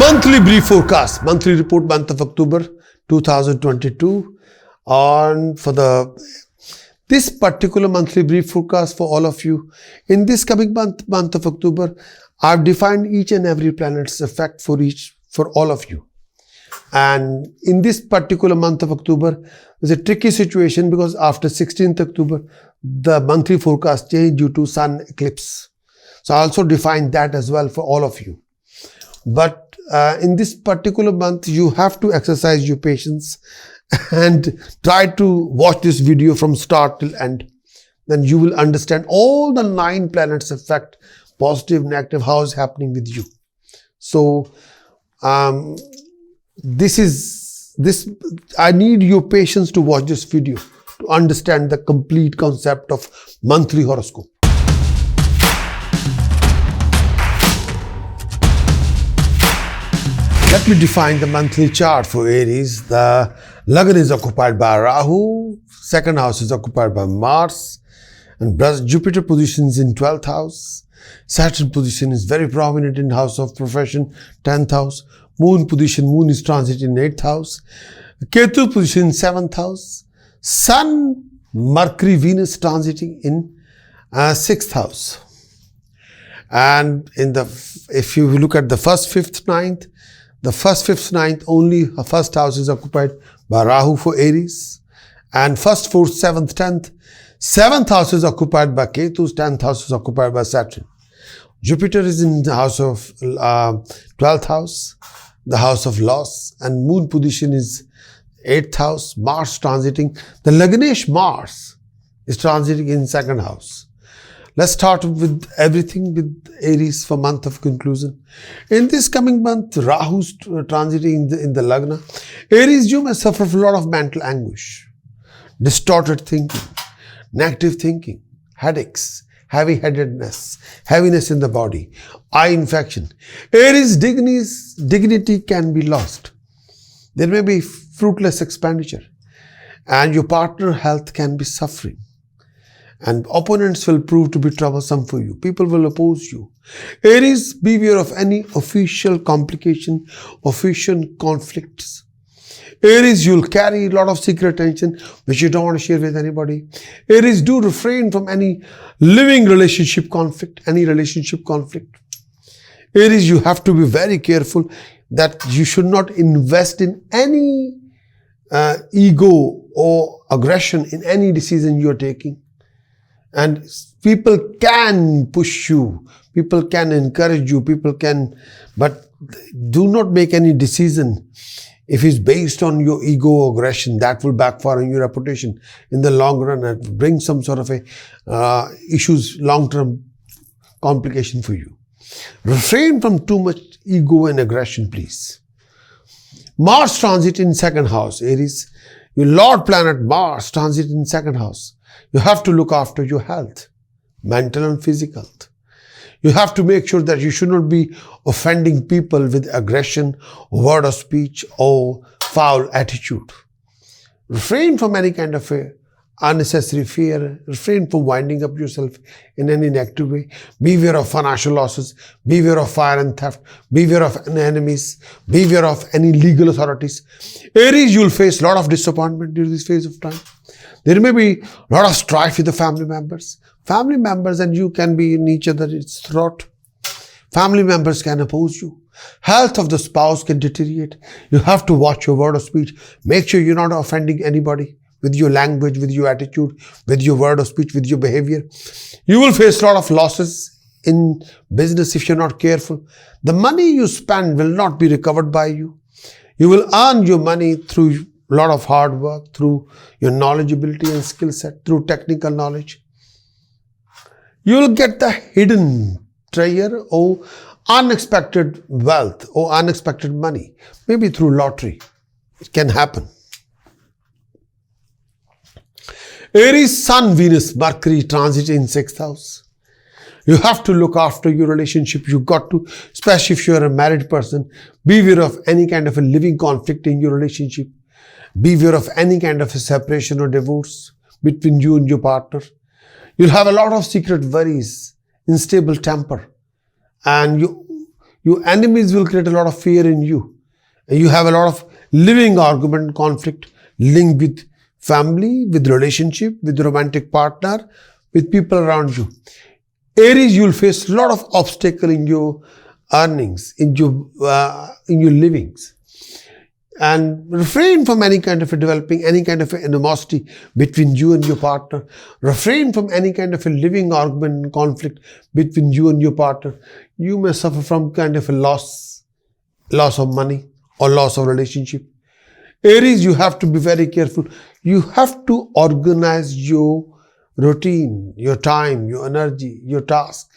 Monthly brief forecast, monthly report, month of October 2022. On for this particular monthly brief forecast for all of you. In this coming month of October, I've defined each and every planet's effect for all of you. And in this particular month of October, there's a tricky situation because after 16th October, the monthly forecast changed due to sun eclipse. So I also defined that as well for all of you. But in this particular month, you have to exercise your patience and try to watch this video from start till end. Then you will understand all the 9 planets effect, positive, negative, how is happening with you. So I need your patience to watch this video to understand the complete concept of monthly horoscope. Let me define the monthly chart for Aries. The Lagna is occupied by Rahu, second house is occupied by Mars, and Jupiter positions in 12th house. Saturn position is very prominent in house of profession, 10th house. Moon is transit in 8th house. Ketu position in 7th house. Sun, Mercury, Venus transiting in 6th house. And if you look at the first, 5th, 9th, the first, 5th, 9th, only first house is occupied by Rahu for Aries. And first, 4th, 7th, 10th, 7th house is occupied by Ketu, 10th house is occupied by Saturn. Jupiter is in the house of 12th house, the house of loss, and Moon position is 8th house, Mars transiting. The Lagnesh Mars is transiting in 2nd house. Let's start with everything with Aries for month of conclusion. In this coming month, Rahu's transiting in the Lagna. Aries, you may suffer from a lot of mental anguish, distorted thinking, negative thinking, headaches, heavy-headedness, heaviness in the body, eye infection. Aries, dignity can be lost. There may be fruitless expenditure, and your partner health can be suffering. And opponents will prove to be troublesome for you. People will oppose you. Aries, beware of any official complication, official conflicts. Aries, you'll carry a lot of secret tension which you don't want to share with anybody. Aries, do refrain from any living relationship conflict, Aries, you have to be very careful that you should not invest in any ego or aggression in any decision you're taking. And people can push you, people can encourage you, but do not make any decision if it's based on your ego or aggression. That will backfire on your reputation in the long run and bring some sort of long-term complication for you. Refrain from too much ego and aggression, please. Mars transit in 2nd house, Aries. Your Lord planet Mars transit in 2nd house. You have to look after your health, mental and physical. You have to make sure that you should not be offending people with aggression, word of speech, or foul attitude. Refrain from any kind of unnecessary fear. Refrain from winding up yourself in any negative way. Beware of financial losses. Beware of fire and theft. Beware of enemies. Beware of any legal authorities. Aries, you will face a lot of disappointment during this phase of time. There may be a lot of strife with the family members. Family members and you can be in each other's throat. Family members can oppose you. Health of the spouse can deteriorate. You have to watch your word of speech. Make sure you're not offending anybody with your language, with your attitude, with your word of speech, with your behavior. You will face a lot of losses in business if you're not careful. The money you spend will not be recovered by you. You will earn your money through a lot of hard work, through your knowledgeability and skill set, through technical knowledge. You will get the hidden treasure or unexpected wealth or unexpected money, maybe through lottery. It can happen. Aries, Sun, Venus, Mercury transit in 6th house. You have to look after your relationship. You got to, especially if you're a married person, beware of any kind of a living conflict in your relationship. Beware of any kind of a separation or divorce between you and your partner. You'll have a lot of secret worries, unstable temper, and Your enemies will create a lot of fear in you. You have a lot of living argument, conflict linked with family, with relationship, with romantic partner, with people around you. Aries, you will face a lot of obstacle in your earnings, in your livings. And refrain from any kind of developing any kind of animosity between you and your partner. Refrain from any kind of a living argument and conflict between you and your partner. You may suffer from kind of a loss of money or loss of relationship. Aries, you have to be very careful. You have to organize your routine, your time, your energy, your task.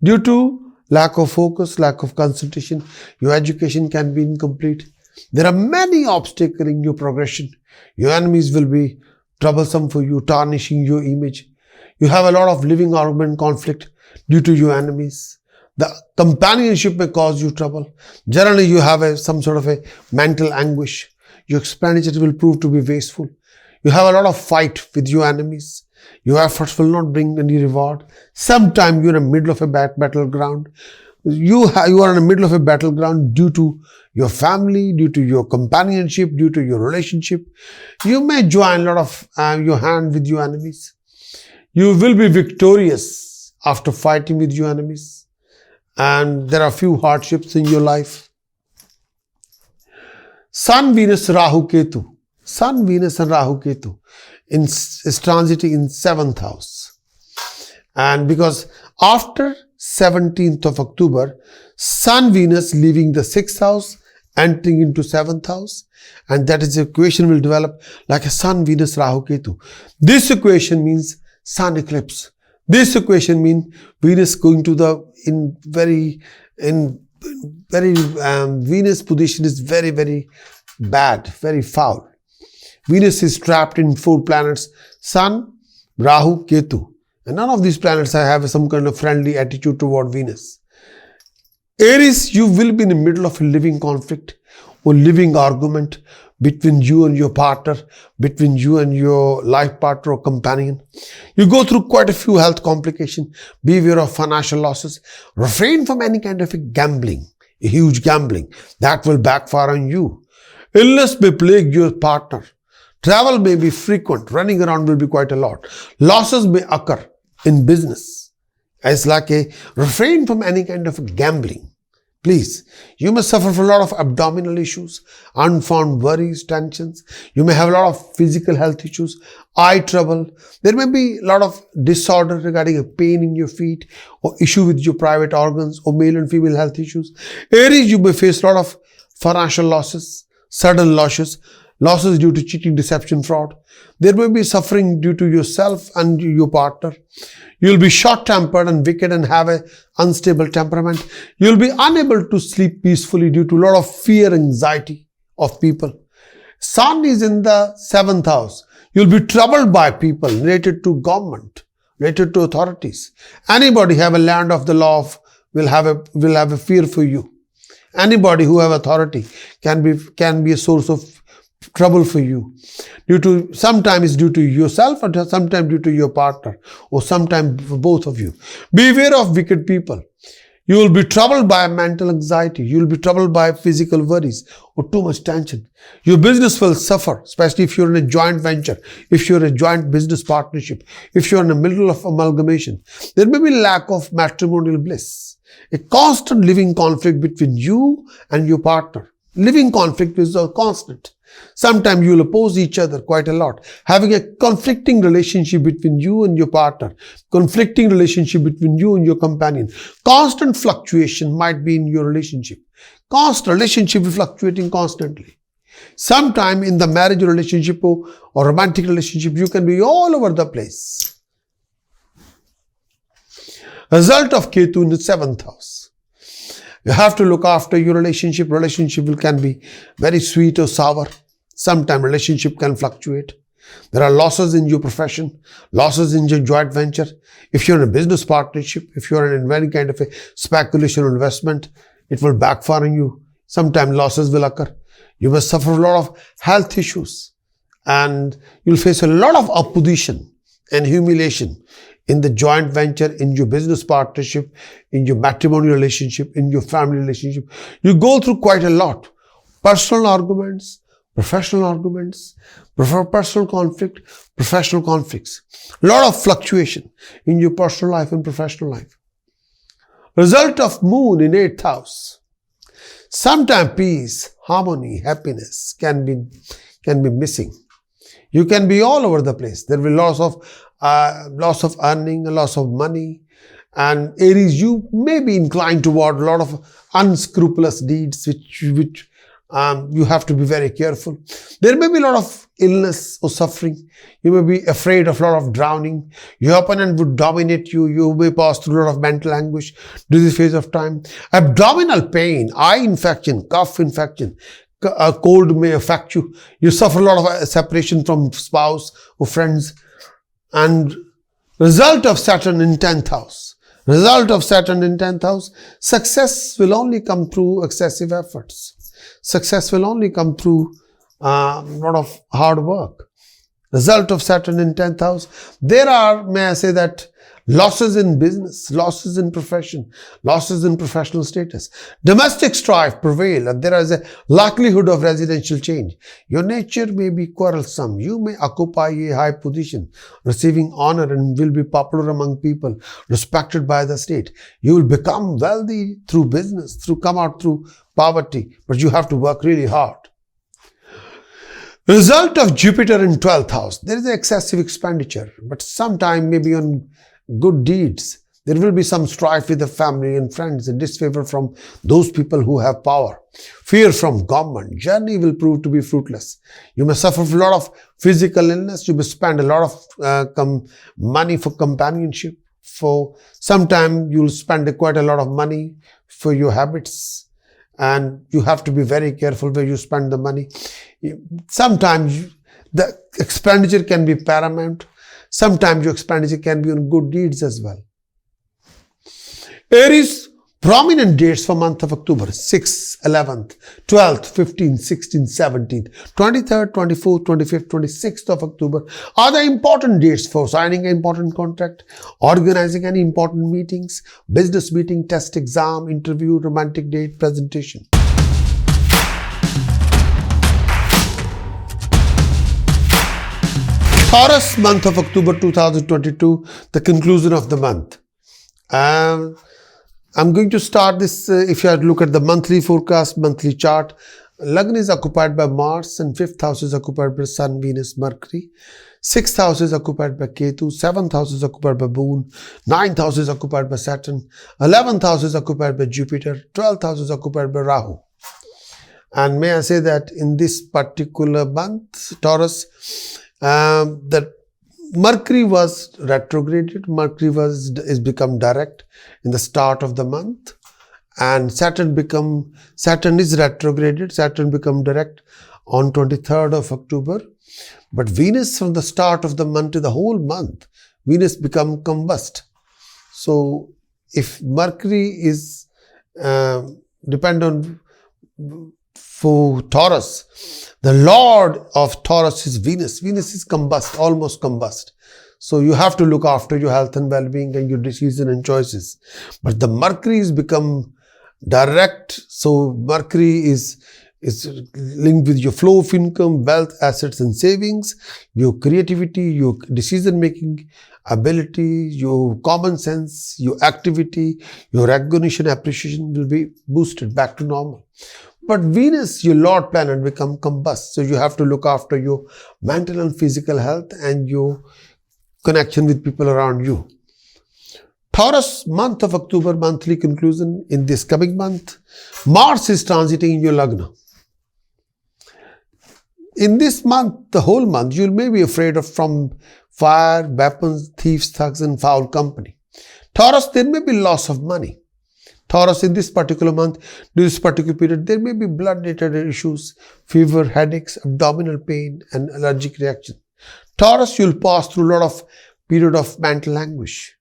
Due to lack of focus, lack of concentration, your education can be incomplete. There are many obstacles in your progression. Your enemies will be troublesome for you, tarnishing your image. You have a lot of living argument conflict due to your enemies. The companionship may cause you trouble. Generally, you have some sort of a mental anguish. Your expenditure will prove to be wasteful. You have a lot of fight with your enemies. Your efforts will not bring any reward. Sometimes you're in the middle of a battleground. You are in the middle of a battleground due to your family, due to your companionship, due to your relationship. You may join a lot of your hand with your enemies. You will be victorious after fighting with your enemies. And there are few hardships in your life. Sun, Venus, Rahu, Ketu. Sun, Venus and Rahu, Ketu is transiting in 7th house. And because after 17th of October, Sun, Venus leaving the 6th house, entering into 7th house, and that is equation will develop like a Sun, Venus, Rahu, Ketu. This equation means Sun eclipse. This equation means Venus going to Venus position is very, very bad, very foul. Venus is trapped in 4 planets, Sun, Rahu, Ketu. And none of these planets have some kind of friendly attitude toward Venus. Aries, you will be in the middle of a living conflict or living argument between you and your partner, between you and your life partner or companion. You go through quite a few health complications. Beware of financial losses. Refrain from any kind of a gambling, a huge gambling. That will backfire on you. Illness may plague your partner. Travel may be frequent. Running around will be quite a lot. Losses may occur in business. It's like a refrain from any kind of gambling. Please, you may suffer from a lot of abdominal issues, unfound worries, tensions. You may have a lot of physical health issues, eye trouble. There may be a lot of disorder regarding a pain in your feet or issue with your private organs or male and female health issues. Aries, you may face a lot of financial losses, sudden losses due to cheating, deception, fraud. There may be suffering due to yourself and your partner. You'll be short-tempered and wicked and have an unstable temperament. You'll be unable to sleep peacefully due to a lot of fear, anxiety of people. Sun is in the 7th house. You'll be troubled by people related to government, related to authorities. Anybody have a land of the law will have a fear for you. Anybody who have authority can be a source of trouble for you. Sometimes due to yourself or sometimes due to your partner or sometimes for both of you. Beware of wicked people. You will be troubled by mental anxiety. You will be troubled by physical worries or too much tension. Your business will suffer, especially if you're in a joint venture, if you're in a joint business partnership, if you're in the middle of amalgamation. There may be lack of matrimonial bliss. A constant living conflict between you and your partner. Living conflict is a constant. Sometimes you will oppose each other quite a lot. Having a conflicting relationship between you and your partner. Conflicting relationship between you and your companion. Constant fluctuation might be in your relationship. Constant relationship is fluctuating constantly. Sometime in the marriage relationship or romantic relationship, you can be all over the place. Result of Ketu in the 7th house. You have to look after your relationship. Relationship can be very sweet or sour. Sometimes relationship can fluctuate. There are losses in your profession, losses in your joint venture. If you're in a business partnership, if you're in any kind of a speculation or investment, it will backfire on you. Sometimes losses will occur. You may suffer a lot of health issues and you'll face a lot of opposition and humiliation in the joint venture, in your business partnership, in your matrimonial relationship, in your family relationship. You go through quite a lot. Personal arguments, professional arguments, personal conflict, professional conflicts. A lot of fluctuation in your personal life and professional life. Result of moon in 8th house. Sometimes peace, harmony, happiness can be missing. You can be all over the place. There will be loss of earning, loss of money. And Aries, you may be inclined toward a lot of unscrupulous deeds, which you have to be very careful. There may be a lot of illness or suffering. You may be afraid of a lot of drowning. Your opponent would dominate you. You may pass through a lot of mental anguish during this phase of time. Abdominal pain, eye infection, cough infection, a cold may affect you. You suffer a lot of separation from spouse or friends. And result of Saturn in 10th house. Result of Saturn in 10th house, success will only come through excessive efforts. Success will only come through a lot of hard work. Result of Saturn in 10th house. There are, may I say that, losses in business, losses in profession, losses in professional status. Domestic strife prevail and there is a likelihood of residential change. Your nature may be quarrelsome. You may occupy a high position, receiving honor and will be popular among people, respected by the state. You will become wealthy through business, come out through poverty, but you have to work really hard. Result of Jupiter in 12th house. There is an excessive expenditure, but sometime maybe on good deeds. There will be some strife with the family and friends and disfavor from those people who have power. Fear from government. Journey will prove to be fruitless. You may suffer from a lot of physical illness. You may spend a lot of money for companionship. For some time, you will spend quite a lot of money for your habits. And you have to be very careful where you spend the money. Sometimes the expenditure can be paramount. Sometimes your expenditure can be on good deeds as well. Aries, prominent dates for month of October: 6th, 11th, 12th, 15th, 16th, 17th, 23rd, 24th, 25th, 26th of October are the important dates for signing an important contract, organizing any important meetings, business meeting, test exam, interview, romantic date, presentation. Taurus, month of October 2022, the conclusion of the month. I'm going to start this, if you look at the monthly forecast, monthly chart, Lagna is occupied by Mars and 5th house is occupied by Sun, Venus, Mercury. 6th house is occupied by Ketu, 7th house is occupied by Moon, 9th house is occupied by Saturn, 11th house is occupied by Jupiter, 12th house is occupied by Rahu. And may I say that in this particular month, Taurus, that Mercury was retrograded. Mercury is become direct in the start of the month, and Saturn is retrograded. Saturn become direct on 23rd of October. But Venus, from the start of the month to the whole month, Venus become combust. So if Mercury is depend on for Taurus, the Lord of Taurus is Venus. Venus is combust, almost combust. So you have to look after your health and well-being and your decision and choices. But the Mercury is become direct. So Mercury is linked with your flow of income, wealth, assets and savings, your creativity, your decision-making ability, your common sense, your activity, your recognition, appreciation will be boosted back to normal. But Venus, your Lord planet, become combust. So you have to look after your mental and physical health and your connection with people around you. Taurus, month of October, monthly conclusion in this coming month. Mars is transiting in your Lagna. In this month, the whole month, you may be afraid from fire, weapons, thieves, thugs and foul company. Taurus, there may be loss of money. Taurus, in this particular month, during this particular period, there may be blood-related issues, fever, headaches, abdominal pain, and allergic reaction. Taurus, you'll pass through a lot of period of mental anguish.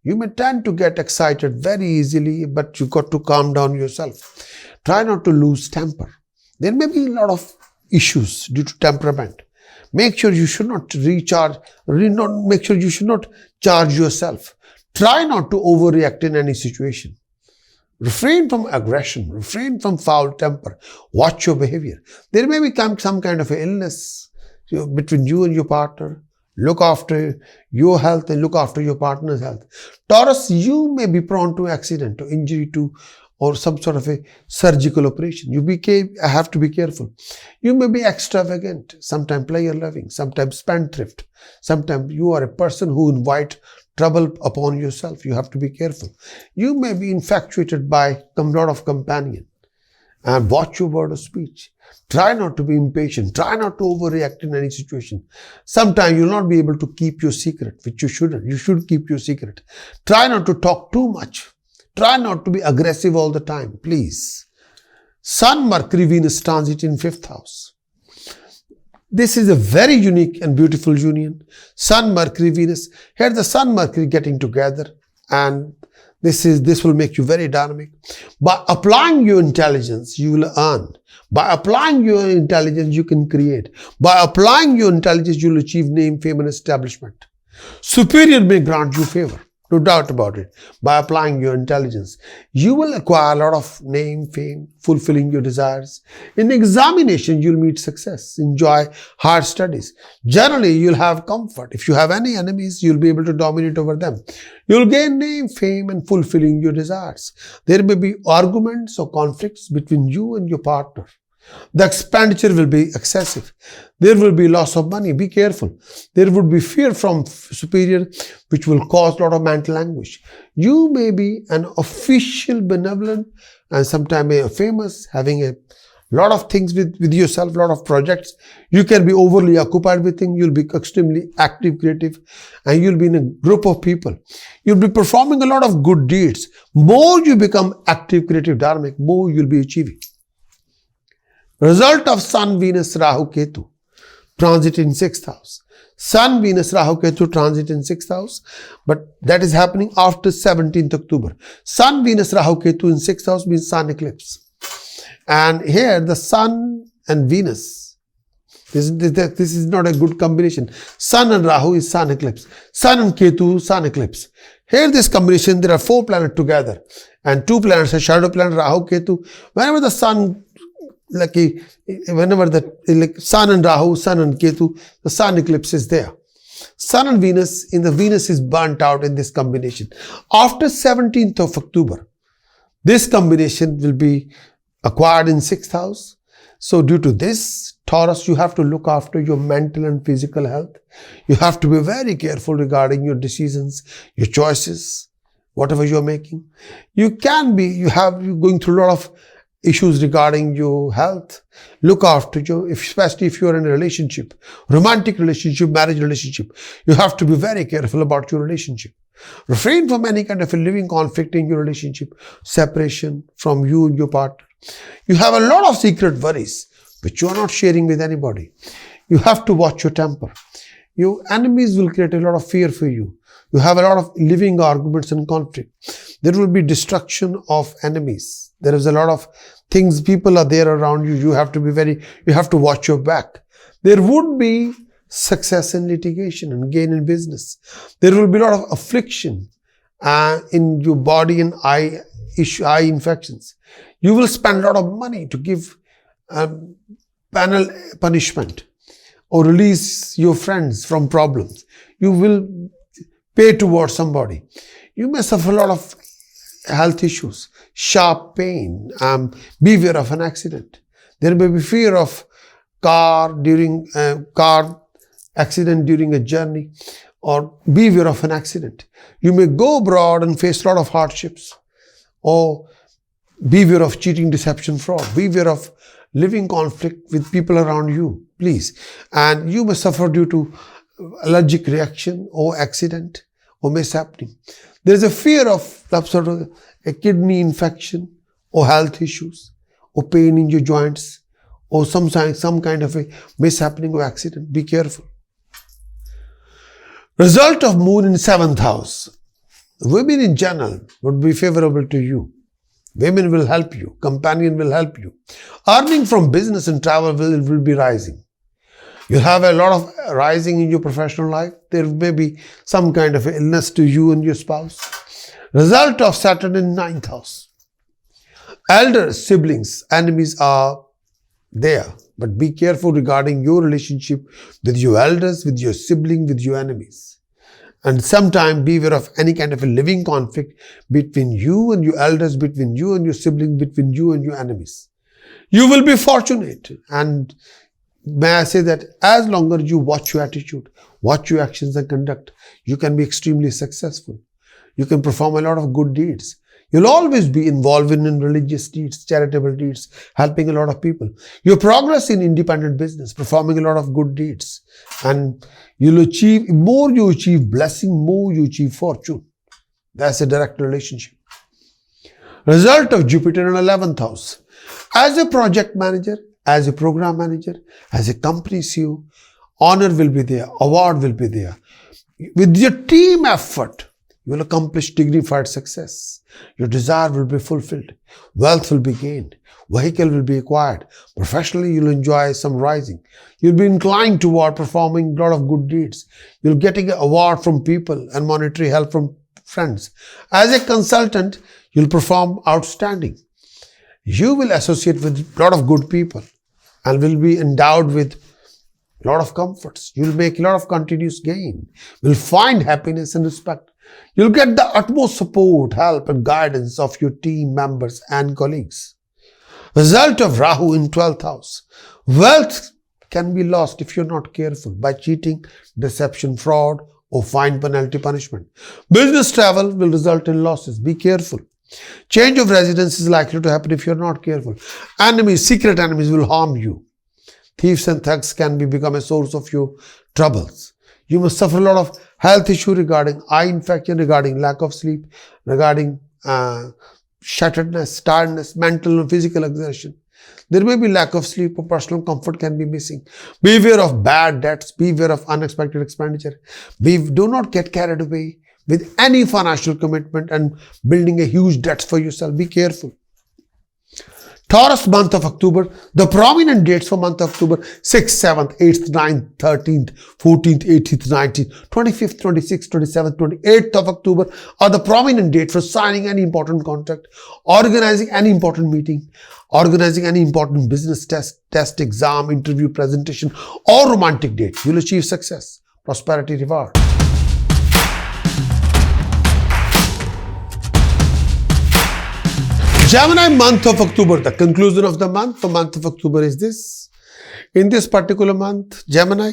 You may tend to get excited very easily, but you've got to calm down yourself. Try not to lose temper. There may be a lot of issues due to temperament. Make sure you should not charge yourself. Try not to overreact in any situation. Refrain from aggression. Refrain from foul temper. Watch your behavior. There may become some kind of illness between you and your partner. Look after your health and look after your partner's health. Taurus, you may be prone to accident, to injury, or some sort of a surgical operation. You have to be careful. You may be extravagant, sometimes player-loving, sometimes spendthrift. Sometimes you are a person who invite trouble upon yourself. You have to be careful. You may be infatuated by a lot of companion. And watch your word of speech. Try not to be impatient. Try not to overreact in any situation. Sometimes you'll not be able to keep your secret, which you shouldn't. You should keep your secret. Try not to talk too much. Try not to be aggressive all the time, please. Sun, Mercury, Venus transit in 5th house. This is a very unique and beautiful union. Sun, Mercury, Venus. Here the Sun, Mercury getting together, and this will make you very dynamic. By applying your intelligence, you will earn. By applying your intelligence, you can create. By applying your intelligence, you will achieve name, fame, and establishment. Superior may grant you favor. No doubt about it. By applying your intelligence, you will acquire a lot of name, fame, fulfilling your desires. In examination, you'll meet success. Enjoy hard studies. Generally, you'll have comfort. If you have any enemies, you'll be able to dominate over them. You'll gain name, fame, and fulfilling your desires. There may be arguments or conflicts between you and your partner. The expenditure will be excessive. There will be loss of money. Be careful. There would be fear from superior, which will cause a lot of mental anguish. You may be an official, benevolent, and sometimes famous, having a lot of things with yourself, a lot of projects. You can be overly occupied with things. You'll be extremely active, creative, and you'll be in a group of people. You'll be performing a lot of good deeds. More you become active, creative, dynamic, more you'll be achieving. Result of Sun, Venus, Rahu, Ketu transit in 6th house. Sun, Venus, Rahu, Ketu transit in 6th house, but that is happening after 17th October. Sun, Venus, Rahu, Ketu in 6th house means Sun eclipse. And here the Sun and Venus, this is not a good combination. Sun and Rahu is Sun eclipse. Sun and Ketu, Sun eclipse. Here this combination, there are 4 planets together and 2 planets, a shadow planet, Rahu, Ketu. Whenever the Sun whenever the Sun and Rahu, Sun and Ketu, the Sun eclipse is there. Sun and Venus, Venus is burnt out in this combination. After 17th of October, this combination will be acquired in 6th house. So due to this, Taurus, you have to look after your mental and physical health. You have to be very careful regarding your decisions, your choices, whatever you're making. You're going through a lot of issues regarding your health. Look after especially if you're in a relationship, romantic relationship, marriage relationship. You have to be very careful about your relationship. Refrain from any kind of a living conflict in your relationship, separation from you and your partner. You have a lot of secret worries, which you are not sharing with anybody. You have to watch your temper. Your enemies will create a lot of fear for you. You have a lot of living arguments and conflict. There will be destruction of enemies. There is a lot of things, people are there around you. You have to watch your back. There would be success in litigation and gain in business. There will be a lot of affliction in your body and eye infections. You will spend a lot of money to give penal punishment or release your friends from problems. You will pay towards somebody. You may suffer a lot of health issues, sharp pain, beware of an accident. There may be fear of car accident during a journey, or beware of an accident. You may go abroad and face a lot of hardships, or beware of cheating, deception, fraud. Beware of living conflict with people around you, please. And you may suffer due to allergic reaction or accident or mishappening. There is a fear of sort of a kidney infection or health issues or pain in your joints or some kind of a mishappening or accident. Be careful. Result of moon in 7th house. Women in general would be favorable to you. Women will help you. Companion will help you. Earning from business and travel will be rising. You'll have a lot of rising in your professional life. There may be some kind of illness to you and your spouse. Result of Saturn in 9th house. Elders, siblings, enemies are there. But be careful regarding your relationship with your elders, with your sibling, with your enemies. And sometimes beware of any kind of a living conflict between you and your elders, between you and your siblings, between you and your enemies. You will be fortunate. And may I say that as long as you watch your attitude, watch your actions and conduct, you can be extremely successful. You can perform a lot of good deeds. You'll always be involved in religious deeds, charitable deeds, helping a lot of people. You'll progress in independent business, performing a lot of good deeds. And you'll achieve, more you achieve blessing, more you achieve fortune. That's a direct relationship. Result of Jupiter in 11th house. As a project manager, as a program manager, as a company CEO, honor will be there, award will be there. With your team effort, you will accomplish dignified success. Your desire will be fulfilled. Wealth will be gained. Vehicle will be acquired. Professionally, you'll enjoy some rising. You'll be inclined toward performing a lot of good deeds. You'll getting an award from people and monetary help from friends. As a consultant, you'll perform outstanding. You will associate with a lot of good people and will be endowed with a lot of comforts. You'll make a lot of continuous gain. You'll find happiness and respect. You'll get the utmost support, help and guidance of your team members and colleagues. Result of Rahu in 12th house. Wealth can be lost if you're not careful by cheating, deception, fraud or fine, penalty, punishment. Business travel will result in losses. Be careful. Change of residence is likely to happen if you're not careful. Enemies, secret enemies will harm you. Thieves and thugs can become a source of your troubles. You must suffer a lot of health issue regarding eye infection, regarding lack of sleep, regarding shatteredness, tiredness, mental and physical exertion. There may be lack of sleep or personal comfort can be missing. Beware of bad debts. Beware of unexpected expenditure. Do not get carried away with any financial commitment and building a huge debt for yourself. Be careful. Taurus, month of October. The prominent dates for month of October: 6th, 7th, 8th, 9th, 13th, 14th, 18th, 19th, 25th, 26th, 27th, 28th of October are the prominent date for signing any important contract, organizing any important meeting, organizing any important business test, exam, interview, presentation, or romantic date. You'll achieve success, prosperity, reward. Gemini, month of October, the conclusion of the month. The month of October is this. In this particular month, Gemini,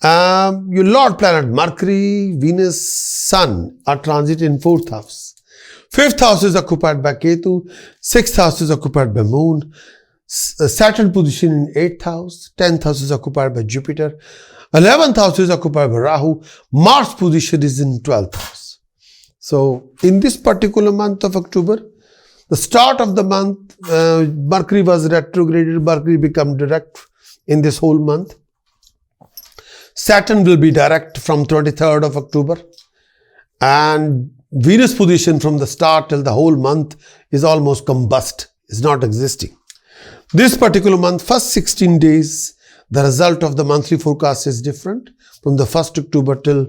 your Lord planet Mercury, Venus, Sun are transit in 4th house. 5th house is occupied by Ketu. 6th house is occupied by Moon. Saturn position in 8th house. 10th house is occupied by Jupiter. 11th house is occupied by Rahu. Mars position is in 12th house. So, in this particular month of October, the start of the month, Mercury was retrograded, Mercury become direct in this whole month. Saturn will be direct from 23rd of October. And Venus position from the start till the whole month is almost combust, is not existing. This particular month, first 16 days, the result of the monthly forecast is different from the 1st October till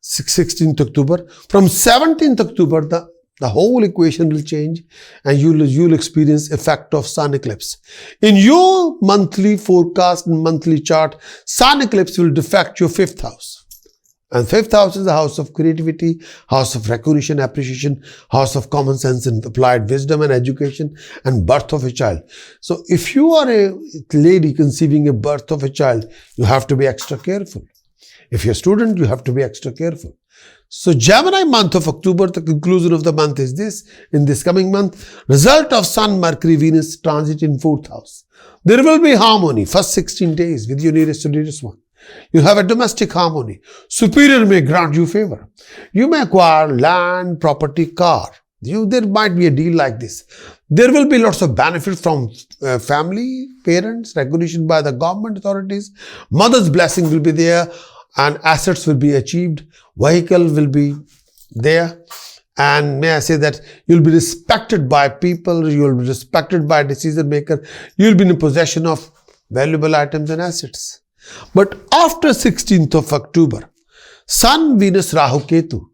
16th October. From 17th October, the whole equation will change and you'll experience effect of sun eclipse. In your monthly forecast and monthly chart, sun eclipse will affect your 5th house. And 5th house is the house of creativity, house of recognition, appreciation, house of common sense and applied wisdom and education and birth of a child. So if you are a lady conceiving a birth of a child, you have to be extra careful. If you're a student, you have to be extra careful. So Gemini, month of October, the conclusion of the month is this. In this coming month, result of Sun, Mercury, Venus transit in 4th house. There will be harmony first 16 days with your nearest to dearest one. You have a domestic harmony. Superior may grant you favor. You may acquire land, property, car. There might be a deal like this. There will be lots of benefits from family, parents, recognition by the government authorities. Mother's blessing will be there. And assets will be achieved, vehicle will be there, and may I say that you'll be respected by people, you'll be respected by decision maker, you'll be in possession of valuable items and assets. But after 16th of October, Sun, Venus, Rahu, Ketu.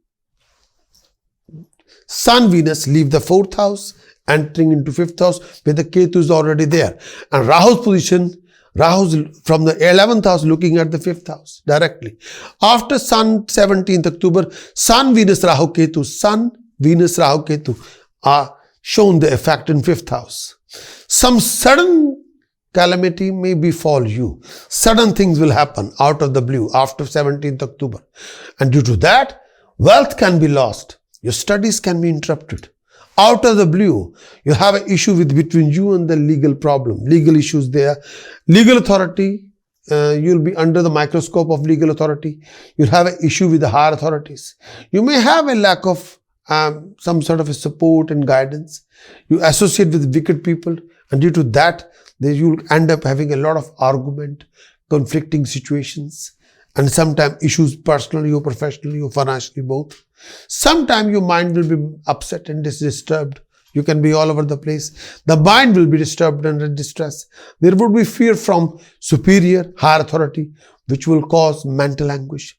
Sun, Venus leave the 4th house, entering into 5th house where the Ketu is already there. And Rahu's position, Rahu's from the 11th house looking at the 5th house directly. After Sun, 17th October, Sun, Venus, Rahu, Ketu. Sun, Venus, Rahu, Ketu are shown the effect in 5th house. Some sudden calamity may befall you. Sudden things will happen out of the blue after 17th October. And due to that, wealth can be lost. Your studies can be interrupted. Out of the blue, you have an issue between you and the legal problem. Legal issues there. Legal authority, you'll be under the microscope of legal authority. You'll have an issue with the higher authorities. You may have a lack of some sort of a support and guidance. You associate with wicked people, and due to that, you'll end up having a lot of argument, conflicting situations, and sometimes issues personally or professionally or financially, both. Sometimes your mind will be upset and disturbed. You can be all over the place. The mind will be disturbed and in distress. There would be fear from superior, higher authority, which will cause mental anguish.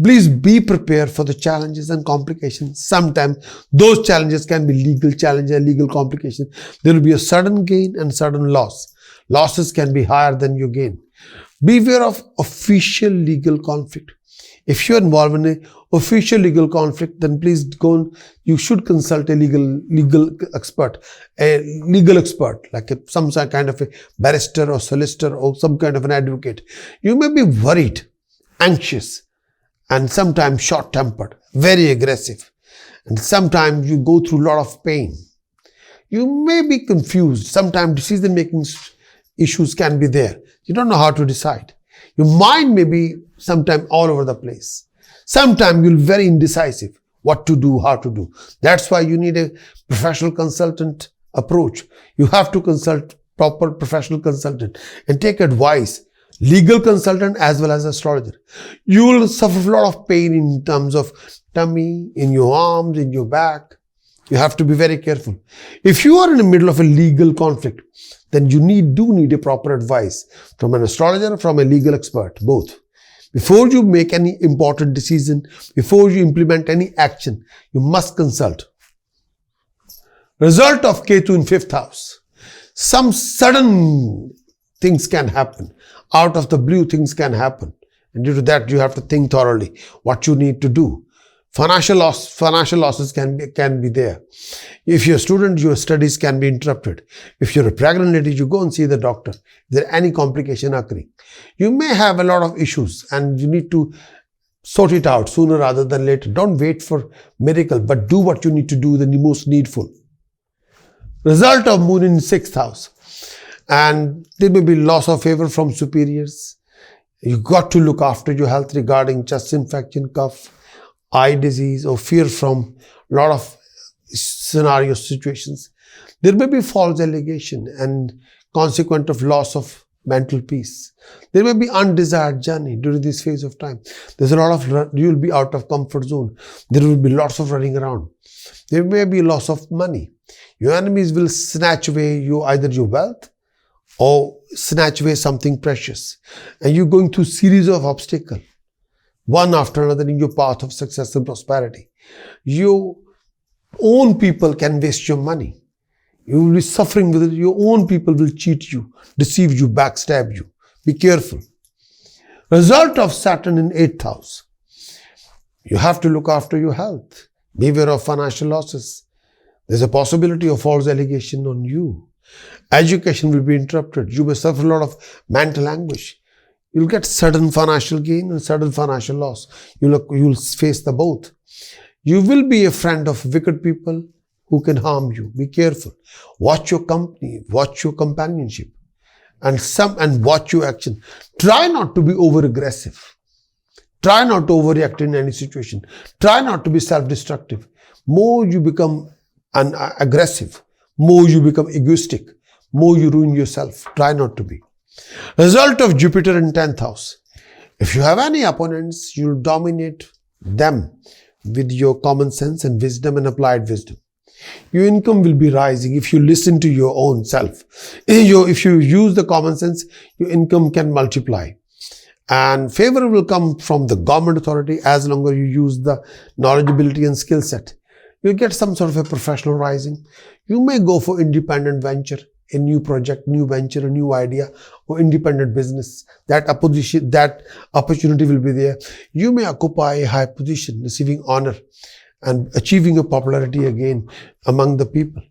Please be prepared for the challenges and complications. Sometimes those challenges can be legal challenges, legal complications. There will be a sudden gain and sudden loss. Losses can be higher than your gain. Beware of official legal conflict. If you're involved in an official legal conflict, then please you should consult a legal expert, like some kind of a barrister or solicitor or some kind of an advocate. You may be worried, anxious, and sometimes short-tempered, very aggressive, and sometimes you go through a lot of pain. You may be confused. Sometimes decision-making issues can be there. You don't know how to decide. Your mind may be sometimes all over the place. Sometimes you'll be very indecisive what to do, how to do. That's why you need a professional consultant approach. You have to consult proper professional consultant and take advice. Legal consultant as well as astrologer. You will suffer a lot of pain in terms of tummy, in your arms, in your back. You have to be very careful. If you are in the middle of a legal conflict, then you do need a proper advice from an astrologer or from a legal expert, both. Before you make any important decision, before you implement any action, you must consult. Result of Ketu in 5th house. Some sudden things can happen. Out of the blue, things can happen. And due to that, you have to think thoroughly what you need to do. Financial losses can be there. If you're a student, your studies can be interrupted. If you're a pregnant lady, you go and see the doctor. Is there any complication occurring? You may have a lot of issues and you need to sort it out sooner rather than later. Don't wait for miracle, but do what you need to do, the most needful. Result of moon in 6th house. And there may be loss of favor from superiors. You got to look after your health regarding chest infection, cough, eye disease, or fear from a lot of situations. There may be false allegation and consequent of loss of mental peace. There may be undesired journey during this phase of time. There's a lot of, you'll be out of comfort zone. There will be lots of running around. There may be loss of money. Your enemies will snatch away either your wealth or snatch away something precious. And you're going through series of obstacles, one after another in your path of success and prosperity. Your own people can waste your money. You will be suffering with it. Your own people will cheat you, deceive you, backstab you. Be careful. Result of Saturn in 8th house. You have to look after your health. Beware of financial losses. There's a possibility of false allegation on you. Education will be interrupted. You may suffer a lot of mental anguish. You'll get sudden financial gain and sudden financial loss. You'll face the both. You will be a friend of wicked people who can harm you. Be careful. Watch your company. Watch your companionship. And watch your action. Try not to be over-aggressive. Try not to overreact in any situation. Try not to be self-destructive. More you become aggressive, more you become egoistic, more you ruin yourself. Try not to be. Result of Jupiter in 10th house. If you have any opponents, you'll dominate them with your common sense and wisdom and applied wisdom. Your income will be rising if you listen to your own self. If you use the common sense, your income can multiply. And favor will come from the government authority as long as you use the knowledge, ability and skill set. You'll get some sort of a professional rising. You may go for independent venture, a new project, new venture, a new idea, or independent business. That opportunity will be there. You may occupy a high position, receiving honor and achieving a popularity again among the people.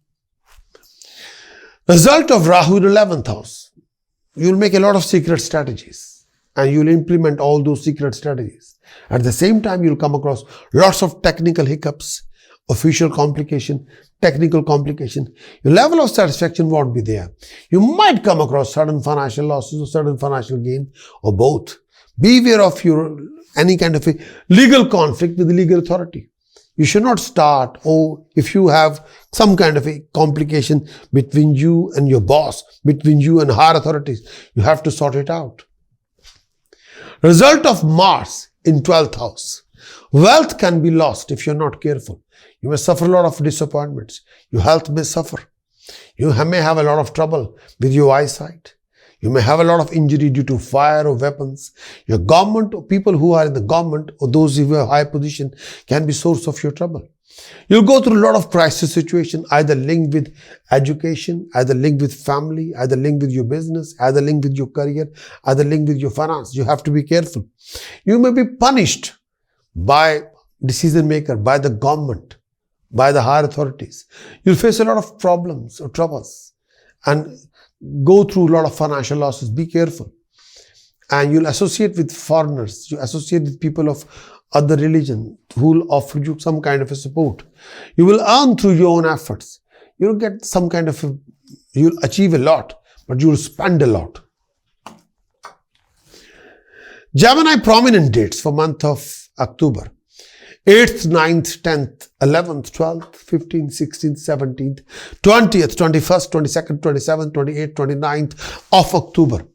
Result of Rahu in 11th house. You'll make a lot of secret strategies and you'll implement all those secret strategies. At the same time, you'll come across lots of technical hiccups, official complication, technical complication. Your level of satisfaction won't be there. You might come across sudden financial losses or sudden financial gain or both. Beware of any kind of a legal conflict with the legal authority. You should not start, or if you have some kind of a complication between you and your boss, between you and higher authorities, you have to sort it out. Result of Mars in 12th house. Wealth can be lost if you're not careful. You may suffer a lot of disappointments. Your health may suffer. You may have a lot of trouble with your eyesight. You may have a lot of injury due to fire or weapons. Your government or people who are in the government or those who have a high position can be source of your trouble. You'll go through a lot of crisis situation, either linked with education, either linked with family, either linked with your business, either linked with your career, either linked with your finance. You have to be careful. You may be punished by decision maker, by the government, by the higher authorities. You'll face a lot of problems or troubles and go through a lot of financial losses. Be careful. And you'll associate with foreigners. You associate with people of other religion who will offer you some kind of a support. You will earn through your own efforts. You'll get some kind of you'll achieve a lot, but you'll spend a lot. Gemini prominent dates for month of October. 8th, 9th, 10th, 11th, 12th, 15th, 16th, 17th, 20th, 21st, 22nd, 27th, 28th, 29th of October.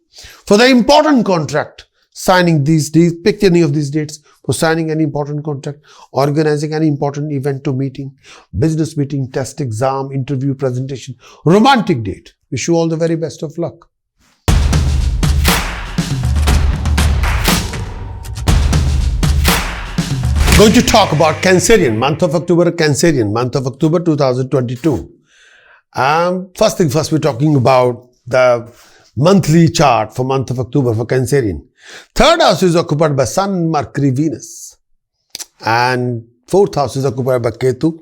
For the important contract, signing these days, pick any of these dates for signing any important contract, organizing any important event or meeting, business meeting, test, exam, interview, presentation, romantic date. Wish you all the very best of luck. Going to talk about Cancerian, month of October, Cancerian, month of October 2022. First thing first, we're talking about the monthly chart for month of October for Cancerian. Third house is occupied by Sun, Mercury, Venus. And fourth house is occupied by Ketu.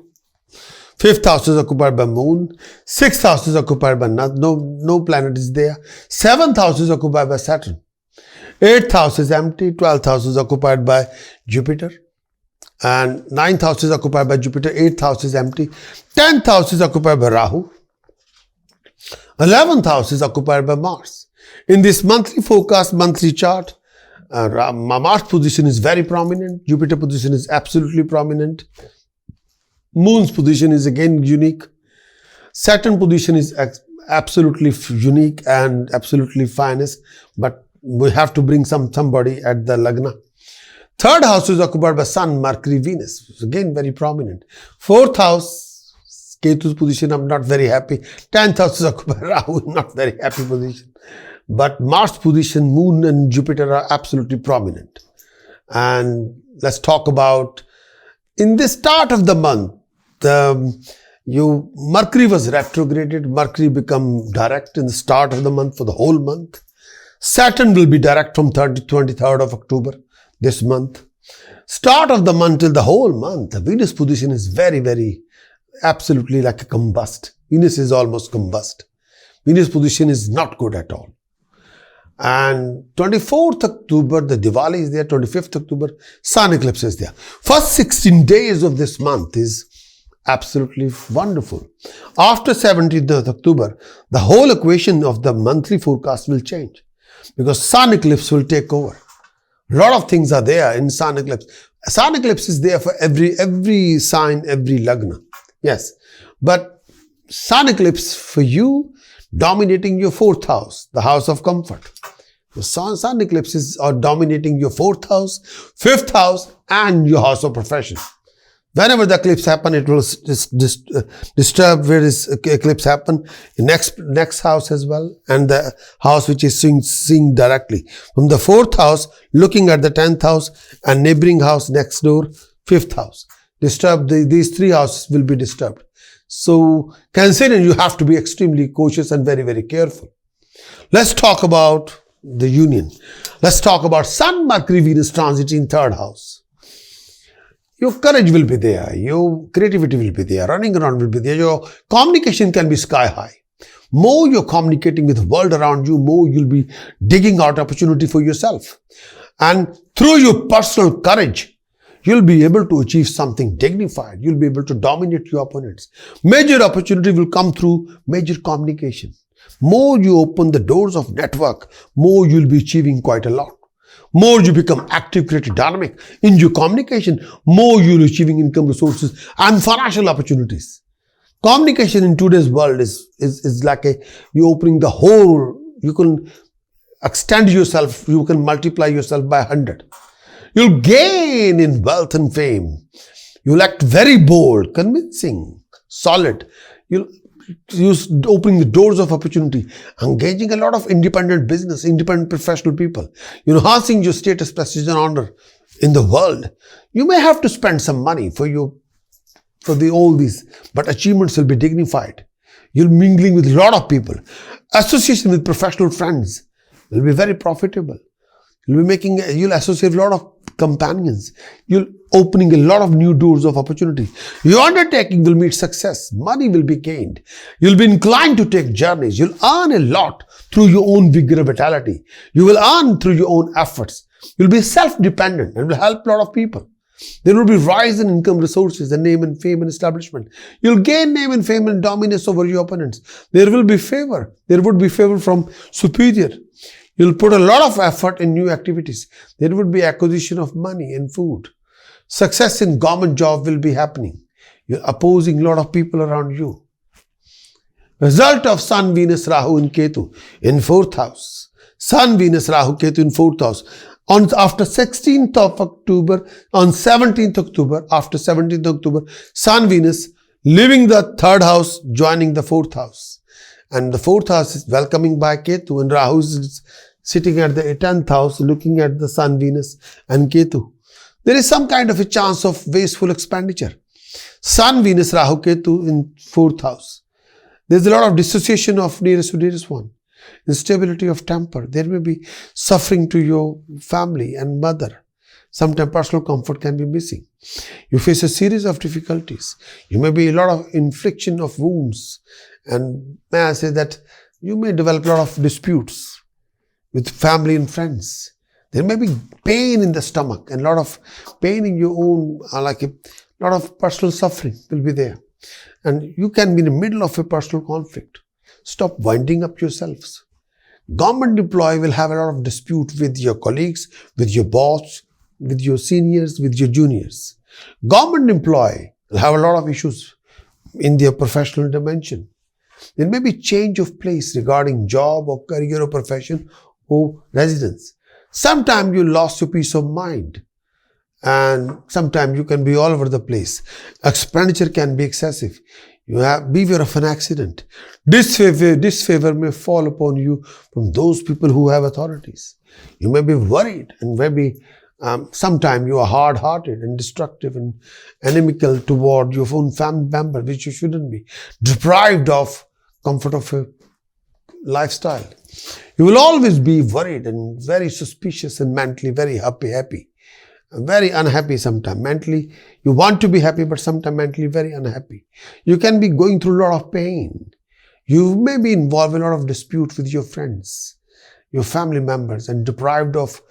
Fifth house is occupied by Moon. Sixth house is occupied by no planet is there. Seventh house is occupied by Saturn. Eighth house is empty. 12th house is occupied by Jupiter. And 9th house is occupied by Jupiter. 8th house is empty. 10th house is occupied by Rahu. 11th house is occupied by Mars. In this monthly forecast, monthly chart, Mars position is very prominent. Jupiter position is absolutely prominent. Moon's position is again unique. Saturn position is absolutely unique and absolutely finest. But we have to bring somebody at the Lagna. Third house is occupied by Sun, Mercury, Venus. It's again very prominent. Fourth house, Ketu's position, I'm not very happy. 10th house is occupied by Rahu, not very happy position. But Mars position, Moon and Jupiter are absolutely prominent. And let's talk about, in the start of the month, Mercury was retrograded. Mercury become direct in the start of the month for the whole month. Saturn will be direct from 23rd of October. This month, start of the month till the whole month, the Venus position is very, very absolutely like a combust. Venus is almost combust. Venus position is not good at all. And 24th October, the Diwali is there. 25th October, Sun eclipse is there. First 16 days of this month is absolutely wonderful. After 17th October, the whole equation of the monthly forecast will change because Sun eclipse will take over. A lot of things are there in Sun eclipse. Sun eclipse is there for every sign, every lagna. Yes. But Sun eclipse for you dominating your fourth house, the house of comfort. The Sun eclipses are dominating your fourth house, fifth house, and your house of profession. Whenever the eclipse happen, it will disturb where this eclipse happen. In next house as well, and the house which is seeing directly from the 4th house, looking at the 10th house, and neighboring house next door, 5th house. These 3 houses will be disturbed. So Cancerian, you have to be extremely cautious and very, very careful. Let's talk about the union. Let's talk about Sun, Mercury, Venus transit in 3rd house. Your courage will be there. Your creativity will be there. Running around will be there. Your communication can be sky high. More you're communicating with the world around you, more you'll be digging out opportunity for yourself. And through your personal courage, you'll be able to achieve something dignified. You'll be able to dominate your opponents. Major opportunity will come through major communication. More you open the doors of network, more you'll be achieving quite a lot. More you become active, creative, dynamic in your communication, more you're achieving income, resources, and financial opportunities. Communication in today's world is like you're opening the whole. You can extend yourself, you can multiply yourself by 100. You'll gain in wealth and fame. You'll act very bold, convincing, solid. You'll use opening the doors of opportunity, engaging a lot of independent business, independent professional people, enhancing your status, prestige, and honor in the world. You may have to spend some money for all these, but achievements will be dignified. You'll mingling with a lot of people. Association with professional friends will be very profitable. You'll associate a lot of companions. You'll opening a lot of new doors of opportunity. Your undertaking will meet success. Money will be gained. You'll be inclined to take journeys. You'll earn a lot through your own vigor and vitality. You will earn through your own efforts. You'll be self-dependent and will help a lot of people. There will be rise in income, resources, and name and fame and establishment. You'll gain name and fame and dominance over your opponents. There will be favor. There would be favor from superior. You'll put a lot of effort in new activities. There would be acquisition of money and food. Success in government job will be happening. You're opposing a lot of people around you. Result of Sun, Venus, Rahu and Ketu in 4th house. Sun, Venus, Rahu, Ketu in 4th house. After 16th of October, on 17th October, after 17th October, Sun, Venus leaving the 3rd house, joining the 4th house. And the 4th house is welcoming by Ketu, and Rahu is sitting at the 10th house, looking at the Sun, Venus and Ketu. There is some kind of a chance of wasteful expenditure. Sun, Venus, Rahu, Ketu in 4th house. There's a lot of dissociation of nearest to dearest one. Instability of temper. There may be suffering to your family and mother. Sometimes personal comfort can be missing. You face a series of difficulties. You may be a lot of infliction of wounds. And may I say that you may develop a lot of disputes with family and friends. There may be pain in the stomach and a lot of pain in your own, like a lot of personal suffering will be there. And you can be in the middle of a personal conflict. Stop winding up yourselves. Government employee will have a lot of dispute with your colleagues, with your boss, with your seniors, with your juniors. Government employee will have a lot of issues in their professional dimension. There may be change of place regarding job or career or profession or residence. Sometimes you lost your peace of mind, and sometimes you can be all over the place. Expenditure can be excessive. Beware of an accident. Disfavor may fall upon you from those people who have authorities. You may be worried, and maybe sometimes you are hard-hearted and destructive and inimical toward your own family member, which you shouldn't be. Deprived of comfort of a lifestyle. You will always be worried and very suspicious and mentally very happy. Very unhappy sometimes. Mentally, you want to be happy, but sometimes mentally very unhappy. You can be going through a lot of pain. You may be involved in a lot of dispute with your friends, your family members, and deprived of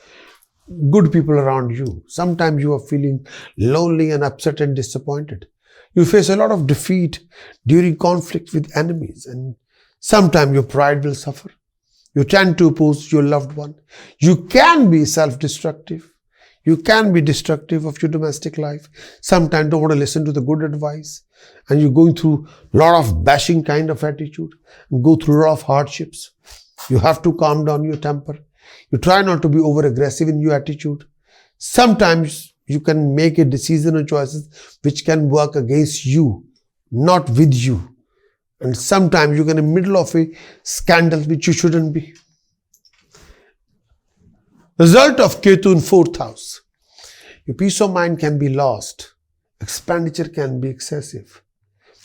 good people around you. Sometimes you are feeling lonely and upset and disappointed. You face a lot of defeat during conflict with enemies, and sometimes your pride will suffer. You tend to oppose your loved one. You can be self-destructive. You can be destructive of your domestic life. Sometimes don't want to listen to the good advice. And you're going through a lot of bashing kind of attitude. And go through a lot of hardships. You have to calm down your temper. You try not to be over-aggressive in your attitude. Sometimes you can make a decision or choices which can work against you, not with you. And sometimes you can in the middle of a scandal which you shouldn't be. Result of Ketu in 4th house. Your peace of mind can be lost. Expenditure can be excessive.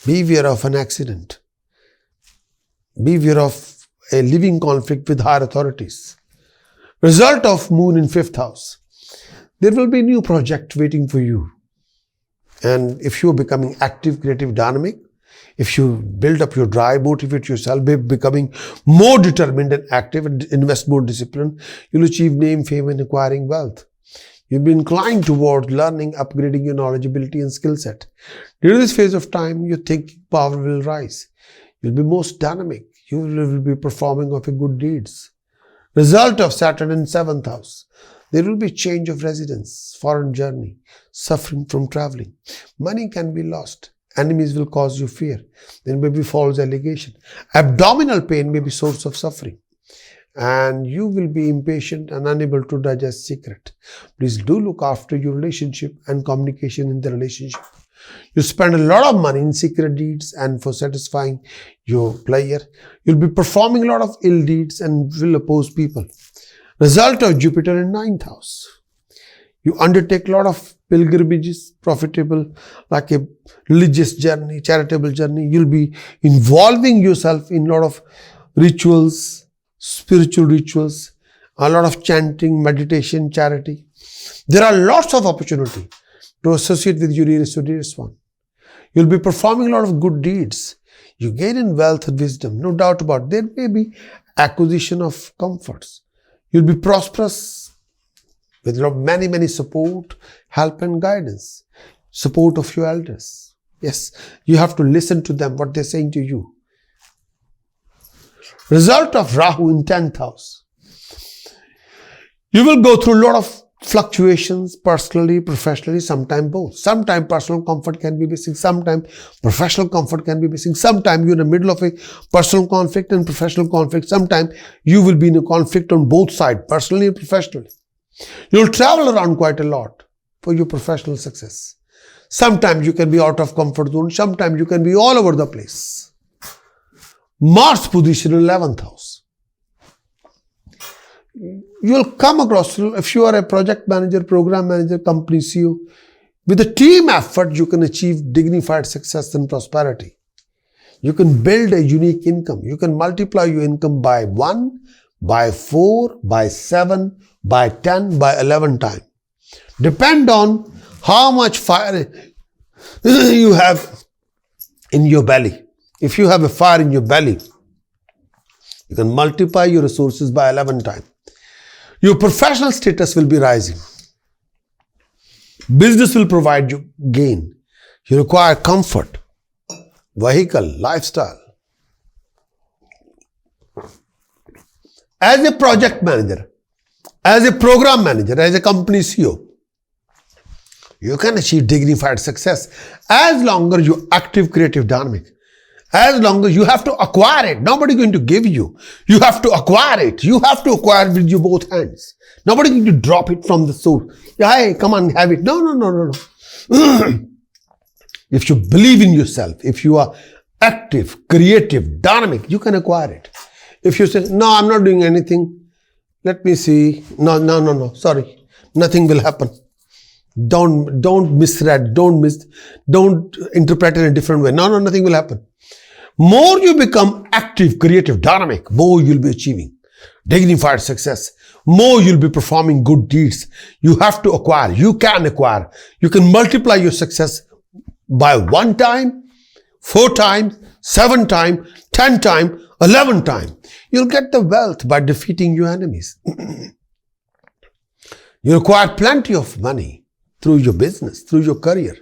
Beware of an accident. Beware of a living conflict with higher authorities. Result of Moon in 5th house. There will be a new project waiting for you. And if you are becoming active, creative, dynamic, if you build up your drive, motivate yourself, becoming more determined and active and invest more discipline, you'll achieve name, fame and acquiring wealth. You'll be inclined towards learning, upgrading your knowledge, ability and skill set. During this phase of time, your thinking power will rise. You'll be most dynamic. You will be performing of your good deeds. Result of Saturn in 7th house. There will be change of residence, foreign journey, suffering from traveling. Money can be lost. Enemies will cause you fear. There may be false allegation. Abdominal pain may be source of suffering. And you will be impatient and unable to digest secret. Please do look after your relationship and communication in the relationship. You spend a lot of money in secret deeds and for satisfying your player. You'll be performing a lot of ill deeds and will oppose people. Result of Jupiter in 9th house. You undertake a lot of pilgrimages, profitable, like a religious journey, charitable journey. You'll be involving yourself in a lot of rituals, spiritual rituals, a lot of chanting, meditation, charity. There are lots of opportunity to associate with your dearest one. You'll be performing a lot of good deeds. You gain in wealth and wisdom, no doubt about it. There may be acquisition of comforts. You'll be prosperous with many support, help and guidance. Support of your elders. Yes, you have to listen to them, what they're saying to you. Result of Rahu in 10th house. You will go through a lot of fluctuations personally, professionally, sometimes both. Sometimes personal comfort can be missing, sometimes professional comfort can be missing. Sometimes you're in the middle of a personal conflict and professional conflict. Sometimes you will be in a conflict on both sides, personally and professionally. You'll travel around quite a lot for your professional success. Sometimes you can be out of comfort zone, sometimes you can be all over the place. Mars position in 11th house. You'll come across, if you are a project manager, program manager, company CEO, with a team effort, you can achieve dignified success and prosperity. You can build a unique income. You can multiply your income by 1, by 4, by 7, by 10, by 11 times. Depend on how much fire you have in your belly. If you have a fire in your belly, you can multiply your resources by 11 times. Your professional status will be rising. Business will provide you gain. You require comfort, vehicle, lifestyle. As a project manager, as a program manager, as a company CEO, you can achieve dignified success as long as you're active, creative, dynamic. As long as you have to acquire it. Nobody is going to give you. You have to acquire it. You have to acquire it with your both hands. Nobody is going to drop it from the source. Hey, come on, have it. No. If you believe in yourself, if you are active, creative, dynamic, you can acquire it. If you say, no, I'm not doing anything. Let me see. No. Sorry. Nothing will happen. Don't misread. Don't interpret it in a different way. No, nothing will happen. More you become active, creative, dynamic, more you'll be achieving dignified success. More you'll be performing good deeds. You have to acquire. You can acquire. You can multiply your success by 1 time, 4 times, 7 times, 10 times, 11 times. You'll get the wealth by defeating your enemies. You acquire plenty of money through your business, through your career,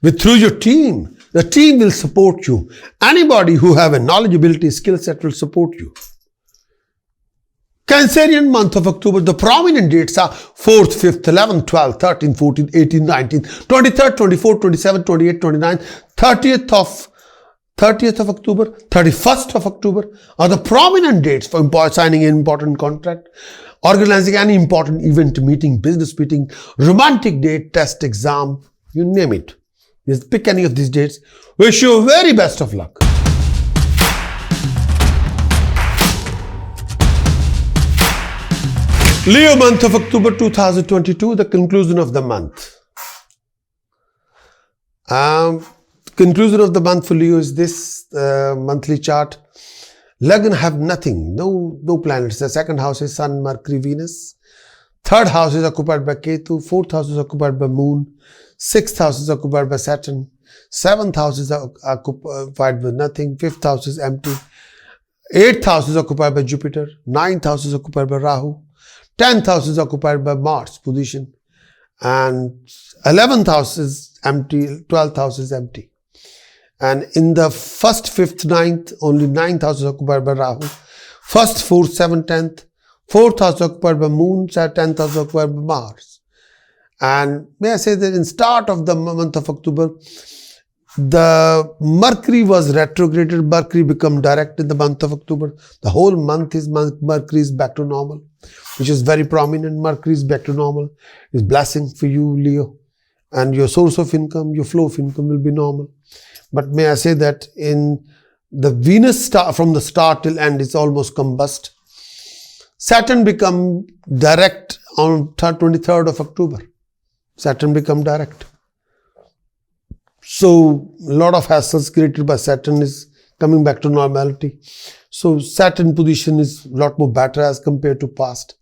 through your team. The team will support you. Anybody who have a knowledge, ability, skill set will support you. Cancerian month of October, the prominent dates are 4th, 5th, 11th, 12th, 13th, 14th, 18th, 19th, 23rd, 24th, 27th, 28th, 29th, 30th of October, 31st of October are the prominent dates for signing an important contract, organizing any important event, meeting, business meeting, romantic date, test, exam, you name it. Just pick any of these dates. Wish you very best of luck. Leo month of October 2022, the conclusion of the month. Conclusion of the month for Leo is this monthly chart. Lagna have nothing, no planets. The second house is Sun, Mercury, Venus. Third house is occupied by Ketu. Fourth house is occupied by Moon. Sixth house is occupied by Saturn. Seventh house is occupied with nothing. Fifth house is empty. Eighth house is occupied by Jupiter. Ninth house is occupied by Rahu. 10th house is occupied by Mars position, and 11th house is empty, 12th house is empty. And in the 1st, 5th, 9th, only 9th house is occupied by Rahu. 1st, 4th, 7th, 10th, 4th house is occupied by Moon, 10th house is occupied by Mars. And may I say that in start of the month of October, the Mercury was retrograded. Mercury become direct in the month of October. The whole month is Mercury is back to normal, which is very prominent. Mercury is back to normal. It's blessing for you, Leo. And your source of income, your flow of income will be normal. But may I say that in the Venus star, from the start till end, it's almost combust. Saturn become direct on 23rd of October. Saturn become direct. So a lot of hassles created by Saturn is coming back to normality. So Saturn position is a lot more better as compared to past.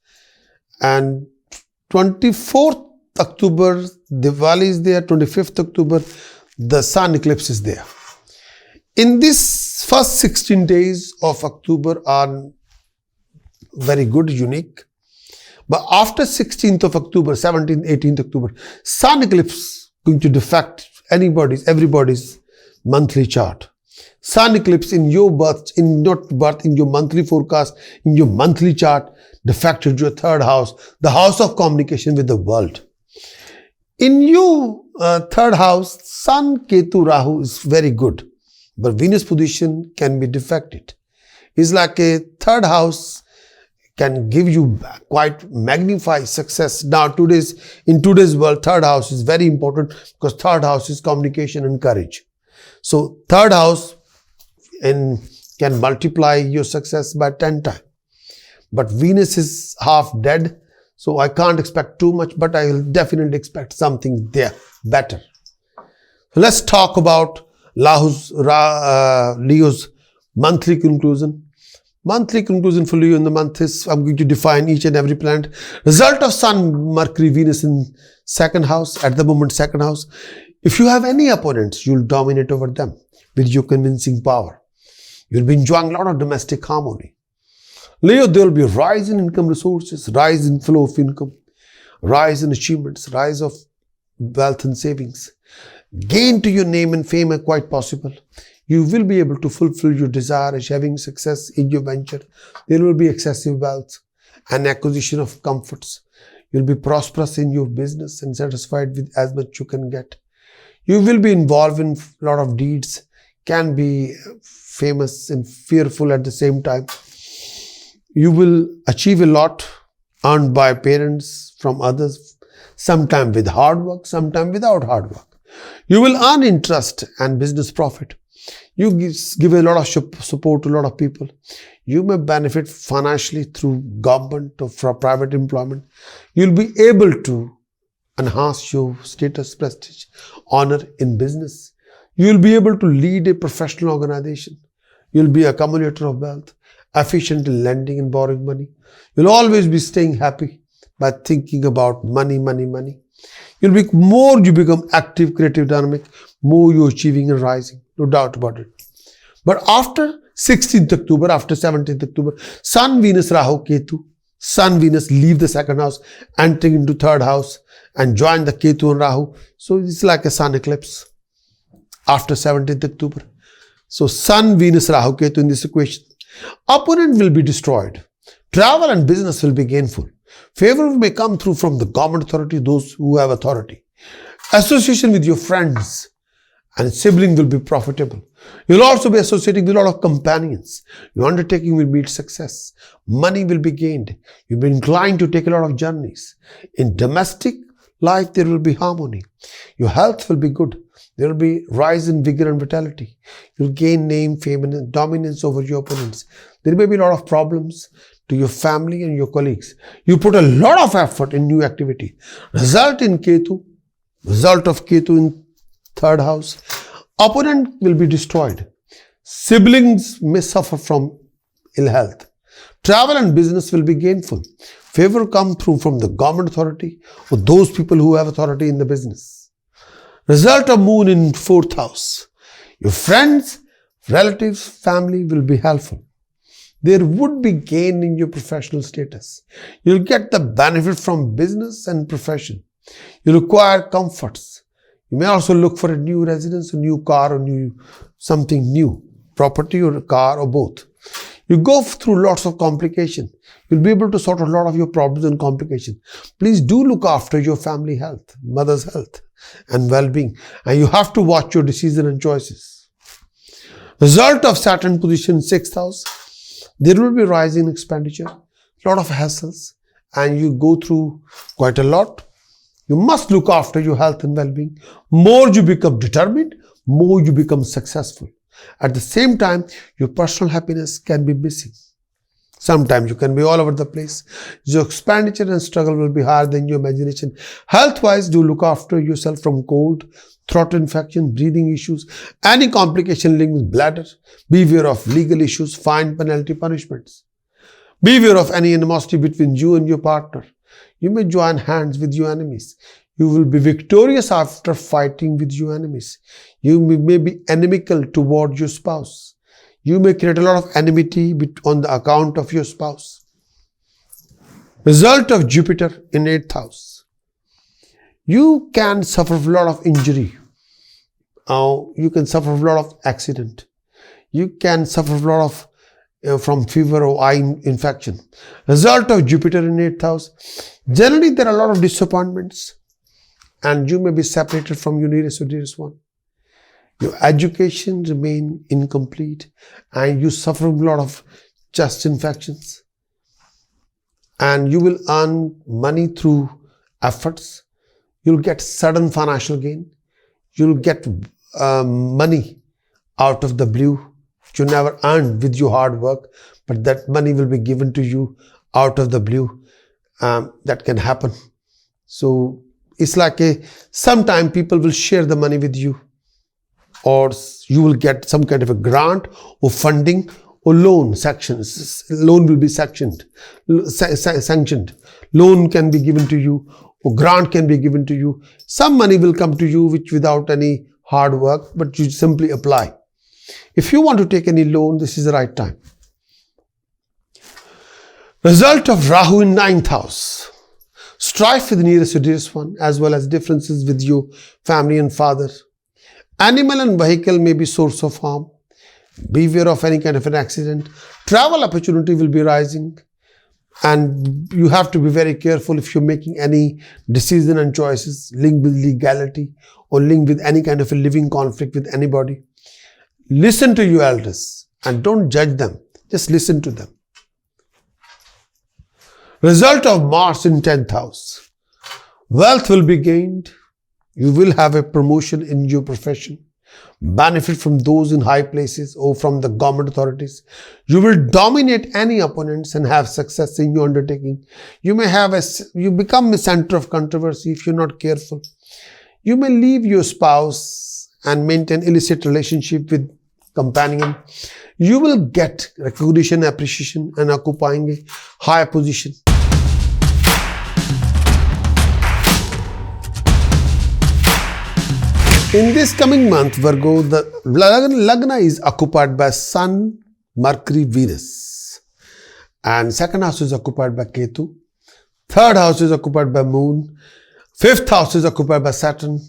And 24th October, Diwali is there. 25th October, the sun eclipse is there. In this first 16 days of October are very good, unique. But after 16th of October, 17th, 18th October, sun eclipse going to affect everybody's monthly chart. Sun eclipse in your birth, in your monthly forecast, in your monthly chart, affected your third house, the house of communication with the world. In your third house, Sun, Ketu, Rahu is very good, but Venus position can be defected. It's like a third house can give you quite magnified success. Now, in today's world, third house is very important because third house is communication and courage. So, third house can multiply your success by 10 times. But Venus is half dead, so I can't expect too much, but I will definitely expect something there better. So let's talk about Leo's monthly conclusion. Monthly conclusion for Leo in the month is, I'm going to define each and every planet. Result of Sun, Mercury, Venus in second house, at the moment second house. If you have any opponents, you'll dominate over them with your convincing power. You'll be enjoying a lot of domestic harmony. Leo, there will be a rise in income resources, rise in flow of income, rise in achievements, rise of wealth and savings. Gain to your name and fame are quite possible. You will be able to fulfill your desire of having success in your venture. There will be excessive wealth and acquisition of comforts. You'll be prosperous in your business and satisfied with as much you can get. You will be involved in a lot of deeds, can be famous and fearful at the same time. You will achieve a lot earned by parents, from others, sometime with hard work, sometime without hard work. You will earn interest and business profit. You give a lot of support to a lot of people. You may benefit financially through government or from private employment. You'll be able to enhance your status, prestige, honor in business. You'll be able to lead a professional organization. You'll be an accumulator of wealth, efficient in lending and borrowing money. You'll always be staying happy by thinking about money, money, money. More you become active, creative, dynamic, more you're achieving and rising. No doubt about it. But after 16th October, after 17th October, Sun, Venus, Rahu, Ketu, Sun, Venus leave the second house, entering into third house and join the Ketu and Rahu. So it's like a sun eclipse after 17th October. So Sun, Venus, Rahu, Ketu in this equation. Opponent will be destroyed. Travel and business will be gainful. Favor may come through from the government authority, those who have authority. Association with your friends and siblings will be profitable. You'll also be associating with a lot of companions. Your undertaking will meet success. Money will be gained. You'll be inclined to take a lot of journeys. In domestic life, there will be harmony. Your health will be good. There will be rise in vigor and vitality. You'll gain name, fame, and dominance over your opponents. There may be a lot of problems to your family and your colleagues. You put a lot of effort in new activity. Result of Ketu in third house. Opponent will be destroyed. Siblings may suffer from ill health. Travel and business will be gainful. Favor come through from the government authority or those people who have authority in the business. Result of moon in fourth house. Your friends, relatives, family will be helpful. There would be gain in your professional status. You'll get the benefit from business and profession. You'll acquire comforts. You may also look for a new residence, a new car, or something new, property or a car or both. You go through lots of complication. You'll be able to sort a lot of your problems and complications. Please do look after your family health, mother's health and well-being. And you have to watch your decisions and choices. Result of Saturn position in 6th house. There will be rising expenditure, a lot of hassles, and you go through quite a lot. You must look after your health and well-being. More you become determined, more you become successful. At the same time, your personal happiness can be missing. Sometimes you can be all over the place. Your expenditure and struggle will be higher than your imagination. Health-wise, do look after yourself from cold, throat infection, breathing issues, any complication linked with bladder. Beware of legal issues, fine, penalty, punishments. Beware of any animosity between you and your partner. You may join hands with your enemies. You will be victorious after fighting with your enemies. You may be inimical toward your spouse. You may create a lot of enmity on the account of your spouse. Result of Jupiter in 8th house. You can suffer a lot of injury. You can suffer a lot of accident. You can suffer a lot of from fever or eye infection. Result of Jupiter in 8th house. Generally, there are a lot of disappointments and you may be separated from your nearest or dearest one. Your education remain incomplete and you suffer a lot of chest infections. And you will earn money through efforts. You'll get sudden financial gain. You'll get money out of the blue. You never earned with your hard work, but that money will be given to you out of the blue. That can happen. So it's like sometime people will share the money with you, or you will get some kind of a grant or funding or loan sections. Loan will be sanctioned. Loan can be given to you or grant can be given to you. Some money will come to you which without any hard work, but you simply apply. If you want to take any loan, this is the right time. Result of Rahu in 9th house. Strife with the nearest or dearest one, as well as differences with your family and father. Animal and vehicle may be source of harm. Beware of any kind of an accident. Travel opportunity will be rising. And you have to be very careful if you're making any decision and choices linked with legality or linked with any kind of a living conflict with anybody. Listen to your elders and don't judge them. Just listen to them. Result of Mars in 10th house. Wealth will be gained. You will have a promotion in your profession. Benefit from those in high places or from the government authorities. You will dominate any opponents and have success in your undertaking. You become a center of controversy if you're not careful. You may leave your spouse and maintain illicit relationship with companion. You will get recognition, appreciation and occupying a higher position. In this coming month, Virgo, the Lagna is occupied by Sun, Mercury, Venus. And second house is occupied by Ketu. Third house is occupied by Moon. Fifth house is occupied by Saturn.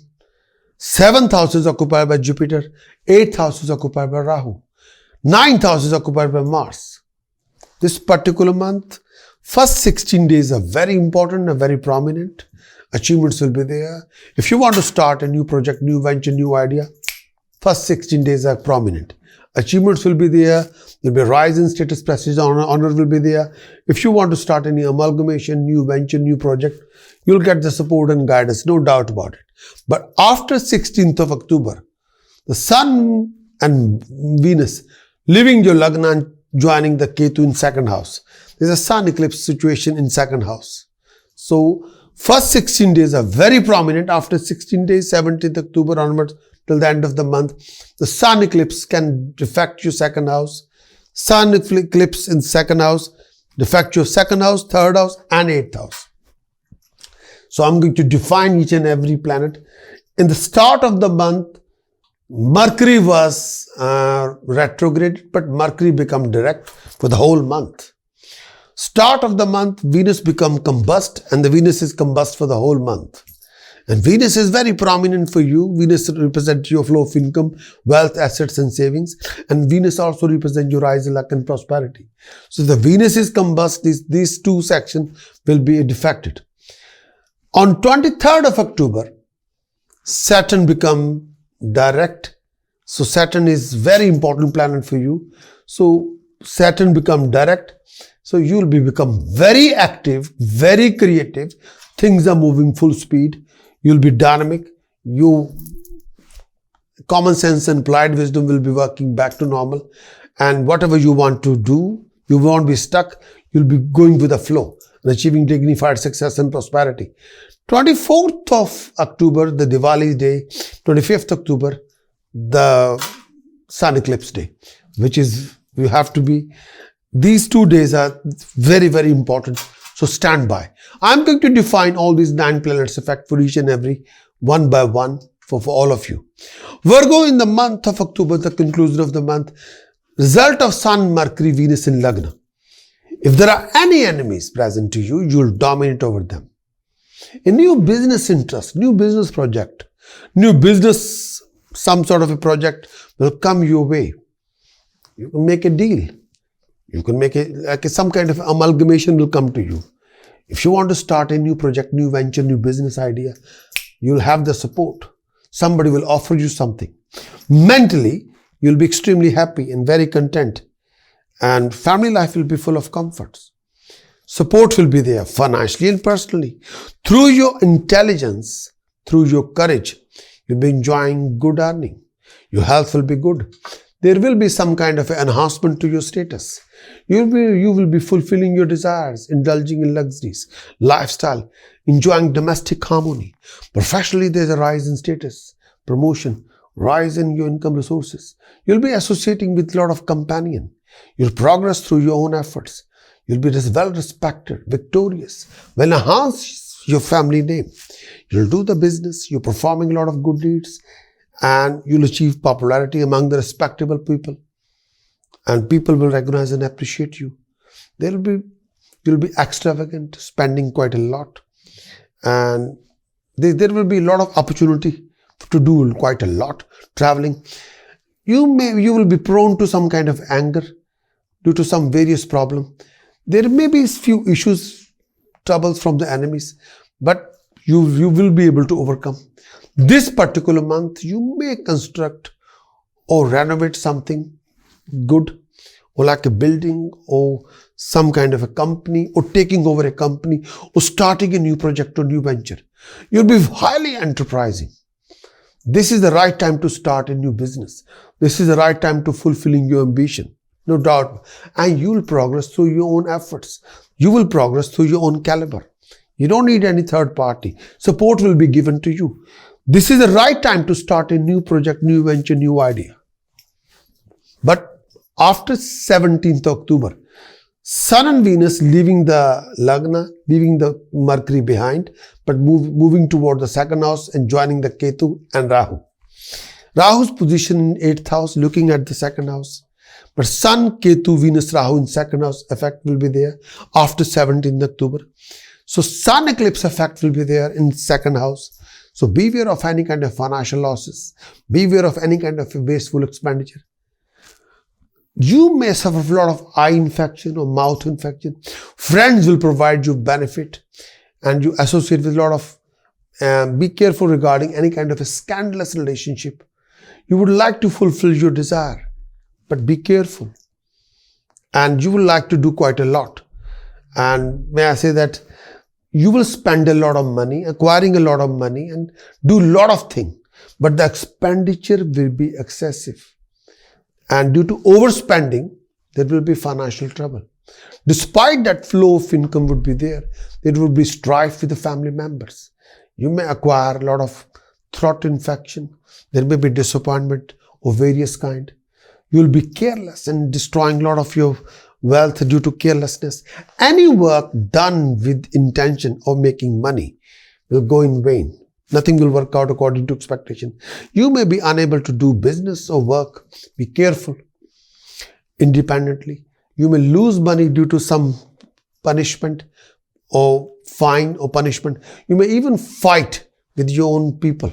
Seventh house is occupied by Jupiter. Eighth house is occupied by Rahu. Ninth house is occupied by Mars. This particular month, first 16 days are very important and very prominent. Achievements will be there. If you want to start a new project, new venture, new idea, first 16 days are prominent. Achievements will be there. There will be a rise in status, prestige, honor will be there. If you want to start any amalgamation, new venture, new project, you'll get the support and guidance, no doubt about it. But after 16th of October, the Sun and Venus leaving your Lagna and joining the Ketu in second house. There's a Sun eclipse situation in second house. So, first 16 days are very prominent. After 16 days, 17th October onwards, till the end of the month, the Sun eclipse can affect your second house. Sun eclipse in second house, affect your second house, third house, and eighth house. So I'm going to define each and every planet. In the start of the month, Mercury was retrograde, but Mercury become direct for the whole month. Start of the month, Venus become combust, and the Venus is combust for the whole month. And Venus is very prominent for you. Venus represents your flow of income, wealth, assets and savings. And Venus also represents your rise, luck and prosperity. So the Venus is combust, these two sections will be defected. On 23rd of October, Saturn become direct. So Saturn is very important planet for you. So Saturn become direct. So you will become very active, very creative. Things are moving full speed. You'll be dynamic. Your common sense and applied wisdom will be working back to normal. And whatever you want to do, you won't be stuck. You'll be going with the flow and achieving dignified success and prosperity. 24th of October, the Diwali day. 25th October, the Sun eclipse day, which is, you have to be, these 2 days are very, very important. So stand by. I'm going to define all these 9 planets effect for each and every one by one for all of you. Virgo, in the month of October, the conclusion of the month, result of Sun, Mercury, Venus in Lagna. If there are any enemies present to you, you'll dominate over them. A new business interest, new business project, new business, some sort of a project will come your way. You can make a deal. You can make some kind of amalgamation will come to you. If you want to start a new project, new venture, new business idea, you'll have the support. Somebody will offer you something. Mentally, you'll be extremely happy and very content. And family life will be full of comforts. Support will be there financially and personally. Through your intelligence, through your courage, you'll be enjoying good earning. Your health will be good. There will be some kind of enhancement to your status. You will be fulfilling your desires, indulging in luxuries, lifestyle, enjoying domestic harmony. Professionally, there's a rise in status, promotion, rise in your income resources. You'll be associating with a lot of companion. You'll progress through your own efforts. You'll be well respected, victorious, will enhance your family name. You'll do the business, you're performing a lot of good deeds, and you'll achieve popularity among the respectable people. And people will recognize and appreciate you. You'll be extravagant, spending quite a lot. And there will be a lot of opportunity to do quite a lot, traveling. You will be prone to some kind of anger due to some various problem. There may be few issues, troubles from the enemies, but you will be able to overcome. This particular month, you may construct or renovate something good, or like a building, or some kind of a company, or taking over a company, or starting a new project or new venture. You'll be highly enterprising. This is the right time to start a new business. This is the right time to fulfilling your ambition, no doubt. And you will progress through your own efforts. You will progress through your own caliber. You don't need any third party. Support will be given to you. This is the right time to start a new project, new venture, new idea. But after 17th October, Sun and Venus leaving the Lagna, leaving the Mercury behind, but moving toward the second house and joining the Ketu and Rahu. Rahu's position in 8th house, looking at the second house. But Sun, Ketu, Venus, Rahu in second house effect will be there after 17th October. So Sun eclipse effect will be there in second house. So beware of any kind of financial losses. Beware of any kind of wasteful expenditure. You may suffer a lot of eye infection or mouth infection. Friends will provide you benefit, and you associate with a lot of, be careful regarding any kind of a scandalous relationship. You would like to fulfill your desire, but be careful. And you would like to do quite a lot. And may I say that you will spend a lot of money, acquiring a lot of money, and do a lot of things. But the expenditure will be excessive. And due to overspending, there will be financial trouble. Despite that flow of income would be there would be strife with the family members. You may acquire a lot of throat infection. There may be disappointment of various kind. You will be careless and destroying a lot of your wealth due to carelessness. Any work done with intention of making money will go in vain. Nothing will work out according to expectation. You may be unable to do business or work. Be careful. Independently, you may lose money due to some punishment or fine or punishment. You may even fight with your own people,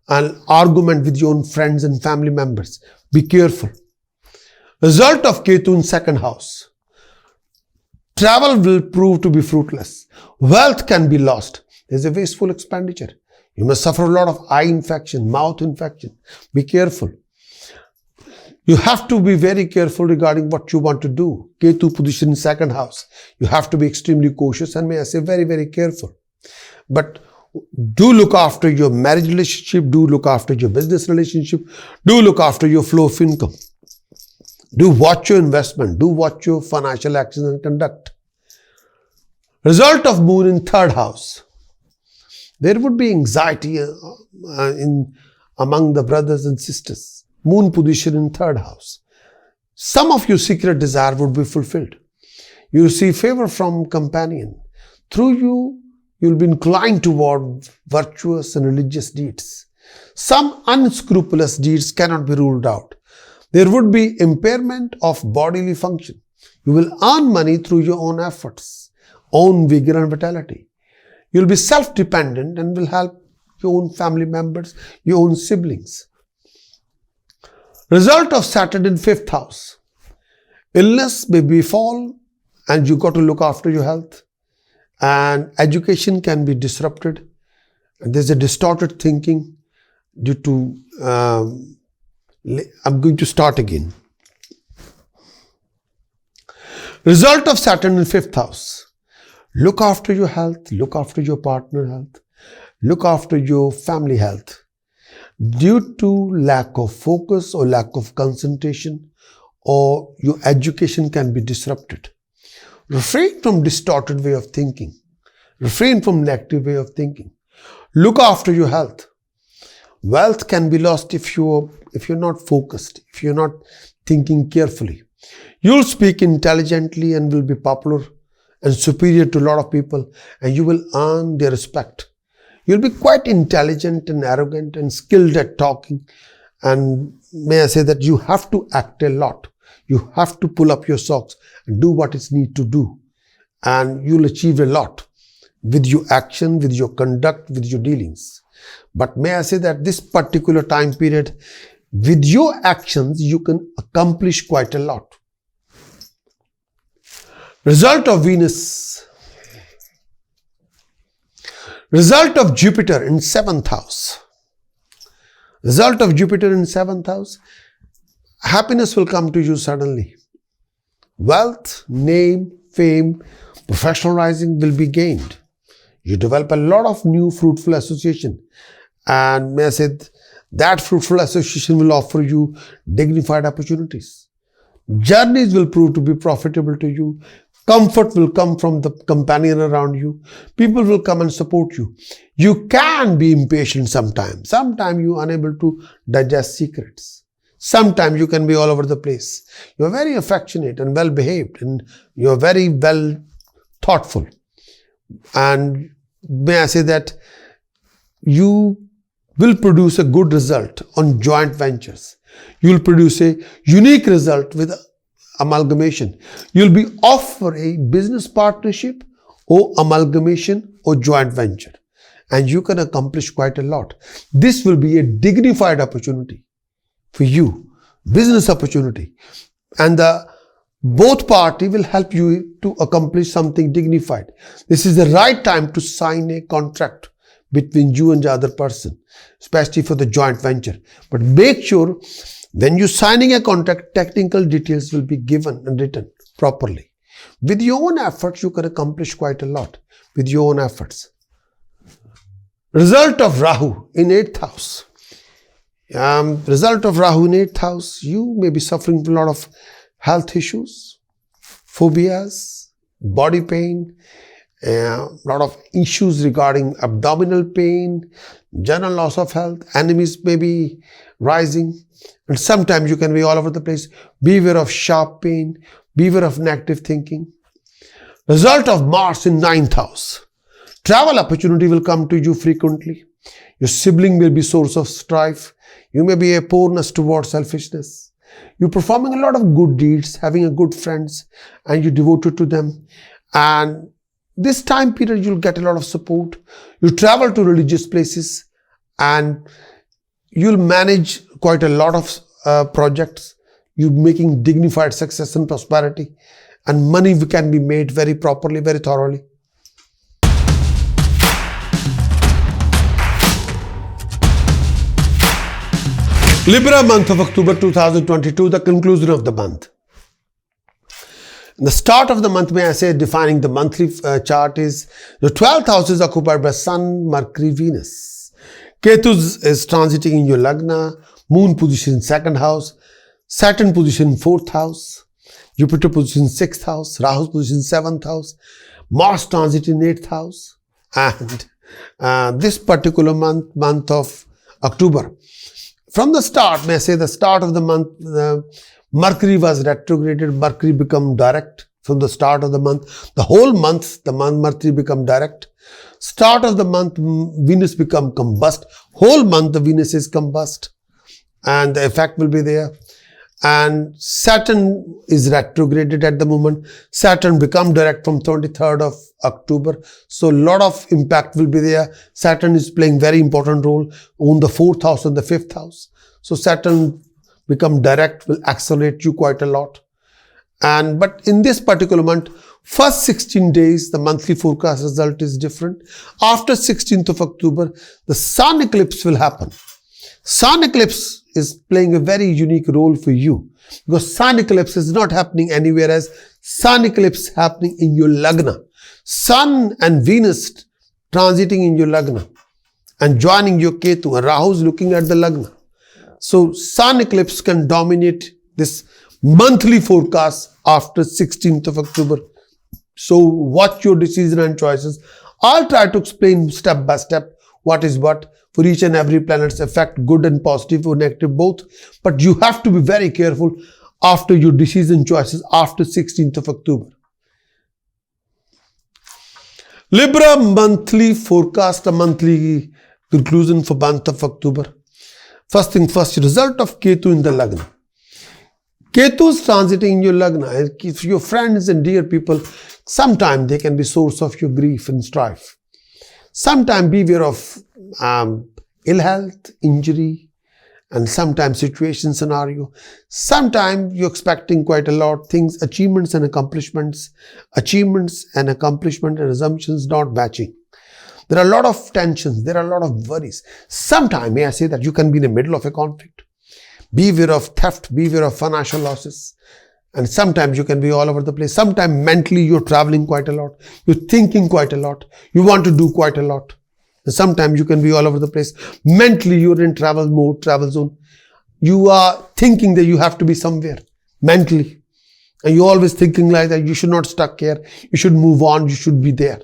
an argument with your own friends and family members. Be careful. Result of Ketu in second house. Travel will prove to be fruitless. Wealth can be lost. There's a wasteful expenditure. You may suffer a lot of eye infection, mouth infection. Be careful. You have to be very careful regarding what you want to do. Ketu position in second house. You have to be extremely cautious and may I say very, very careful. But do look after your marriage relationship. Do look after your business relationship. Do look after your flow of income. Do watch your investment. Do watch your financial actions and conduct. Result of moon in third house. There would be anxiety among the brothers and sisters. Moon position in third house. Some of your secret desire would be fulfilled. You receive favor from companion. Through you, you'll be inclined toward virtuous and religious deeds. Some unscrupulous deeds cannot be ruled out. There would be impairment of bodily function. You will earn money through your own efforts, own vigor and vitality. You'll be self-dependent and will help your own family members, your own siblings. Result of Saturn in fifth house. Illness may befall and you got to look after your health. And education can be disrupted. And there's a distorted thinking due to, I'm going to start again. Result of Saturn in fifth house. Look after your health, look after your partner health, look after your family health. Due to lack of focus or lack of concentration, or your education can be disrupted. Refrain from distorted way of thinking. Refrain from negative way of thinking. Look after your health. Wealth can be lost if you're not focused, if you're not thinking carefully. You'll speak intelligently and will be popular and superior to a lot of people, and you will earn their respect. You'll be quite intelligent and arrogant and skilled at talking. And may I say that you have to act a lot. You have to pull up your socks and do what is need to do. And you'll achieve a lot with your action, with your conduct, with your dealings. But may I say that this particular time period, with your actions, you can accomplish quite a lot. Result of Venus. Result of Jupiter in seventh house. Result of Jupiter in seventh house. Happiness will come to you suddenly. Wealth, name, fame, professional rising will be gained. You develop a lot of new fruitful association. And may I say that fruitful association will offer you dignified opportunities. Journeys will prove to be profitable to you. Comfort will come from the companion around you. People will come and support you. You can be impatient sometimes. Sometimes you are unable to digest secrets. Sometimes you can be all over the place. You are very affectionate and well behaved, and you are very well thoughtful. And may I say that you will produce a good result on joint ventures. You will produce a unique result with amalgamation. You'll be offered a business partnership or amalgamation or joint venture, and you can accomplish quite a lot. This will be a dignified opportunity for you, business opportunity, and both party will help you to accomplish something dignified. This is the right time to sign a contract between you and the other person, especially for the joint venture. But make sure when you're signing a contract, technical details will be given and written properly. With your own efforts, you can accomplish quite a lot with your own efforts. Result of Rahu in 8th house. Result of Rahu in 8th house, you may be suffering from a lot of health issues, phobias, body pain, a lot of issues regarding abdominal pain, general loss of health, enemies may be rising, and sometimes you can be all over the place. Beware of sharp pain, beware of negative thinking. Result of Mars in 9th house. Travel opportunity will come to you frequently. Your sibling will be source of strife. You may be a poorness towards selfishness. You're performing a lot of good deeds, having a good friends, and you're devoted to them. And this time period, you'll get a lot of support. You travel to religious places, and you'll manage quite a lot of projects. You're making dignified success and prosperity, and money can be made very properly, very thoroughly. Libra month of October 2022, the conclusion of the month. In the start of the month, may I say, defining the monthly chart is the 12th house is occupied by Sun, Mercury, Venus. Ketu is transiting in your Lagna, Moon position in 2nd house, Saturn position in 4th house, Jupiter position in 6th house, Rahu position in 7th house, Mars transit in 8th house. And this particular month of October, from the start, may I say the start of the month, Mercury was retrograded, Mercury become direct from the start of the month. The whole month, Mercury become direct. Start of the month, Venus become combust. Whole month, the Venus is combust. And the effect will be there. And Saturn is retrograded at the moment. Saturn become direct from 23rd of October. So a lot of impact will be there. Saturn is playing very important role on the 4th house and the 5th house. So Saturn become direct will accelerate you quite a lot. But in this particular month, first 16 days, the monthly forecast result is different. After 16th of October, the sun eclipse will happen. Sun eclipse is playing a very unique role for you because sun eclipse is not happening anywhere else. Sun eclipse happening in your Lagna. Sun and Venus transiting in your Lagna and joining your Ketu, and Rahu is looking at the Lagna. So sun eclipse can dominate this monthly forecast after 16th of October. So watch your decision and choices. I'll try to explain step by step what is what for each and every planet's effect, good and positive or negative both. But you have to be very careful after your decision choices after 16th of October. Libra monthly forecast, a monthly conclusion for month of October. First thing first, result of Ketu in the Lagna. Ketu is transiting in your Lagna. If your friends and dear people, sometimes they can be source of your grief and strife. Sometimes beware of ill health, injury, and sometimes situation scenario. Sometimes you're expecting quite a lot of things, achievements and accomplishment and assumptions not matching. There are a lot of tensions, there are a lot of worries. Sometimes, may I say that you can be in the middle of a conflict. Beware of theft, beware of financial losses. And sometimes you can be all over the place. Sometimes mentally you're traveling quite a lot. You're thinking quite a lot. You want to do quite a lot. And sometimes you can be all over the place. Mentally you're in travel mode, travel zone. You are thinking that you have to be somewhere mentally. And you're always thinking like that. You should not stuck here. You should move on. You should be there.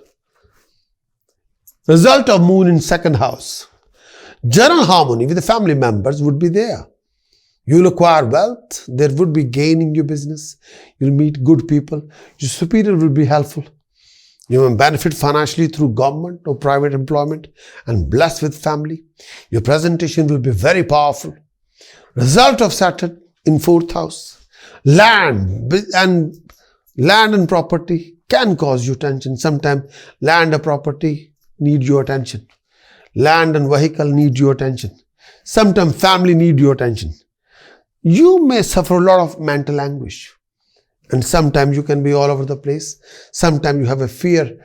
Result of moon in 2nd house. General harmony with the family members would be there. You'll acquire wealth. There would be gain in your business. You'll meet good people. Your superior will be helpful. You will benefit financially through government or private employment and blessed with family. Your presentation will be very powerful. Result of Saturn in 4th house. Land and property can cause you tension. Sometimes land or property need your attention. Land and vehicle need your attention. Sometimes family need your attention. You may suffer a lot of mental anguish. And sometimes you can be all over the place. Sometimes you have a fear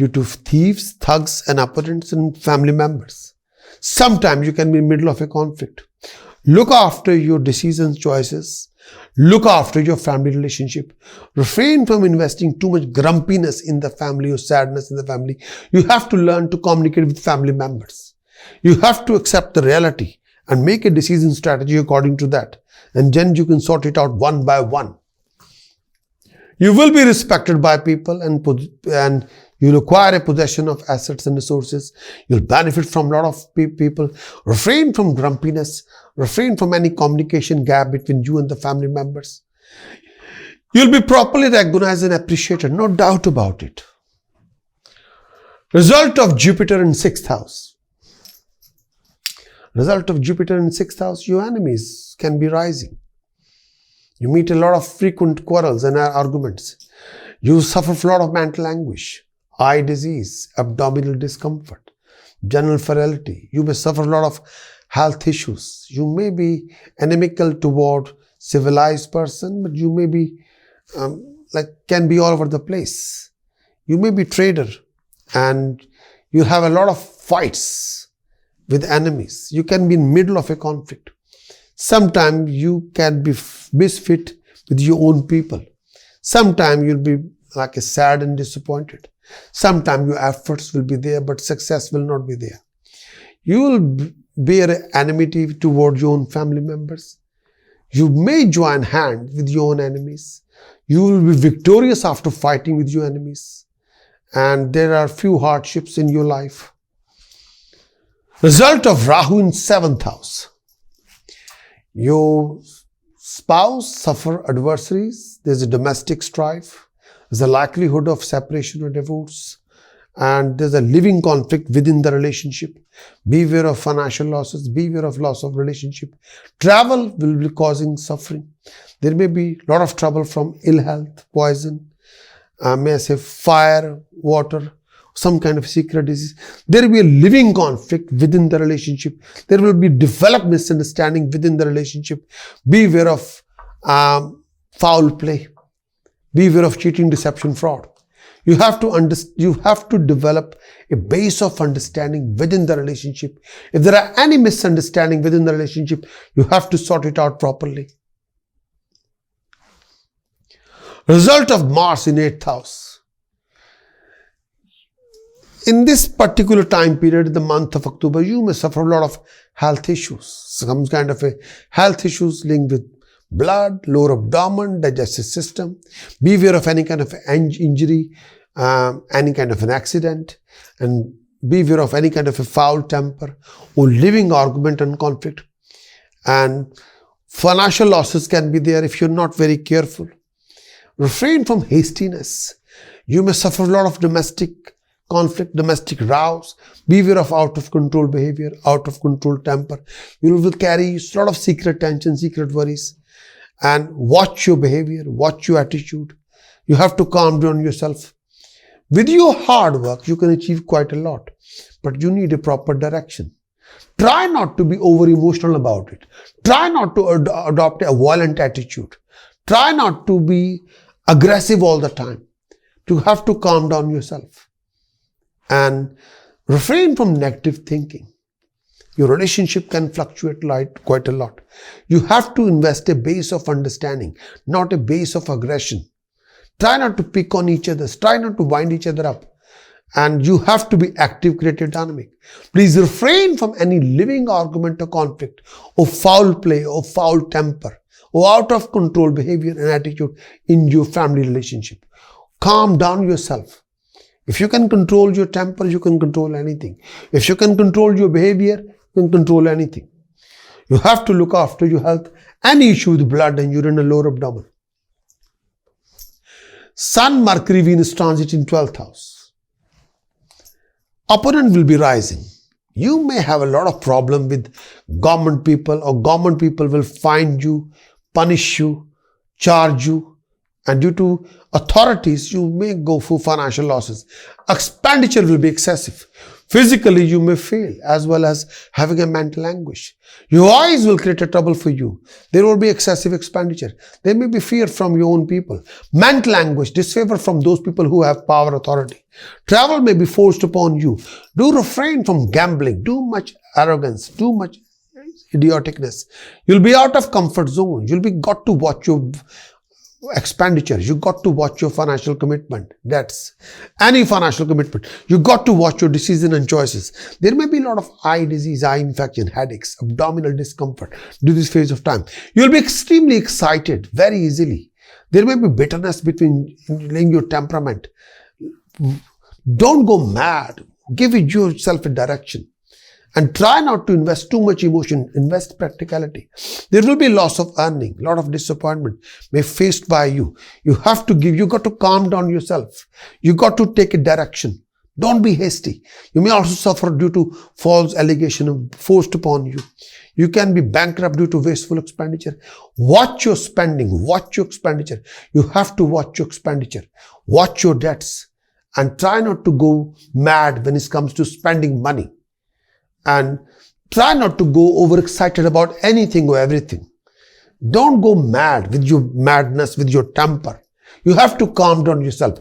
due to thieves, thugs and opponents and family members. Sometimes you can be in the middle of a conflict. Look after your decisions, choices. Look after your family relationship. Refrain from investing too much grumpiness in the family or sadness in the family. You have to learn to communicate with family members. You have to accept the reality and make a decision strategy according to that. And then you can sort it out one by one. You will be respected by people and you'll acquire a possession of assets and resources. You'll benefit from a lot of people. Refrain from grumpiness. Refrain from any communication gap between you and the family members. You'll be properly recognized and appreciated, no doubt about it. Result of Jupiter in 6th house. Result of Jupiter in 6th house, your enemies can be rising. You meet a lot of frequent quarrels and arguments. You suffer from a lot of mental anguish, eye disease, abdominal discomfort, general frailty. You may suffer a lot of health issues. You may be inimical toward civilized person, but you may be can be all over the place. You may be trader and you have a lot of fights with enemies. You can be in the middle of a conflict. Sometimes you can be misfit with your own people. Sometimes you'll be sad and disappointed. Sometimes your efforts will be there, but success will not be there. You will bear enmity toward your own family members. You may join hands with your own enemies. You will be victorious after fighting with your enemies. And there are few hardships in your life. Result of Rahu in 7th house. Your spouse suffer adversaries. There's a domestic strife. There's a likelihood of separation or divorce. And there's a living conflict within the relationship. Beware of financial losses. Beware of loss of relationship. Travel will be causing suffering. There may be a lot of trouble from ill health, poison, may I say fire, water, some kind of secret disease. There will be a living conflict within the relationship. There will be developed misunderstanding within the relationship. Beware of foul play. Beware of cheating, deception, fraud. You have to develop a base of understanding within the relationship. If there are any misunderstanding within the relationship, you have to sort it out properly. Result of Mars in 8th house. In this particular time period, the month of October, you may suffer a lot of health issues. Some kind of a health issues linked with blood, lower abdomen, digestive system. Beware of any kind of injury, any kind of an accident, and beware of any kind of a foul temper or living argument and conflict. And financial losses can be there if you're not very careful. Refrain from hastiness. You may suffer a lot of domestic conflict, domestic rows. Beware of out of control behavior, out of control temper. You will carry a lot of secret tension, secret worries. And watch your behavior, watch your attitude. You have to calm down yourself. With your hard work, you can achieve quite a lot, but you need a proper direction. Try not to be over emotional about it. Try not to adopt a violent attitude. Try not to be aggressive all the time. You have to calm down yourself and refrain from negative thinking. Your relationship can fluctuate quite a lot. You have to invest a base of understanding, not a base of aggression. Try not to pick on each other. Try not to wind each other up. And you have to be active, creative, dynamic. Please refrain from any living argument or conflict or foul play or foul temper or out of control behavior and attitude in your family relationship. Calm down yourself. If you can control your temper, you can control anything. If you can control your behavior, you can control anything. You have to look after your health. Any issue with blood and urine and lower abdomen. Sun, Mercury, Venus transit in 12th house. Opponent will be rising. You may have a lot of problem with government people, or government people will find you, punish you, charge you, and due to authorities, you may go for financial losses. Expenditure will be excessive. Physically, you may fail as well as having a mental anguish. Your eyes will create a trouble for you. There will be excessive expenditure. There may be fear from your own people. Mental anguish, disfavor from those people who have power, authority. Travel may be forced upon you. Do refrain from gambling. Too much arrogance, too much idioticness. You'll be out of comfort zone. Got to watch your expenditure. You got to watch your financial commitment. That's any financial commitment. You got to watch your decision and choices. There may be a lot of eye disease, eye infection, headaches, abdominal discomfort during this phase of time. You'll be extremely excited very easily. There may be bitterness in your temperament. Don't go mad. Give yourself a direction. And try not to invest too much emotion. Invest practicality. There will be loss of earning, a lot of disappointment may faced by you. You got to calm down yourself. You got to take a direction. Don't be hasty. You may also suffer due to false allegation forced upon you. You can be bankrupt due to wasteful expenditure. Watch your spending. Watch your expenditure. You have to watch your expenditure. Watch your debts. And try not to go mad when it comes to spending money. And try not to go overexcited about anything or everything. Don't go mad with your madness, with your temper. You have to calm down yourself.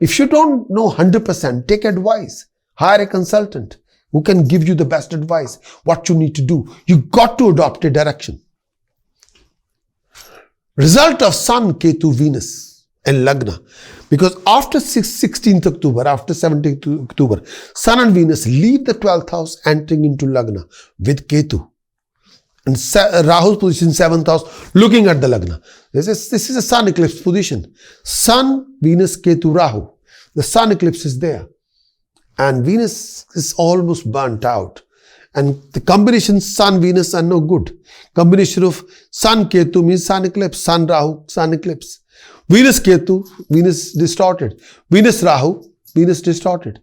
If you don't know 100%, take advice. Hire a consultant who can give you the best advice, what you need to do. You got to adopt a direction. Result of Sun, Ketu, Venus and Lagna. Because after 16th October, after 17th October, Sun and Venus leave the 12th house entering into Lagna with Ketu. And Rahu's position 7th house looking at the Lagna. This is a Sun eclipse position. Sun, Venus, Ketu, Rahu. The Sun eclipse is there. And Venus is almost burnt out. And the combination Sun, Venus are no good. Combination of Sun, Ketu means Sun eclipse. Sun, Rahu, Sun eclipse. Venus Ketu, Venus distorted. Venus Rahu, Venus distorted.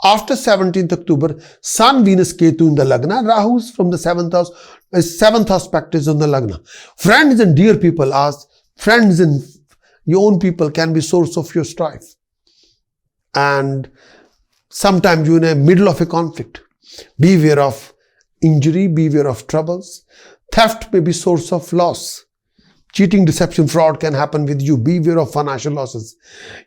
After 17th October, Sun, Venus, Ketu in the Lagna. Rahu's from the 7th house. 7th aspect is on the Lagna. Friends and dear people, friends and your own people can be source of your strife. And sometimes you're in the middle of a conflict. Beware of injury, beware of troubles. Theft may be source of loss. Cheating, deception, fraud can happen with you. Beware of financial losses.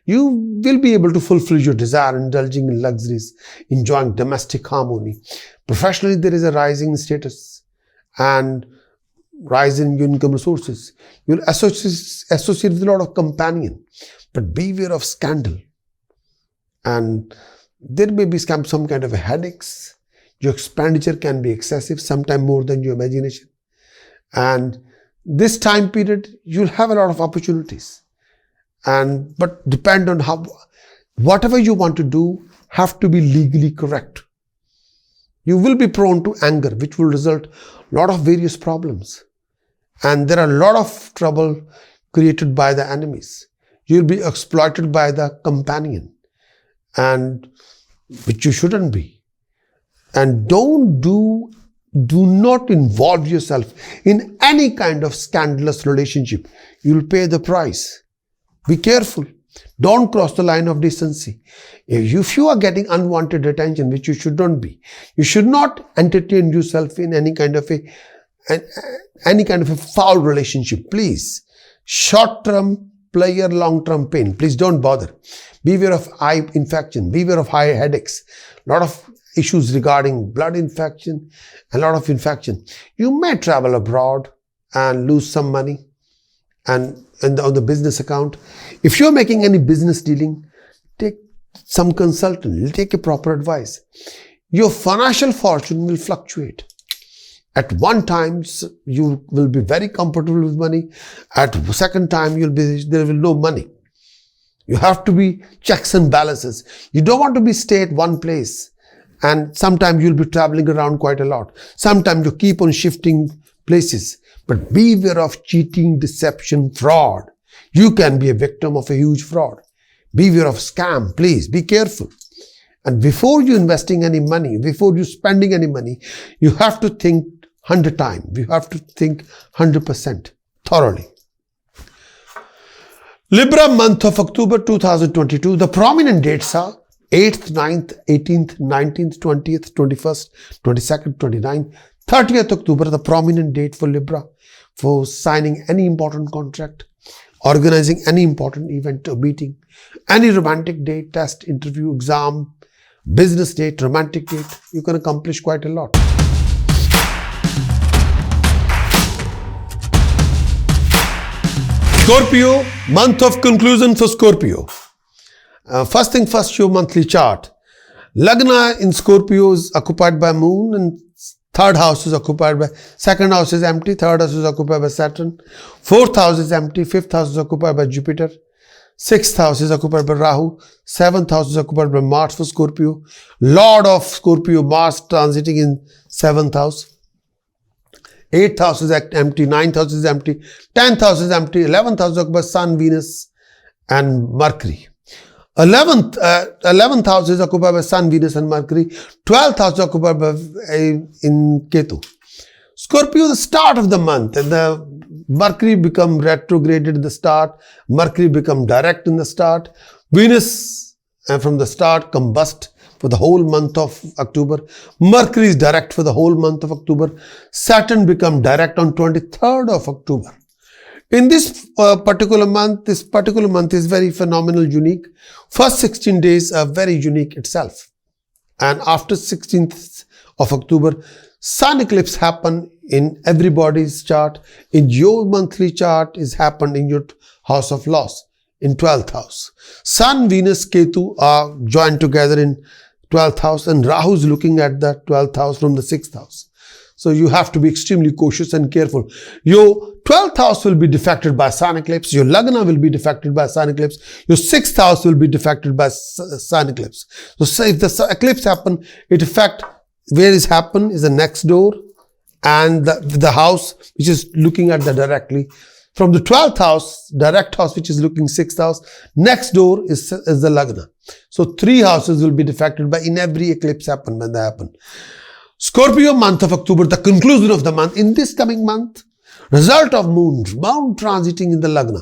You will be able to fulfill your desire, indulging in luxuries, enjoying domestic harmony. Professionally, there is a rising status and rise in your income resources. You will associate with a lot of companion, but beware of scandal. And there may be some kind of a headaches. Your expenditure can be excessive, sometimes more than your imagination. And this time period, you'll have a lot of opportunities. But depend on whatever you want to do, have to be legally correct. You will be prone to anger, which will result a lot of various problems. And there are a lot of trouble created by the enemies. You'll be exploited by the companion, and which you shouldn't be. And do not involve yourself in any kind of scandalous relationship. You'll pay the price. Be careful. Don't cross the line of decency. If you are getting unwanted attention, which you should not be, you should not entertain yourself in any kind of a foul relationship. Please, short-term pleasure, long-term pain. Please don't bother. Beware of eye infection. Beware of high headaches. A lot of issues regarding blood infection, a lot of infection. You may travel abroad and lose some money and on the business account. If you're making any business dealing, take some consultant, take a proper advice. Your financial fortune will fluctuate. At one time, you will be very comfortable with money. At the second time, there will be no money. You have to be checks and balances. You don't want to be stay at one place. And sometimes you'll be traveling around quite a lot. Sometimes you keep on shifting places. But beware of cheating, deception, fraud. You can be a victim of a huge fraud. Beware of scam. Please be careful. And before you investing any money, before you spending any money, you have to think 100 times. You have to think 100% thoroughly. Libra month of October 2022. The prominent dates are 8th, 9th, 18th, 19th, 20th, 21st, 22nd, 29th, 30th October, the prominent date for Libra, for signing any important contract, organizing any important event or meeting, any romantic date, test, interview, exam, business date, romantic date. You can accomplish quite a lot. Scorpio, month of conclusion for Scorpio. First thing first, your monthly chart. Lagna in Scorpio is occupied by Moon, and third house is occupied by, second house is empty, third house is occupied by Saturn, fourth house is empty, fifth house is occupied by Jupiter, sixth house is occupied by Rahu, seventh house is occupied by Mars for Scorpio. Lord of Scorpio, Mars transiting in seventh house. 8th house is empty, 9th house is empty, 10th house is empty, 11th house is occupied by Sun, Venus and Mercury. 11th house is occupied by Sun, Venus and Mercury. 12th house is occupied by in Ketu. Scorpio, the start of the month, and the Mercury become retrograded in the start, Mercury become direct in the start, Venus from the start combust for the whole month of October, Mercury is direct for the whole month of October, Saturn become direct on 23rd of October. In this particular month is very phenomenal, unique. First 16 days are very unique itself. And after 16th of October, Sun eclipse happen in everybody's chart. In your monthly chart is happened in your house of loss, in 12th house. Sun, Venus, Ketu are joined together in 12th house, and Rahu is looking at the 12th house from the 6th house. So you have to be extremely cautious and careful. Your 12th house will be defected by Sun eclipse. Your Lagna will be defected by Sun eclipse. Your 6th house will be defected by Sun eclipse. So if the eclipse happen, it affect where is happen is the next door, and the house which is looking at the directly. From the 12th house, direct house which is looking 6th house, next door is the Lagna. So 3 houses will be defected by in every eclipse happen when they happen. Scorpio, month of October, the conclusion of the month. In this coming month, result of moon transiting in the Lagna.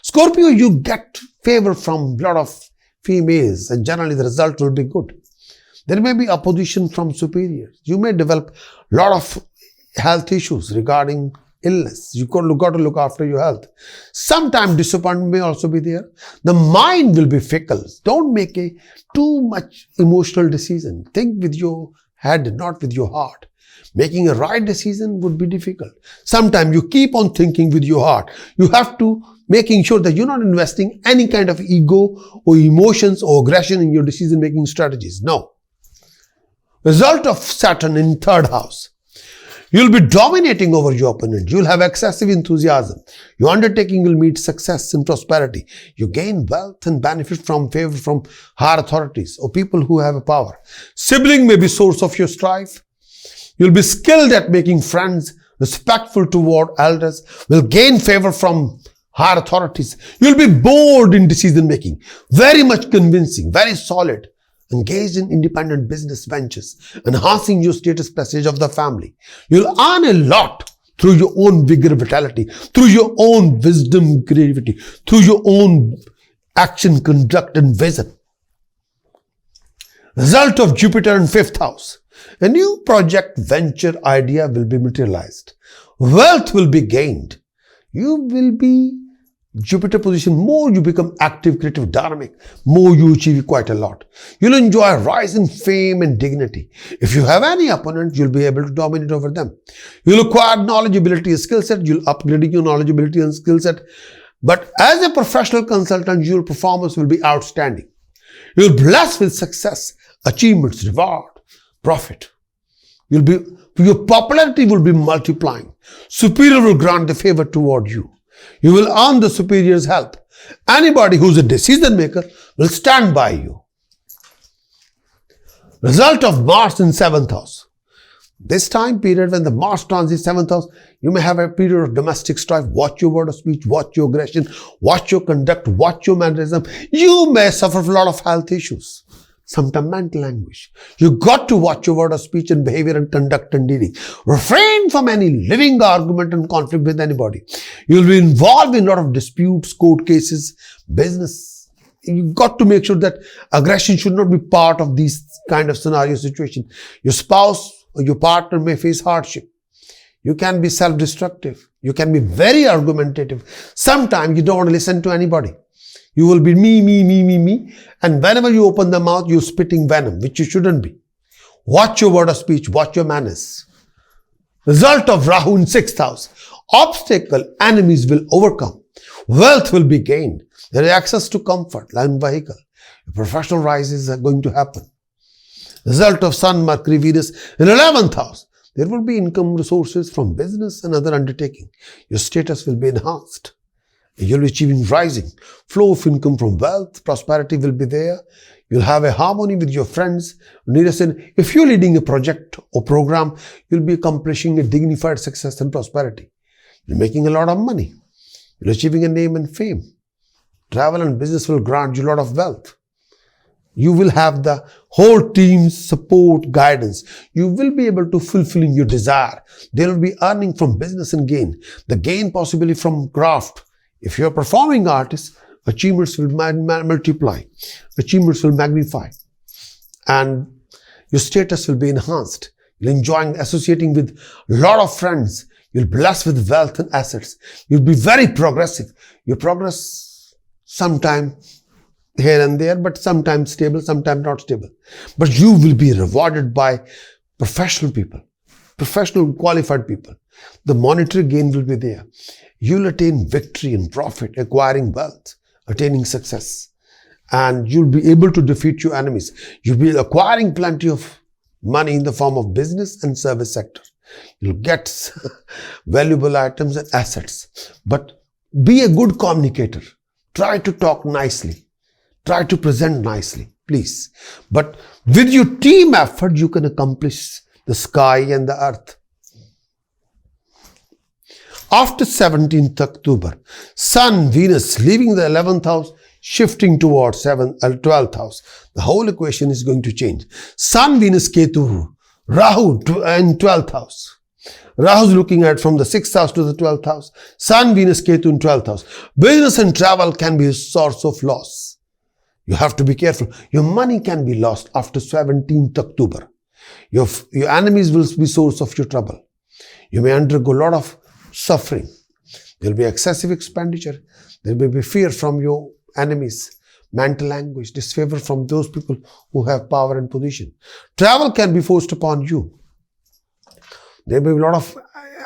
Scorpio, you get favor from a lot of females, and generally the result will be good. There may be opposition from superiors. You may develop a lot of health issues regarding illness. You got to look after your health. Sometimes disappointment may also be there. The mind will be fickle. Don't make a too much emotional decision. Think with your head, not with your heart. Making a right decision would be difficult. Sometimes you keep on thinking with your heart. You have to making sure that you're not investing any kind of ego or emotions or aggression in your decision-making strategies. No. Result of Saturn in third house. You'll be dominating over your opponent. You'll have excessive enthusiasm. Your undertaking will meet success and prosperity. You gain wealth and benefit from favor from higher authorities or people who have a power. Sibling may be source of your strife. You'll be skilled at making friends, respectful toward elders, will gain favor from higher authorities. You'll be bold in decision making, very much convincing, very solid. Engaged in independent business ventures, enhancing your status prestige of the family. You'll earn a lot through your own vigor, vitality, through your own wisdom, creativity, through your own action, conduct, and vision. Result of Jupiter in fifth house. A new project, venture, idea will be materialized. Wealth will be gained. You will be Jupiter position, more you become active, creative, dynamic, more you achieve quite a lot. You'll enjoy a rise in fame and dignity. If you have any opponent, you'll be able to dominate over them. You'll acquire knowledge, ability, and skill set. You'll upgrade your knowledge, ability, and skill set. But as a professional consultant, your performance will be outstanding. You'll be blessed with success, achievements, reward, profit. Your popularity will be multiplying. Superior will grant the favor toward you. You will earn the superior's help. Anybody who's a decision maker will stand by you. Result of Mars in 7th house. This time period when the Mars transits 7th house, you may have a period of domestic strife. Watch your word of speech, watch your aggression, watch your conduct, watch your mannerism. You may suffer from a lot of health issues. Sometimes mental anguish. You got to watch your word of speech and behavior and conduct and dealing. Refrain from any living argument and conflict with anybody. You'll be involved in a lot of disputes, court cases, business you got to make sure that aggression should not be part of these kind of scenario situation. Your spouse or your partner may face hardship. You can be self-destructive. You can be very argumentative. Sometimes you don't want to listen to anybody. You will be me. And whenever you open the mouth, you're spitting venom, which you shouldn't be. Watch your word of speech. Watch your manners. Result of Rahu in 6th house. Obstacle enemies will overcome. Wealth will be gained. There is access to comfort, land, vehicle. Professional rises are going to happen. Result of Sun, Mercury, Venus in 11th house. There will be income resources from business and other undertaking. Your status will be enhanced. You'll be achieving rising. Flow of income from wealth, prosperity will be there. You'll have a harmony with your friends. If you're leading a project or program, you'll be accomplishing a dignified success and prosperity. You're making a lot of money. You're achieving a name and fame. Travel and business will grant you a lot of wealth. You will have the whole team's support, guidance. You will be able to fulfill your desire. There will be earning from business and gain. The gain possibly from craft. If you're a performing artist, achievements will multiply. Achievements will magnify. And your status will be enhanced. You'll enjoy associating with a lot of friends. You'll be blessed with wealth and assets. You'll be very progressive. You progress sometime here and there, but sometimes stable, sometimes not stable. But you will be rewarded by professional people, professional qualified people. The monetary gain will be there. You'll attain victory and profit, acquiring wealth, attaining success. And you'll be able to defeat your enemies. You'll be acquiring plenty of money in the form of business and service sector. You'll get valuable items and assets. But be a good communicator. Try to talk nicely. Try to present nicely, please. But with your team effort, you can accomplish the sky and the earth. After 17th October, Sun, Venus leaving the 11th house, shifting towards 12th house. The whole equation is going to change. Sun, Venus, Ketu, Rahu in 12th house. Rahu is looking at from the 6th house to the 12th house. Sun, Venus, Ketu in 12th house. Business and travel can be a source of loss. You have to be careful. Your money can be lost after 17th October. Your enemies will be source of your trouble. You may undergo a lot of suffering. There will be excessive expenditure. There may be fear from your enemies, mental anguish, disfavor from those people who have power and position. Travel can be forced upon you. There may be a lot of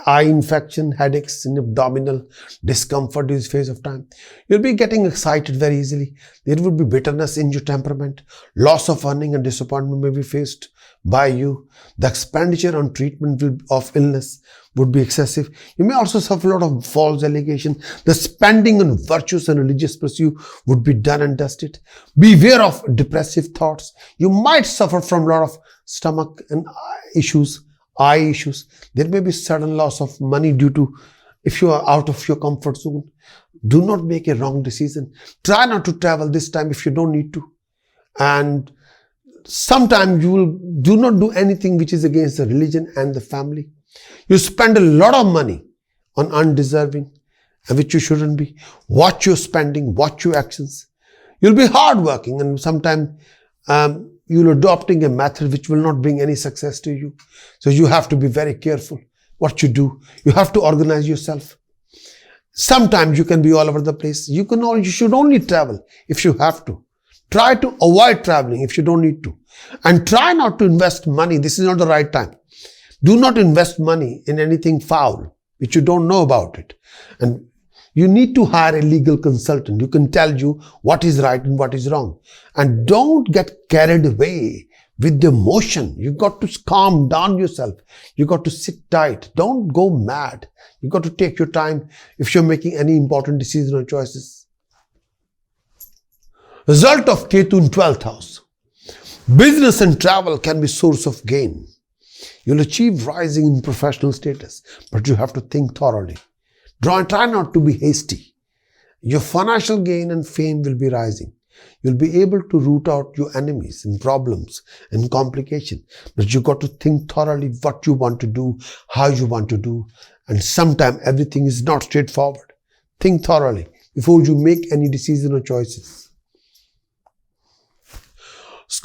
eye infection, headaches, and abdominal discomfort in this phase of time. You'll be getting excited very easily. There will be bitterness in your temperament. Loss of earning and disappointment may be faced by you. The expenditure on treatment of illness would be excessive. You may also suffer a lot of false allegation. The spending on virtuous and religious pursuit would be done and dusted. Beware of depressive thoughts. You might suffer from a lot of stomach and eye issues. There may be sudden loss of money due to if you are out of your comfort zone. Do not make a wrong decision. Try not to travel this time if you don't need to. And sometimes you will do not do anything which is against the religion and the family. You spend a lot of money on undeserving and which you shouldn't be. Watch your spending, watch your actions. You'll be hardworking and sometimes you're adopting a method which will not bring any success to you. So you have to be very careful what you do. You have to organize yourself. Sometimes you can be all over the place. You should only travel if you have to. Try to avoid traveling if you don't need to. And try not to invest money. This is not the right time. Do not invest money in anything foul, which you don't know about it. And you need to hire a legal consultant who can tell you what is right and what is wrong. And don't get carried away with the emotion. You got to calm down yourself. You got to sit tight. Don't go mad. You got to take your time if you're making any important decisions or choices. Result of Ketu in 12th house. Business and travel can be source of gain. You'll achieve rising in professional status, but you have to think thoroughly. Try not to be hasty. Your financial gain and fame will be rising. You'll be able to root out your enemies and problems and complications. But you got to think thoroughly what you want to do, how you want to do. And sometimes everything is not straightforward. Think thoroughly before you make any decision or choices.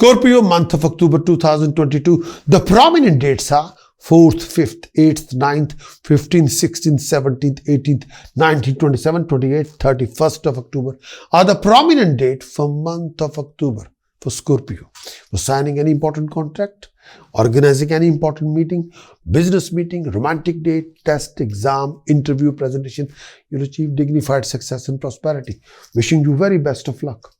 Scorpio, month of October 2022. The prominent dates are 4th, 5th, 8th, 9th, 15th, 16th, 17th, 18th, 19th, 27th, 28th, 31st of October are the prominent date for month of October for Scorpio. For signing any important contract, organizing any important meeting, business meeting, romantic date, test, exam, interview, presentation, you'll achieve dignified success and prosperity. Wishing you very best of luck.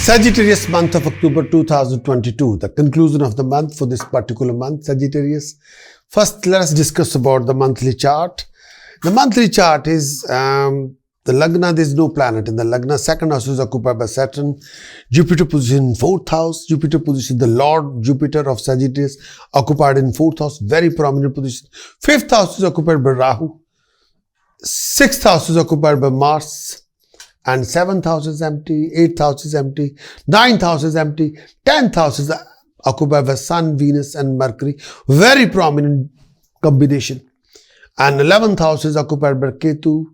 Sagittarius, month of October 2022, the conclusion of the month for this particular month, Sagittarius. First, let us discuss about the monthly chart. The monthly chart is the Lagna. There is no planet in the Lagna. Second house is occupied by Saturn. Jupiter position in 4th house. Jupiter position, the Lord Jupiter of Sagittarius, occupied in 4th house, very prominent position. 5th house is occupied by Rahu. 6th house is occupied by Mars. And 7th house is empty, 8th house is empty, 9th house is empty, 10th house is occupied by Sun, Venus and Mercury. Very prominent combination. And 11th house is occupied by Ketu.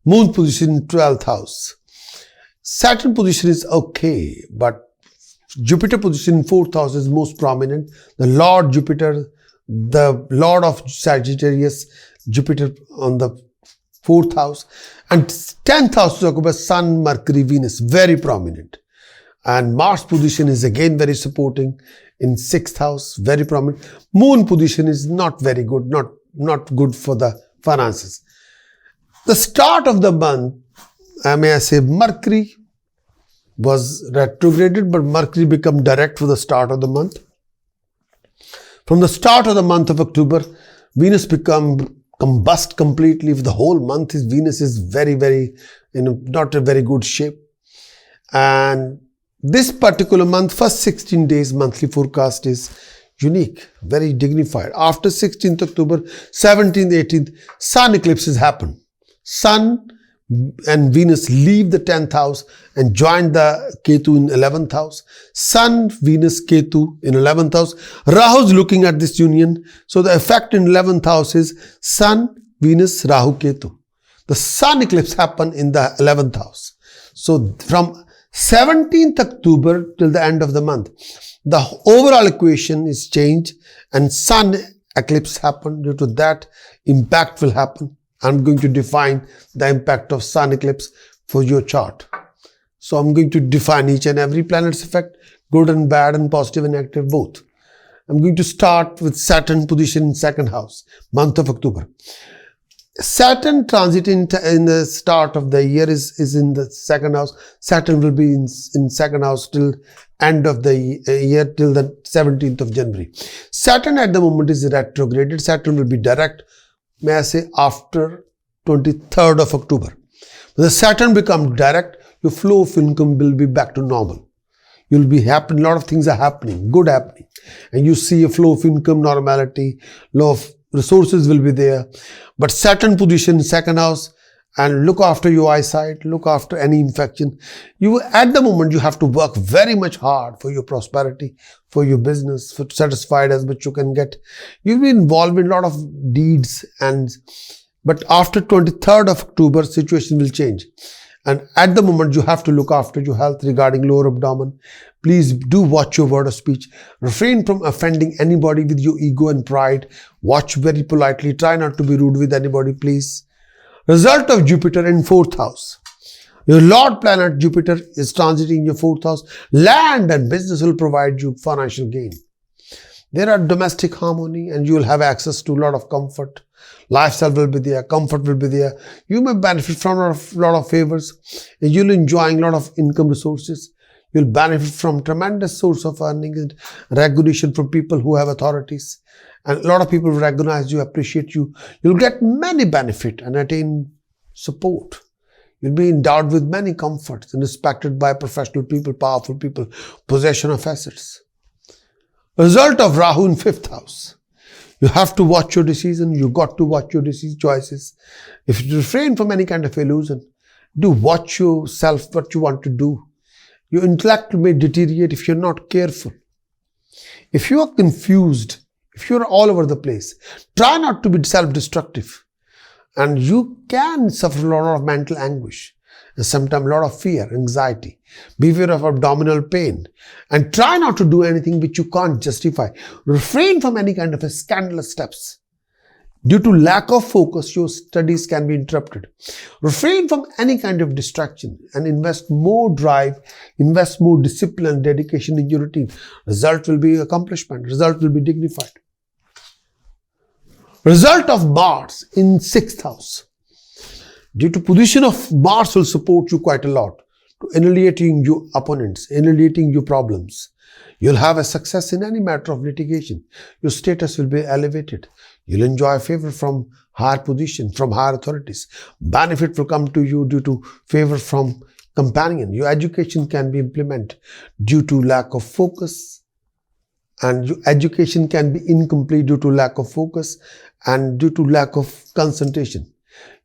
Moon position in 12th house. Saturn position is okay, but Jupiter position in 4th house is most prominent. The Lord Jupiter, the Lord of Sagittarius, Jupiter on the 4th house, and 10th house is occupied by Sun, Mercury, Venus, very prominent. And Mars position is again very supporting in 6th house, very prominent. Moon position is not very good, not good for the finances. The start of the month, may I say, Mercury was retrograded, but Mercury became direct for the start of the month. From the start of the month of October, Venus become combust completely. For the whole month, Venus is very, not a very good shape. And this particular month, first 16 days monthly forecast is unique, very dignified. After 16th October, 17th, 18th, Sun eclipses happen. Sun and Venus leave the 10th house and join the Ketu in 11th house. Sun, Venus, Ketu in 11th house. Rahu is looking at this union. So the effect in 11th house is Sun, Venus, Rahu, Ketu. The Sun eclipse happen in the 11th house. So from 17th October till the end of the month, the overall equation is changed and Sun eclipse happen. Due to that, impact will happen. I'm going to define the impact of Sun eclipse for your chart. So I'm going to define each and every planet's effect, good and bad and positive and negative both. I'm going to start with Saturn position in 2nd house, month of October. Saturn transit in the start of the year is in the 2nd house. Saturn will be in 2nd house till end of the year, till the 17th of January. Saturn at the moment is retrograded. Saturn will be direct, may I say, after 23rd of October. When the Saturn becomes direct, your flow of income will be back to normal. You'll be happy, a lot of things are happening, good happening. And you see a flow of income, normality, flow of resources will be there. But Saturn position in 2nd house, and look after your eyesight, look after any infection. At the moment, you have to work very much hard for your prosperity, for your business, for satisfied as much you can get. You'll be involved in a lot of deeds, but after 23rd of October, situation will change. And at the moment, you have to look after your health regarding lower abdomen. Please do watch your word of speech. Refrain from offending anybody with your ego and pride. Watch very politely. Try not to be rude with anybody, please. Result of Jupiter in 4th house. Your Lord planet Jupiter is transiting in your 4th house. Land and business will provide you financial gain. There are domestic harmony and you will have access to a lot of comfort. Lifestyle will be there, comfort will be there. You may benefit from a lot of favors and you'll enjoy a lot of income resources. You'll benefit from tremendous source of earning and recognition from people who have authorities. And a lot of people will recognize you, appreciate you. You'll get many benefit and attain support. You'll be endowed with many comforts and respected by professional people, powerful people, possession of assets. Result of Rahu in 5th house. You have to watch your decision. You got to watch your choices. If you refrain from any kind of illusion, do watch yourself, what you want to do. Your intellect may deteriorate if you're not careful. If you are confused, if you're all over the place, try not to be self-destructive. And you can suffer a lot of mental anguish and sometimes a lot of fear, anxiety. Beware of abdominal pain and try not to do anything which you can't justify. Refrain from any kind of scandalous steps. Due to lack of focus, your studies can be interrupted. Refrain from any kind of distraction and invest more drive, invest more discipline and dedication in your routine. Result will be accomplishment. Result will be dignified. Result of Mars in 6th house. Due to position of Mars will support you quite a lot to annihilating your opponents, annihilating your problems. You'll have a success in any matter of litigation. Your status will be elevated. You'll enjoy favor from higher position, from higher authorities. Benefit will come to you due to favor from companion. Your education can be implemented due to lack of focus. And your education can be incomplete due to lack of focus and due to lack of concentration.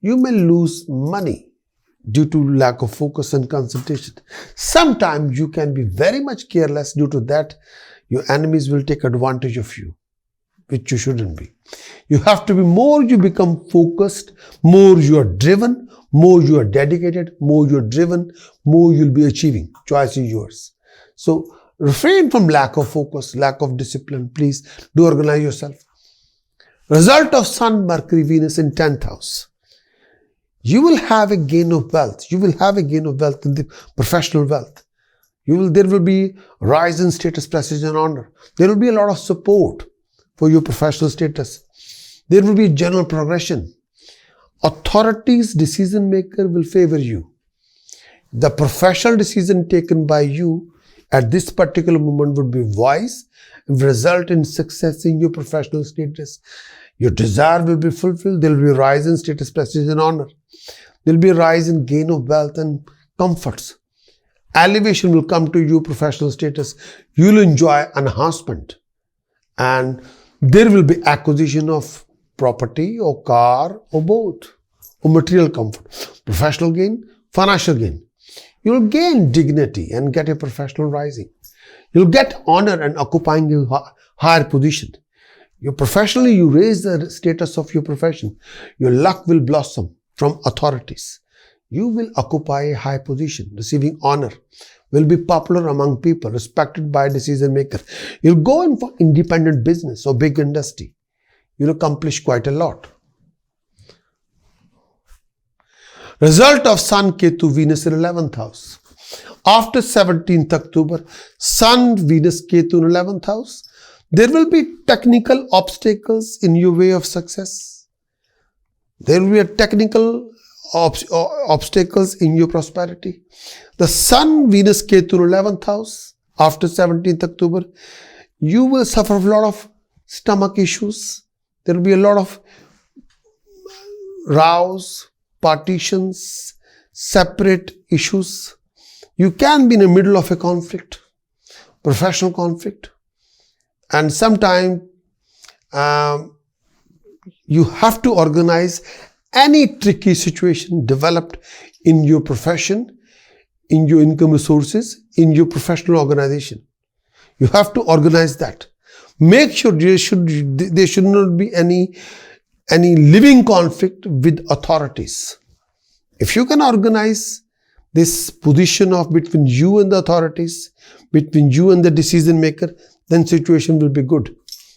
You may lose money due to lack of focus and concentration. Sometimes you can be very much careless. Due to that, your enemies will take advantage of you, which you shouldn't be. You have to be more you become focused, more you are driven, more you are dedicated, more you are driven, more you'll be achieving. Choice is yours. So refrain from lack of focus, lack of discipline. Please do organize yourself. Result of Sun, Mercury, Venus in 10th house. You will have a gain of wealth. You will have a gain of wealth in the professional wealth. There will be rise in status, prestige and honor. There will be a lot of support for your professional status. There will be general progression. Authorities, decision maker will favor you. The professional decision taken by you at this particular moment would be wise and result in success in your professional status. Your desire will be fulfilled. There will be a rise in status, prestige and honor. There will be a rise in gain of wealth and comforts. Elevation will come to your professional status. You will enjoy enhancement. And there will be acquisition of property or car or both, or material comfort. Professional gain, financial gain. You will gain dignity and get a professional rising. You will get honor and occupying a higher position. Professionally, you raise the status of your profession. Your luck will blossom from authorities. You will occupy a high position, receiving honor, will be popular among people, respected by decision maker. You'll go in for independent business or big industry. You'll accomplish quite a lot. Result of Sun, Ketu, Venus in 11th house. After 17th October, Sun, Venus, Ketu in 11th house. There will be technical obstacles in your way of success. There will be a technical obstacles in your prosperity. The Sun, Venus, Ketu in 11th house after 17th October, you will suffer a lot of stomach issues. There will be a lot of rows, partitions, separate issues. You can be in the middle of a conflict, professional conflict. And sometimes you have to organize any tricky situation developed in your profession, in your income resources, in your professional organization. You have to organize that. Make sure there should not be any living conflict with authorities. If you can organize this position of between you and the authorities, between you and the decision maker, then situation will be good.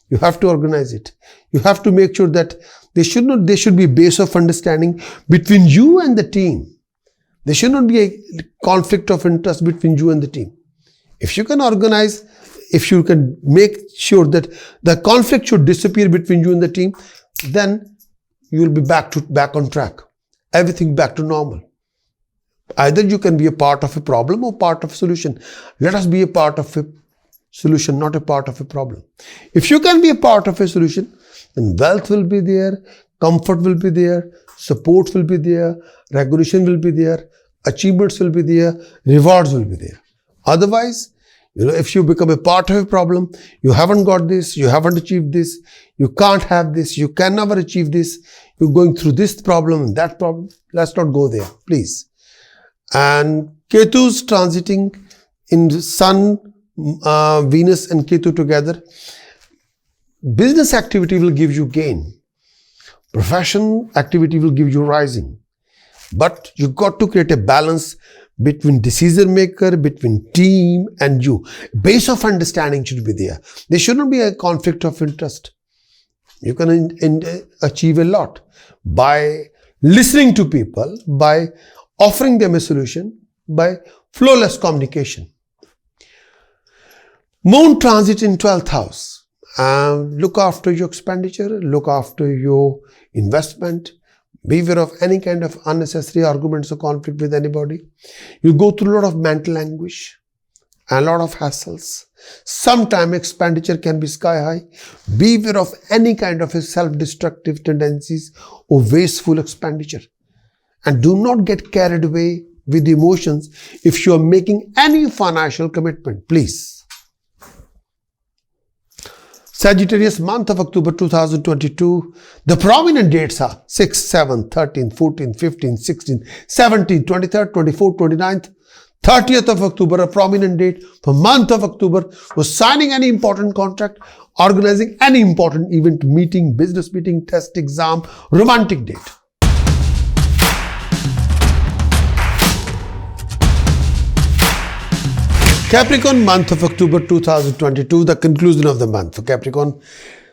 You have to organize it. You have to make sure that there should be a base of understanding between you and the team. There should not be a conflict of interest between you and the team. If you can organize, if you can make sure that the conflict should disappear between you and the team, then you will be back on track. Everything back to normal. Either you can be a part of a problem or part of a solution. Let us be a part of a solution, not a part of a problem. If you can be a part of a solution, then wealth will be there, comfort will be there, support will be there, recognition will be there, achievements will be there, rewards will be there. Otherwise, if you become a part of a problem, you haven't got this, you haven't achieved this, you can't have this, you can never achieve this, you're going through this problem and that problem. Let's not go there, please. And Ketu's transiting in Sun, Venus and Ketu together. Business activity will give you gain. Profession activity will give you rising. But you got to create a balance between decision maker, between team and you. Base of understanding should be there. There shouldn't be a conflict of interest. You can achieve a lot by listening to people, by offering them a solution, by flawless communication. Moon transit in 12th house. Look after your expenditure, look after your investment. Beware of any kind of unnecessary arguments or conflict with anybody. You go through a lot of mental anguish and a lot of hassles. Sometimes expenditure can be sky high. Beware of any kind of self-destructive tendencies or wasteful expenditure. And do not get carried away with emotions if you are making any financial commitment, please. Sagittarius, month of October 2022, the prominent dates are 6, 7, 13, 14, 15, 16, 17, 23rd, 24th, 29th, 30th of October, a prominent date for month of October was signing any important contract, organizing any important event, meeting, business meeting, test, exam, romantic date. Capricorn, month of October 2022, the conclusion of the month for Capricorn.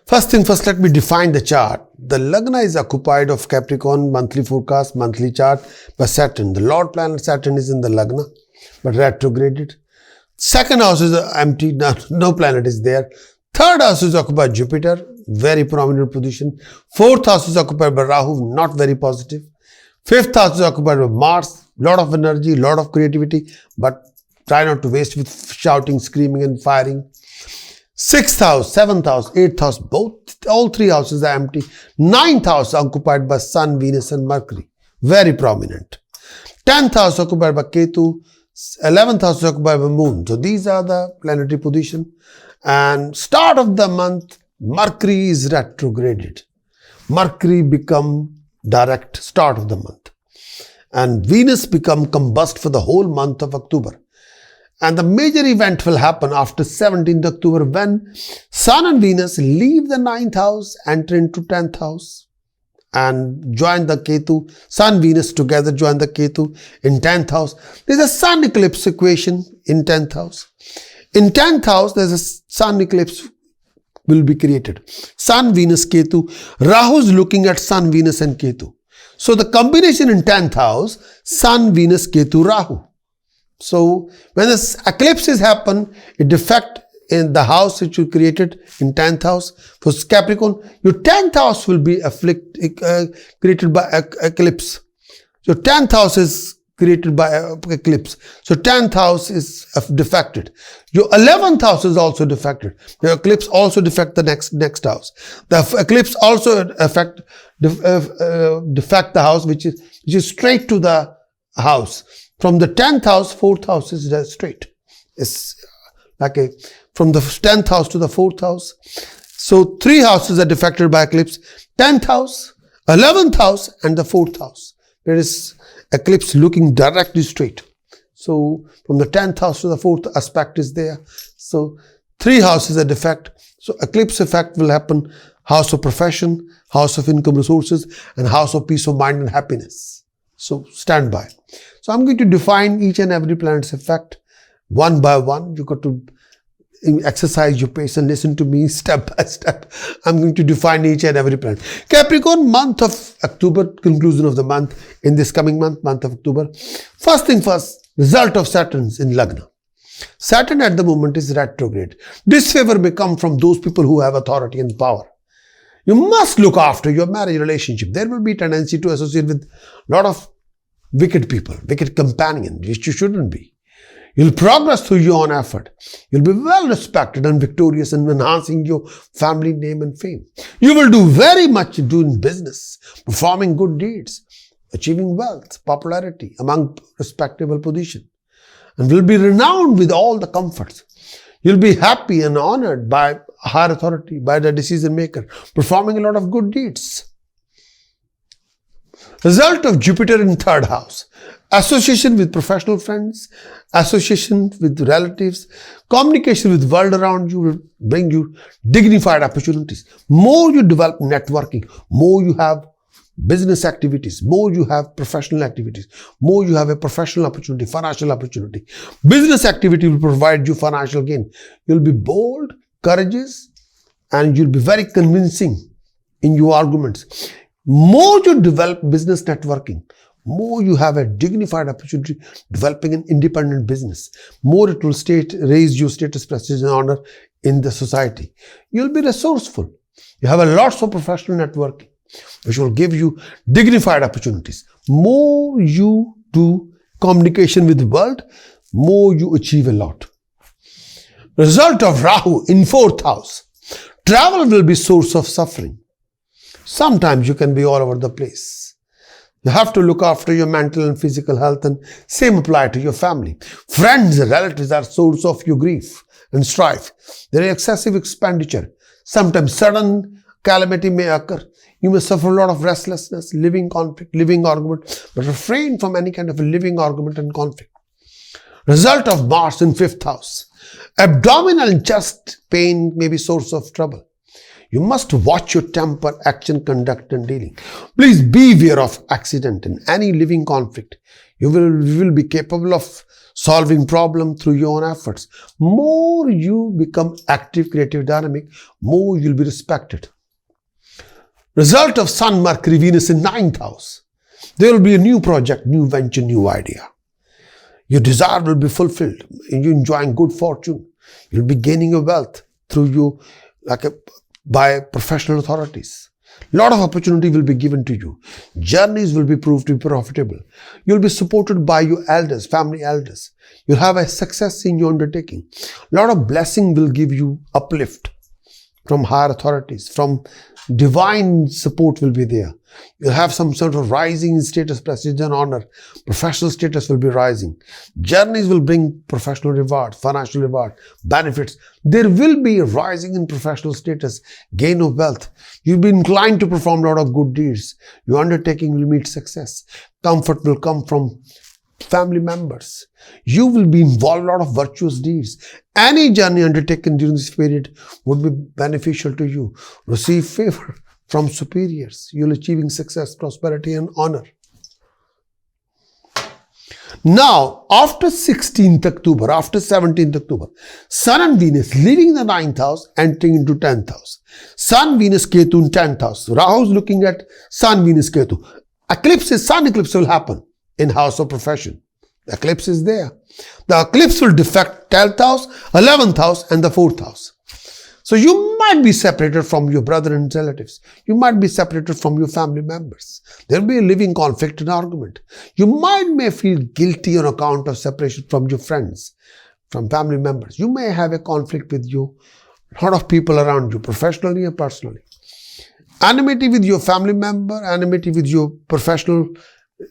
First thing first, let me define the chart. The Lagna is occupied of Capricorn, monthly forecast, monthly chart by Saturn. The Lord planet Saturn is in the Lagna, but retrograded. Second house is empty, no planet is there. Third house is occupied by Jupiter, very prominent position. Fourth house is occupied by Rahu, not very positive. Fifth house is occupied by Mars, lot of energy, lot of creativity, but try not to waste with shouting, screaming and firing. Sixth house, seventh house, eighth house, all three houses are empty. Ninth house occupied by Sun, Venus and Mercury, very prominent. 10th house occupied by Ketu, 11th house occupied by Moon. So these are the planetary position. And start of the month, Mercury is retrograded. Mercury become direct start of the month. And Venus become combust for the whole month of October. And the major event will happen after 17th October when Sun and Venus leave the 9th house, enter into 10th house and join the Ketu. Sun, Venus together join the Ketu in 10th house. There's a Sun eclipse equation in 10th house. In 10th house, there's a Sun eclipse will be created. Sun, Venus, Ketu. Rahu is looking at Sun, Venus and Ketu. So the combination in 10th house, Sun, Venus, Ketu, Rahu. So when this eclipses happen, it defect in the house which you created in 10th house. For Capricorn, your 10th house will be created by eclipse. So 10th house is created by eclipse. So 10th house is defected. Your 11th house is also defected. Your eclipse also defect the next house. The eclipse also defect the house which is straight to the house. From the 10th house, 4th house is straight. It's like from the 10th house to the 4th house. So 3 houses are defected by eclipse. 10th house, 11th house and the 4th house. There is eclipse looking directly straight. So from the 10th house to the 4th aspect is there. So 3 houses are defect. So eclipse effect will happen. House of profession, house of income resources and house of peace of mind and happiness. So stand by. So I'm going to define each and every planet's effect one by one. You got to exercise your patience, listen to me step by step. I'm going to define each and every planet. Capricorn, month of October, conclusion of the month in this coming month of October. First thing first, result of Saturn's in Lagna. Saturn at the moment is retrograde. Disfavor may come from those people who have authority and power. You must look after your marriage relationship. There will be a tendency to associate with a lot of wicked people, wicked companions, which you shouldn't be. You'll progress through your own effort. You'll be well respected and victorious in enhancing your family name and fame. You will do very much doing business, performing good deeds, achieving wealth, popularity among respectable position, and will be renowned with all the comforts. You'll be happy and honored by higher authority, by the decision maker, performing a lot of good deeds. Result of Jupiter in 3rd house. Association with professional friends, association with relatives, communication with world around you will bring you dignified opportunities. More you develop networking, more you have business activities, more you have professional activities, more you have a professional opportunity, financial opportunity. Business activity will provide you financial gain. You'll be bold, courageous, and you'll be very convincing in your arguments. More you develop business networking, more you have a dignified opportunity developing an independent business. More it will raise your status, prestige, and honor in the society. You'll be resourceful. You have a lots of professional networking, which will give you dignified opportunities. More you do communication with the world, more you achieve a lot. Result of Rahu in 4th house. Travel will be source of suffering. Sometimes you can be all over the place. You have to look after your mental and physical health, and same apply to your family. Friends and relatives are source of your grief and strife. There is excessive expenditure. Sometimes sudden calamity may occur. You may suffer a lot of restlessness, living conflict, living argument, but refrain from any kind of a living argument and conflict. Result of Mars in 5th house. Abdominal and chest pain may be source of trouble. You must watch your temper, action, conduct, and dealing. Please beware of accident in any living conflict. You will be capable of solving problem through your own efforts. More you become active, creative, dynamic, more you'll be respected. Result of Sun, Mercury, Venus in 9th house. There will be a new project, new venture, new idea. Your desire will be fulfilled. You're enjoying good fortune. You'll be gaining your wealth through you, by professional authorities. A lot of opportunity will be given to you. Journeys will be proved to be profitable. You'll be supported by your elders, family elders. You'll have a success in your undertaking. A lot of blessing will give you uplift from higher authorities, from divine support will be there. You'll have some sort of rising in status, prestige, and honor. Professional status will be rising. Journeys will bring professional reward, financial reward, benefits. There will be a rising in professional status, gain of wealth. You'll be inclined to perform a lot of good deeds. Your undertaking will meet success. Comfort will come from family members. You will be involved in a lot of virtuous deeds. Any journey undertaken during this period would be beneficial to you. Receive favor from superiors. You'll achieving success, prosperity, and honor. Now, after 16th October, after 17th October, Sun and Venus leaving the 9th house, entering into 10th house. Sun, Venus, Ketu in 10th house. Rahu is looking at Sun, Venus, Ketu. Sun eclipse will happen in house of profession. The eclipse is there. The eclipse will affect 10th house, 11th house, and the 4th house. So you might be separated from your brother and relatives. You might be separated from your family members. There will be a living conflict and argument. You may feel guilty on account of separation from your friends, from family members. You may have a conflict with a lot of people around you, professionally and personally. Enmity with your family member, enmity with your professional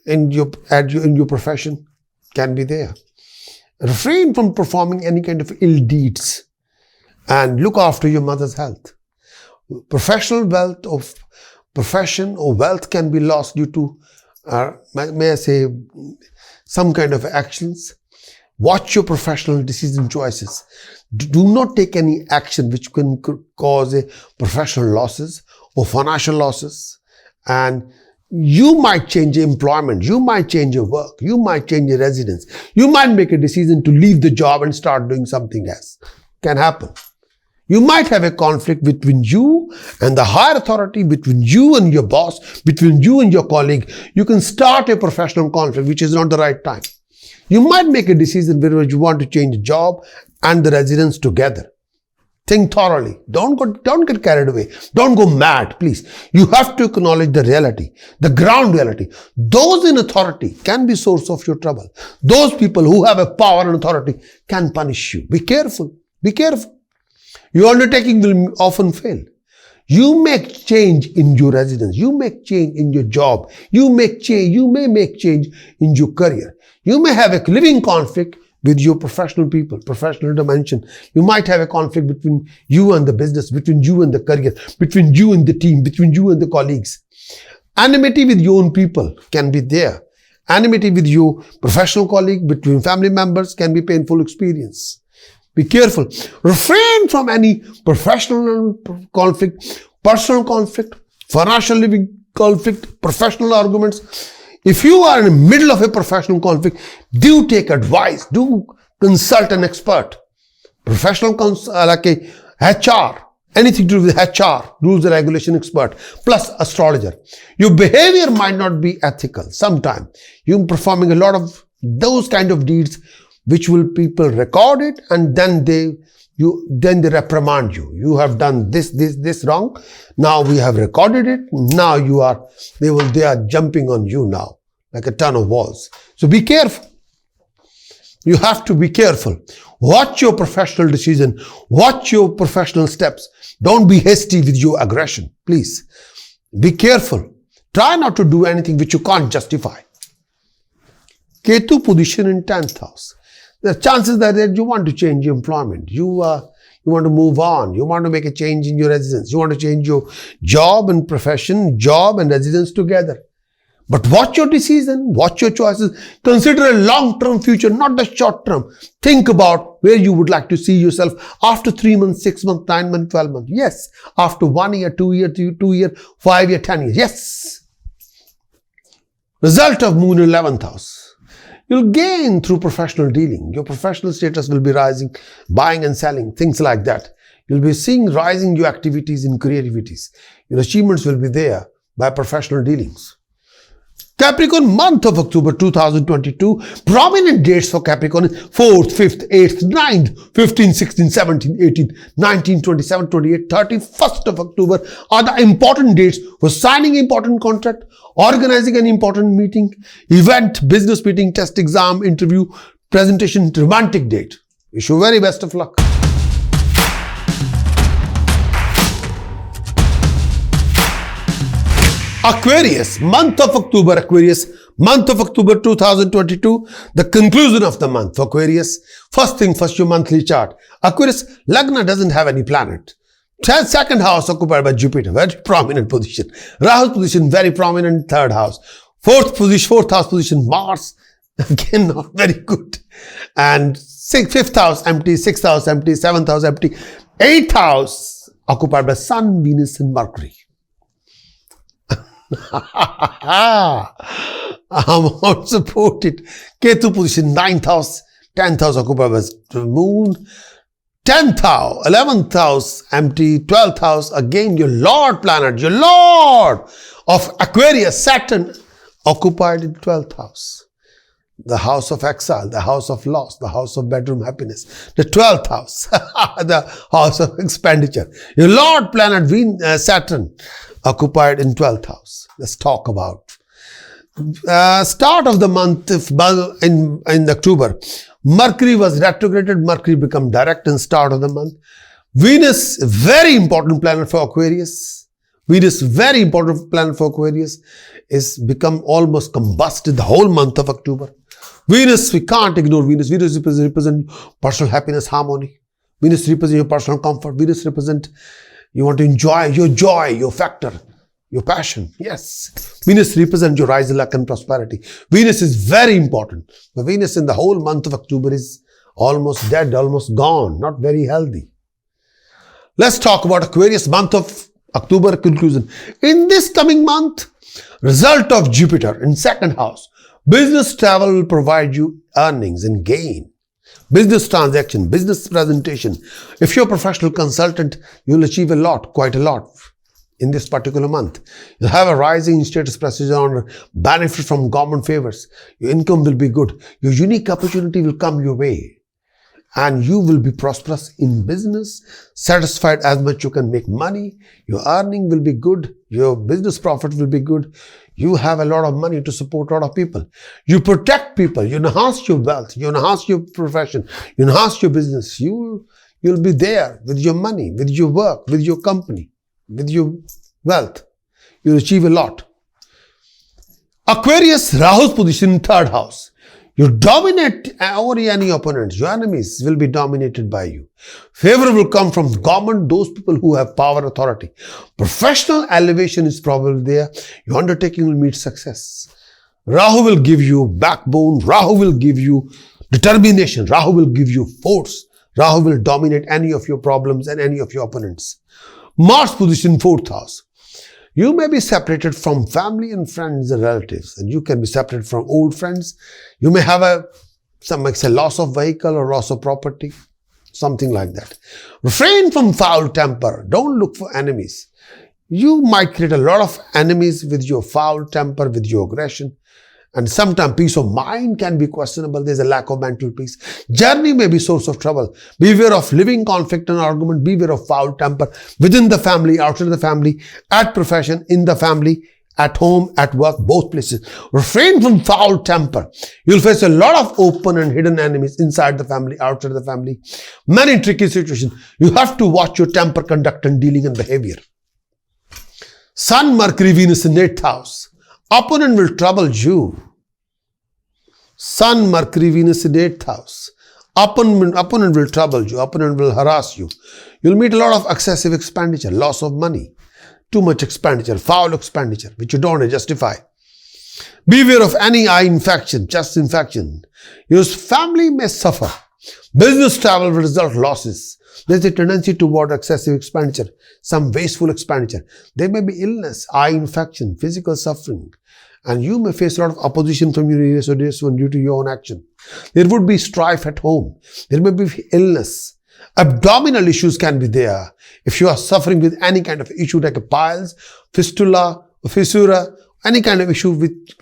in your profession can be there. Refrain from performing any kind of ill deeds and look after your mother's health. Professional wealth of profession or wealth can be lost due to, may I say, some kind of actions. Watch your professional decision choices. Do not take any action which can cause a professional losses or financial losses. And you might change your employment, you might change your work, you might change your residence, you might make a decision to leave the job and start doing something else. Can happen. You might have a conflict between you and the higher authority, between you and your boss, between you and your colleague. You can start a professional conflict, which is not the right time. You might make a decision whether you want to change the job and the residence together. Think thoroughly. Don't get carried away. Don't go mad, please. You have to acknowledge the reality, the ground reality. Those in authority can be source of your trouble. Those people who have a power and authority can punish you. Be careful. Be careful. Your undertaking will often fail. You make change in your residence. You make change in your job. You may make change in your career. You may have a living conflict with your professional people, professional dimension. You might have a conflict between you and the business, between you and the career, between you and the team, between you and the colleagues. Enmity with your own people can be there. Enmity with your professional colleague, between family members can be painful experience. Be careful. Refrain from any professional conflict, personal conflict, financial living conflict, professional arguments. If you are in the middle of a professional conflict, do take advice. Do consult an expert. Professional like a HR, anything to do with HR, rules and regulation expert, plus astrologer. Your behavior might not be ethical. Sometimes you're performing a lot of those kind of deeds which will people record it, and then they reprimand you. You have done this wrong. Now we have recorded it. Now they are jumping on you now like a ton of walls. So be careful. You have to be careful. Watch your professional decision. Watch your professional steps. Don't be hasty with your aggression. Please be careful. Try not to do anything which you can't justify. Ketu position in 10th house. The chances that you want to change your employment. You want to move on. You want to make a change in your residence. You want to change your job and profession, job and residence together. But watch your decision, watch your choices. Consider a long-term future, not the short-term. Think about where you would like to see yourself after 3 months, 6 months, 9 months, 12 months. Yes. After 1 year, 2 year, 2 year, 5 year, 10 years. Yes. Result of moon in 11th house. You'll gain through professional dealing. Your professional status will be rising, buying and selling, things like that. You'll be seeing rising your activities in creativities. Your achievements will be there by professional dealings. Capricorn, month of October 2022. Prominent dates for Capricorn is 4th, 5th, 8th, 9th, 15th, 16th, 17th, 18th, 19th, 27th, 28th, 30th, 1st of October are the important dates for signing important contract, organizing an important meeting, event, business meeting, test exam, interview, presentation, romantic date. Wish you very best of luck. Aquarius, month of October, Aquarius, month of October 2022, the conclusion of the month for Aquarius. First thing first, your monthly chart. Aquarius, Lagna doesn't have any planet. Second house occupied by Jupiter, very prominent position. Rahu's position, very prominent, third house. Fourth house position, Mars, again not very good. And fifth house empty, sixth house empty, seventh house empty. Eighth house occupied by Sun, Venus and Mercury. I'm not supported. Ketu position, 9th house, 10th house occupied by the moon, 10th house, 11th house empty, 12th house, again your Lord planet, your Lord of Aquarius, Saturn, occupied in 12th house. The house of exile, the house of loss, the house of bedroom happiness, the 12th house, the house of expenditure. Your Lord planet, Saturn, occupied in 12th house. Let's talk about start of the month in October. Mercury was retrograded. Mercury become direct in start of the month. Venus, very important planet for Aquarius. Venus, very important planet for Aquarius, is become almost combusted the whole month of October. Venus, we can't ignore Venus. Venus represents personal happiness, harmony. Venus represents your personal comfort. Venus represents you want to enjoy your joy, your factor, your passion. Yes. Venus represents your rise, luck and prosperity. Venus is very important. The Venus in the whole month of October is almost dead, almost gone, not very healthy. Let's talk about Aquarius, month of October conclusion. In this coming month, result of Jupiter in second house. Business travel will provide you earnings and gain. Business transaction, business presentation. If you're a professional consultant, you'll achieve a lot, quite a lot in this particular month. You'll have a rising status, prestige, honor, benefit from government favors. Your income will be good. Your unique opportunity will come your way. And you will be prosperous in business, satisfied as much you can make money. Your earning will be good. Your business profit will be good. You have a lot of money to support a lot of people. You protect people. You enhance your wealth. You enhance your profession. You enhance your business. You'll be there with your money, with your work, with your company, with your wealth. You'll achieve a lot. Aquarius, Rahu's position in third house. You dominate over any opponents. Your enemies will be dominated by you. Favor will come from government, those people who have power, authority. Professional elevation is probably there. Your undertaking will meet success. Rahu will give you backbone. Rahu will give you determination. Rahu will give you force. Rahu will dominate any of your problems and any of your opponents. Mars position 4th house. You may be separated from family and friends and relatives, and you can be separated from old friends. You may have some loss of vehicle or loss of property, something like that. Refrain from foul temper. Don't look for enemies. You might create a lot of enemies with your foul temper, with your aggression. And sometimes peace of mind can be questionable. There's a lack of mental peace. Journey may be source of trouble. Beware of living conflict and argument. Beware of foul temper within the family, outside the family, at profession, in the family, at home, at work, both places. Refrain from foul temper. You'll face a lot of open and hidden enemies inside the family, outside the family. Many tricky situations. You have to watch your temper, conduct, and dealing and behavior. Sun, Mercury, Venus in 8th house. Opponent will trouble you. Sun, Mercury, Venus in 8th house. Opponent will trouble you. Opponent will harass you. You'll meet a lot of excessive expenditure, loss of money, too much expenditure, foul expenditure, which you don't justify. Beware of any eye infection, chest infection. Your family may suffer. Business travel will result losses. There's a tendency toward excessive expenditure, some wasteful expenditure. There may be illness, eye infection, physical suffering, and you may face a lot of opposition from your areas or due to your own action. There would be strife at home. There may be illness. Abdominal issues can be there. If you are suffering with any kind of issue like a piles, fistula, fissura, any kind of issue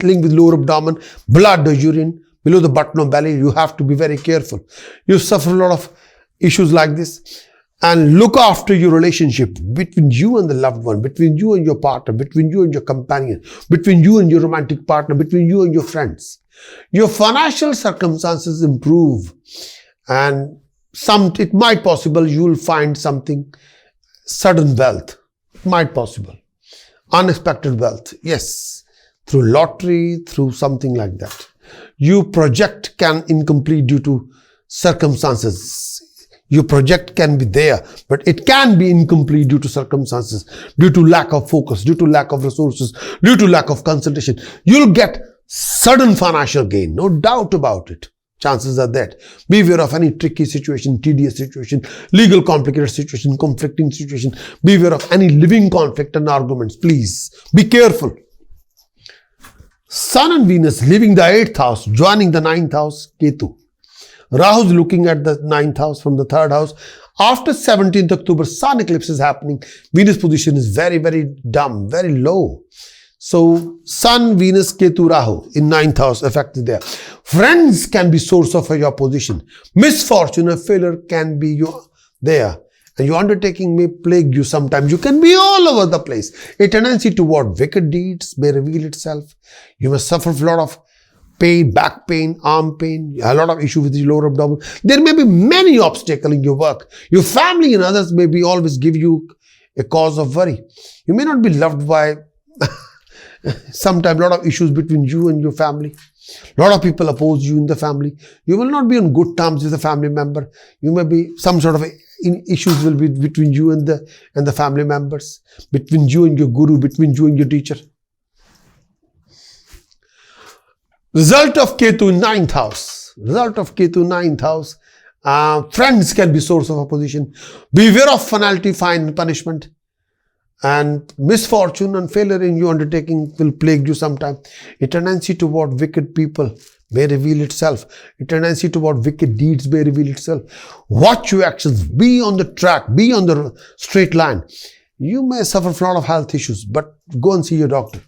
linked with lower abdomen, blood or urine, below the button of belly, you have to be very careful. You suffer a lot of issues like this, and look after your relationship between you and the loved one, between you and your partner, between you and your companion, between you and your romantic partner, between you and your friends. Your financial circumstances improve, and it might possible you will find something, sudden wealth. It might possible. Unexpected wealth. Yes. Through lottery, through something like that. Your project can incomplete due to circumstances. Your project can be there, but it can be incomplete due to circumstances, due to lack of focus, due to lack of resources, due to lack of concentration. You'll get sudden financial gain, no doubt about it. Chances are that. Beware of any tricky situation, tedious situation, legal complicated situation, conflicting situation. Beware of any living conflict and arguments. Please be careful. Sun and Venus leaving the 8th house, joining the 9th house, Ketu. Rahu is looking at the 9th house from the 3rd house. After 17th October, Sun eclipse is happening. Venus position is very, very dumb, very low. So, Sun, Venus, Ketu, Rahu in 9th house affected there. Friends can be source of your opposition. Misfortune or failure can be there. And your undertaking may plague you sometimes. You can be all over the place. A tendency toward wicked deeds may reveal itself. You may suffer a lot of pain, back pain, arm pain, a lot of issue with the lower abdomen. There may be many obstacles in your work. Your family and others may be always give you a cause of worry. You may not be loved by sometimes a lot of issues between you and your family. A lot of people oppose you in the family. You will not be on good terms with a family member. You may be some sort of issues will be between you and the family members, between you and your guru, between you and your teacher. Result of Ketu in 9th house. Result of Ketu 9th house. Friends can be source of opposition. Beware of finality, fine, and punishment. And misfortune and failure in your undertaking will plague you sometime. A tendency toward wicked people may reveal itself. A tendency toward wicked deeds may reveal itself. Watch your actions. Be on the track. Be on the straight line. You may suffer from a lot of health issues, but go and see your doctor.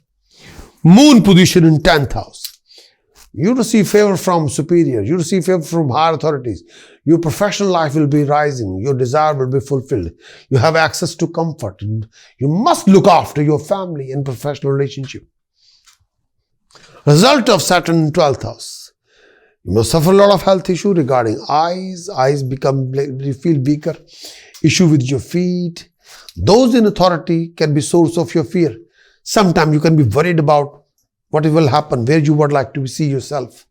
Moon position in 10th house. You receive favor from superior. You receive favor from higher authorities. Your professional life will be rising. Your desire will be fulfilled. You have access to comfort. You must look after your family and professional relationship. Result of Saturn in 12th house. You must suffer a lot of health issue regarding eyes. Eyes you feel weaker. Issue with your feet. Those in authority can be source of your fear. Sometimes you can be worried about what will happen, where you would like to see yourself.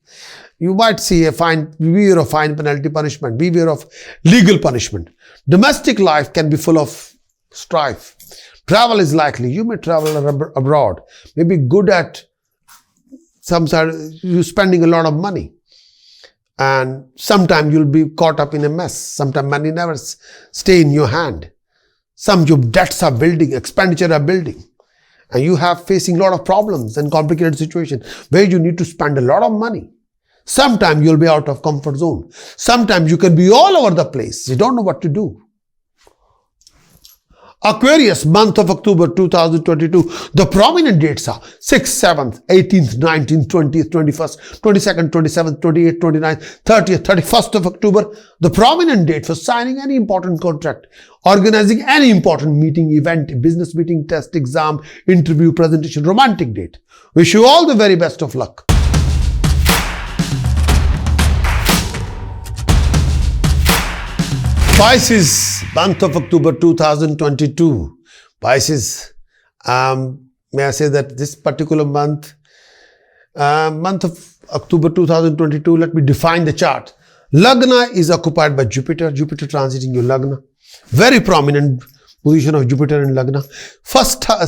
You might see beware of fine, penalty, punishment. Beware of legal punishment. Domestic life can be full of strife. Travel is likely. You may travel abroad. Maybe good at you're spending a lot of money. And sometimes you'll be caught up in a mess. Sometimes money never stay in your hand. Some your debts are building, expenditure are building. And you have facing a lot of problems and complicated situations where you need to spend a lot of money. Sometimes you'll be out of comfort zone. Sometimes you can be all over the place. You don't know what to do. Aquarius, month of October 2022. The prominent dates are 6th, 7th, 18th, 19th, 20th, 21st, 22nd, 27th, 28th, 29th, 30th, 31st of October. The prominent date for signing any important contract, organizing any important meeting, event, business meeting, test, exam, interview, presentation, romantic date. Wish you all the very best of luck. Pisces, month of October 2022. Pisces, may I say that this particular month of October 2022, let me define the chart. Lagna is occupied by Jupiter. Jupiter transiting your Lagna. Very prominent position of Jupiter in Lagna.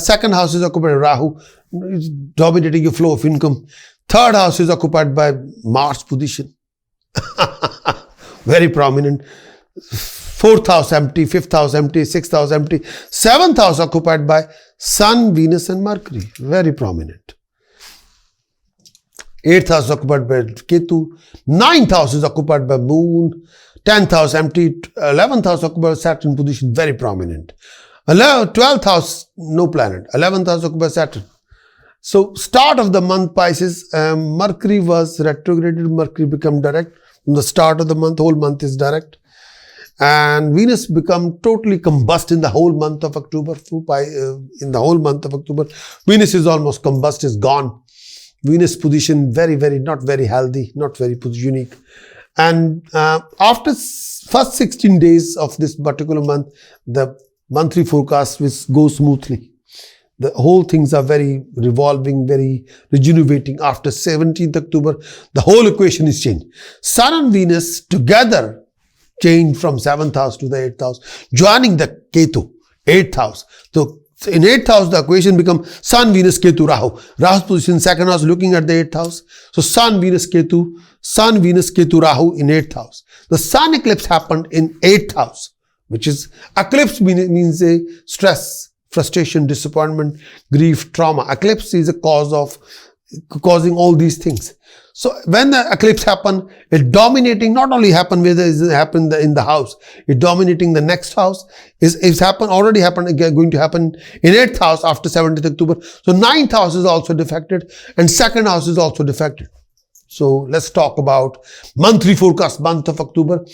Second house is occupied by Rahu, is dominating your flow of income. Third house is occupied by Mars position. Very prominent. Fourth house empty, fifth house empty, sixth house empty, seventh house occupied by Sun, Venus and Mercury. Very prominent. Eighth house occupied by Ketu. Ninth house is occupied by Moon. 10th house empty. 11th house occupied by Saturn position. Very prominent. 12th house, no planet. 11th house occupied by Saturn. So, start of the month, Pisces, Mercury was retrograded. Mercury become direct. From the start of the month, whole month is direct. And Venus become totally combust in the whole month of October. In the whole month of October, Venus is almost combust, is gone. Venus position very, not very healthy, not very unique. And after first 16 days of this particular month, the monthly forecast will go smoothly. The whole things are very revolving, very rejuvenating. After 17th October, the whole equation is changed. Sun and Venus together change from 7th house to the 8th house, joining the Ketu, 8th house. So in 8th house, the equation becomes Sun, Venus, Ketu, Rahu. Rahu's position, 2nd house, looking at the 8th house. So Sun, Venus, Ketu, Rahu in 8th house. The Sun eclipse happened in 8th house, which is, eclipse means a stress, frustration, disappointment, grief, trauma. Eclipse is a cause of causing all these things. So when the eclipse happened, it dominating not only happened whether it happened in the house, it dominating the next house is already happened, going to happen in 8th house after 17th October. So 9th house is also defected and 2nd house is also defected. So let's talk about monthly forecast, month of October.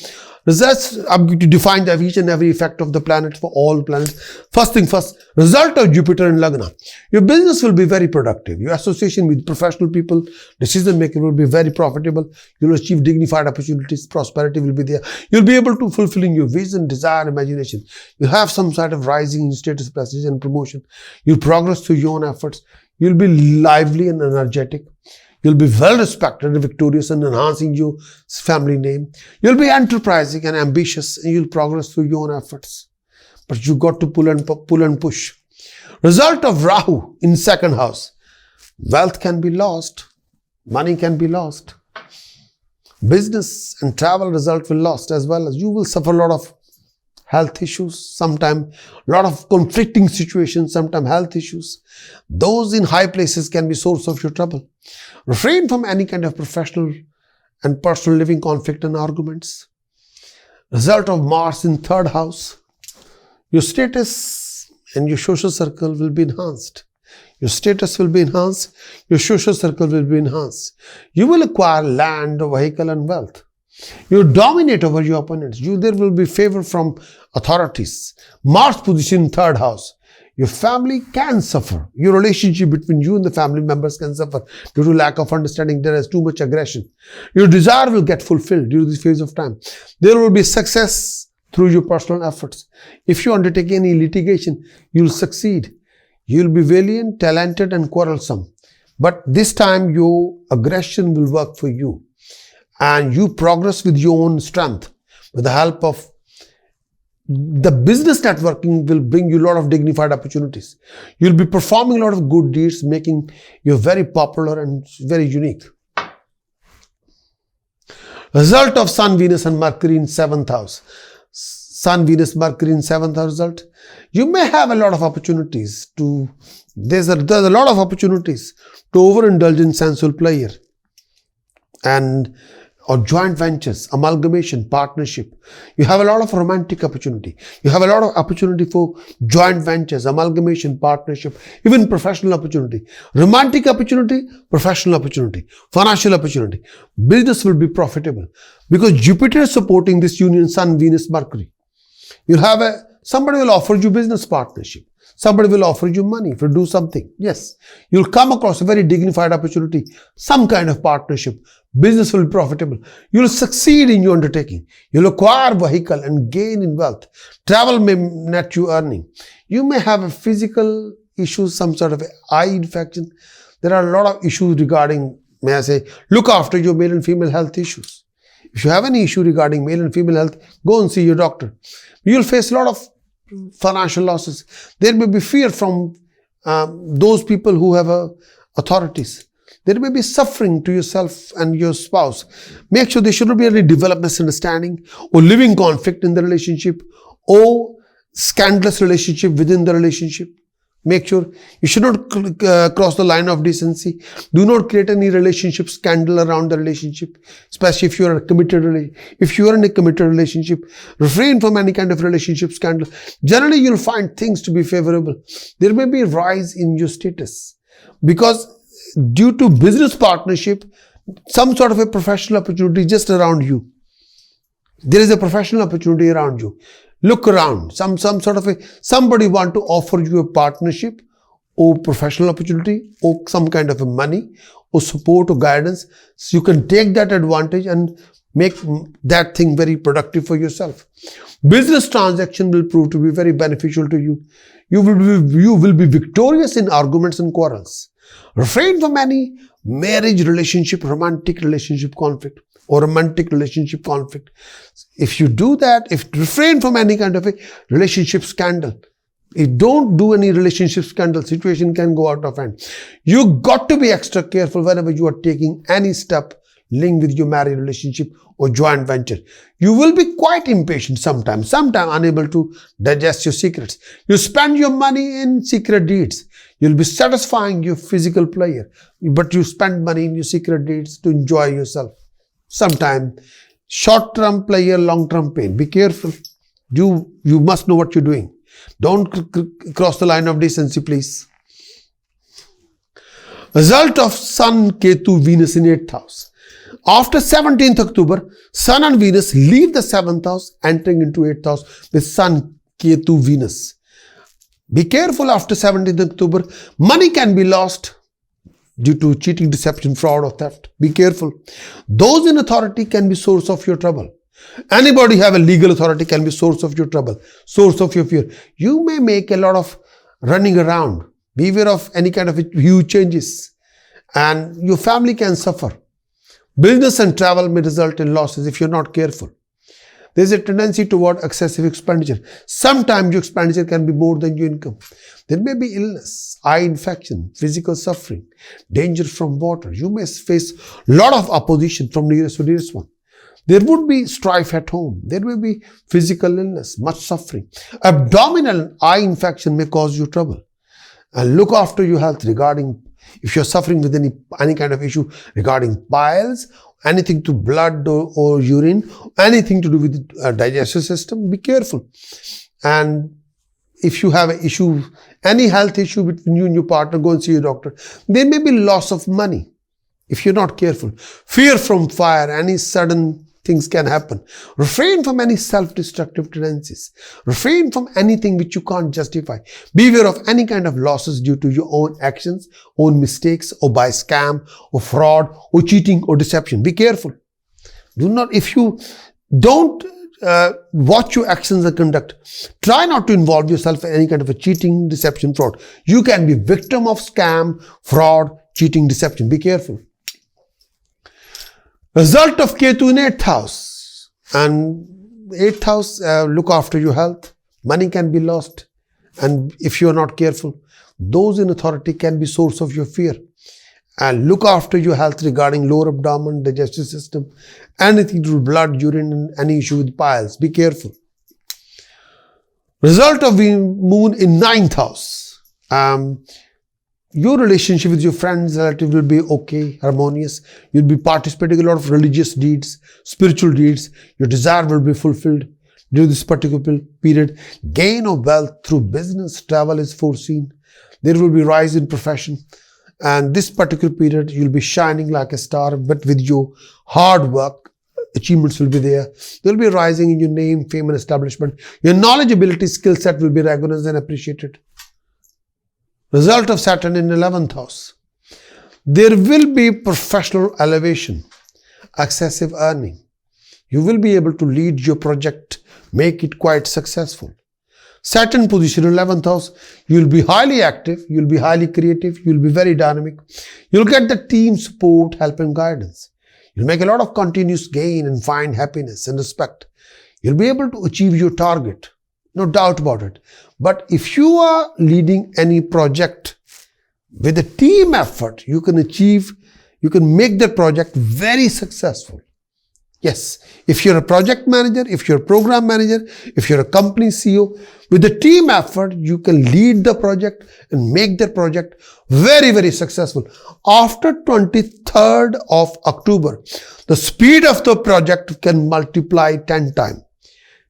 Results, I'm going to define each and every effect of the planet for all planets. First thing first, result of Jupiter in Lagna. Your business will be very productive. Your association with professional people, decision making will be very profitable. You'll achieve dignified opportunities. Prosperity will be there. You'll be able to fulfilling your vision, desire, imagination. You'll have some sort of rising in status, prestige and promotion. You'll progress through your own efforts. You'll be lively and energetic. You'll be well respected and victorious and enhancing your family name. You'll be enterprising and ambitious and you'll progress through your own efforts. But you got to pull and push. Result of Rahu in 2nd house. Wealth can be lost. Money can be lost. Business and travel result will lost as well as you will suffer a lot of health issues, sometimes a lot of conflicting situations, sometimes health issues. Those in high places can be source of your trouble. Refrain from any kind of professional and personal living conflict and arguments. Result of Mars in 3rd house. Your status and your social circle will be enhanced. Your status will be enhanced. Your social circle will be enhanced. You will acquire land, vehicle and wealth. You dominate over your opponents. There will be favor from authorities. Mars position in 3rd house. Your family can suffer. Your relationship between you and the family members can suffer due to lack of understanding. There is too much aggression. Your desire will get fulfilled during this phase of time. There will be success through your personal efforts. If you undertake any litigation, you will succeed. You will be valiant, talented and quarrelsome. But this time your aggression will work for you. And you progress with your own strength with the help of the business networking will bring you a lot of dignified opportunities. You'll be performing a lot of good deeds, making you very popular and very unique. Result of Sun, Venus and Mercury in 7th house. Sun, Venus, Mercury in 7th house result. You may have a lot of opportunities to, there's a lot of opportunities to overindulge in sensual pleasure or joint ventures, amalgamation, partnership. You have a lot of romantic opportunity. You have a lot of opportunity for joint ventures, amalgamation, partnership, even professional opportunity. Romantic opportunity, professional opportunity, financial opportunity. Business will be profitable because Jupiter is supporting this union, Sun, Venus, Mercury. You'll have somebody will offer you business partnership. Somebody will offer you money if you do something. Yes, you'll come across a very dignified opportunity, some kind of partnership. Business will be profitable. You'll succeed in your undertaking. You'll acquire vehicle and gain in wealth. Travel may net you earning. You may have a physical issue, some sort of eye infection. There are a lot of issues regarding, may I say, look after your male and female health issues. If you have any issue regarding male and female health, go and see your doctor. You'll face a lot of financial losses. There may be fear from those people who have authorities. There may be suffering to yourself and your spouse. Make sure there shouldn't be any developed misunderstanding or living conflict in the relationship or scandalous relationship within the relationship. Make sure you should not cross the line of decency. Do not create any relationship scandal around the relationship, especially if you are in a committed relationship. Refrain from any kind of relationship scandal. Generally, you'll find things to be favorable. There may be a rise in your status because due to business partnership, some sort of a professional opportunity just around you. There is a professional opportunity around you. Look around. Somebody want to offer you a partnership or professional opportunity or some kind of a money or support or guidance. So you can take that advantage and make that thing very productive for yourself. Business transaction will prove to be very beneficial to you. You will be victorious in arguments and quarrels. Refrain from any marriage relationship, romantic relationship conflict or romantic relationship conflict. If you do that, refrain from any kind of a relationship scandal. If don't do any relationship scandal, situation can go out of hand. You got to be extra careful whenever you are taking any step linked with your married relationship or joint venture. You will be quite impatient sometimes unable to digest your secrets. You spend your money in secret deeds. You'll be satisfying your physical pleasure, but you spend money in your secret deeds to enjoy yourself. Sometimes short-term pleasure, long-term pain. Be careful. You must know what you're doing. Don't cross the line of decency, please. Result of Sun, Ketu, Venus in 8th house. After 17th October, Sun and Venus leave the 7th house, entering into 8th house with Sun, Ketu, Venus. Be careful after 17th October. Money can be lost due to cheating, deception, fraud or theft. Be careful. Those in authority can be source of your trouble. Anybody have a legal authority can be source of your trouble, source of your fear. You may make a lot of running around. Beware of any kind of huge changes and your family can suffer. Business and travel may result in losses if you're not careful. There's a tendency toward excessive expenditure. Sometimes your expenditure can be more than your income. There may be illness, eye infection, physical suffering, danger from water. You may face a lot of opposition from nearest to dearest one. There would be strife at home. There may be physical illness, much suffering. Abdominal eye infection may cause you trouble. And look after your health regarding if you're suffering with any kind of issue regarding piles, anything to blood or urine, anything to do with the digestive system, be careful. And if you have an issue, any health issue between you and your partner, go and see your doctor. There may be loss of money if you're not careful. Fear from fire, any sudden things can happen. Refrain from any self-destructive tendencies. Refrain from anything which you can't justify. Beware of any kind of losses due to your own actions, own mistakes, or by scam, or fraud, or cheating, or deception. Be careful. If you don't watch your actions and conduct, try not to involve yourself in any kind of a cheating, deception, fraud. You can be victim of scam, fraud, cheating, deception. Be careful. Result of Ketu in 8th house. And 8th house, look after your health. Money can be lost. And if you are not careful, those in authority can be source of your fear. And look after your health regarding lower abdomen, digestive system, anything to do with blood, urine, and any issue with piles. Be careful. Result of moon in 9th house. Your relationship with your friends, relatives will be okay, harmonious. You'll be participating in a lot of religious deeds, spiritual deeds. Your desire will be fulfilled during this particular period. Gain of wealth through business, travel is foreseen. There will be rise in profession. And this particular period, you'll be shining like a star, but with your hard work, achievements will be there. There will be rising in your name, fame, and establishment. Your knowledge, ability, skill set will be recognized and appreciated. Result of Saturn in 11th house. There will be professional elevation, excessive earning. You will be able to lead your project, make it quite successful. Saturn position in 11th house, you'll be highly active, you'll be highly creative, you'll be very dynamic. You'll get the team support, help and guidance. You'll make a lot of continuous gain and find happiness and respect. You'll be able to achieve your target, no doubt about it. But if you are leading any project with a team effort, you can make that project very successful. Yes, if you're a project manager, if you're a program manager, if you're a company CEO, with a team effort, you can lead the project and make the project very, very successful. After 23rd of October, the speed of the project can multiply 10 times.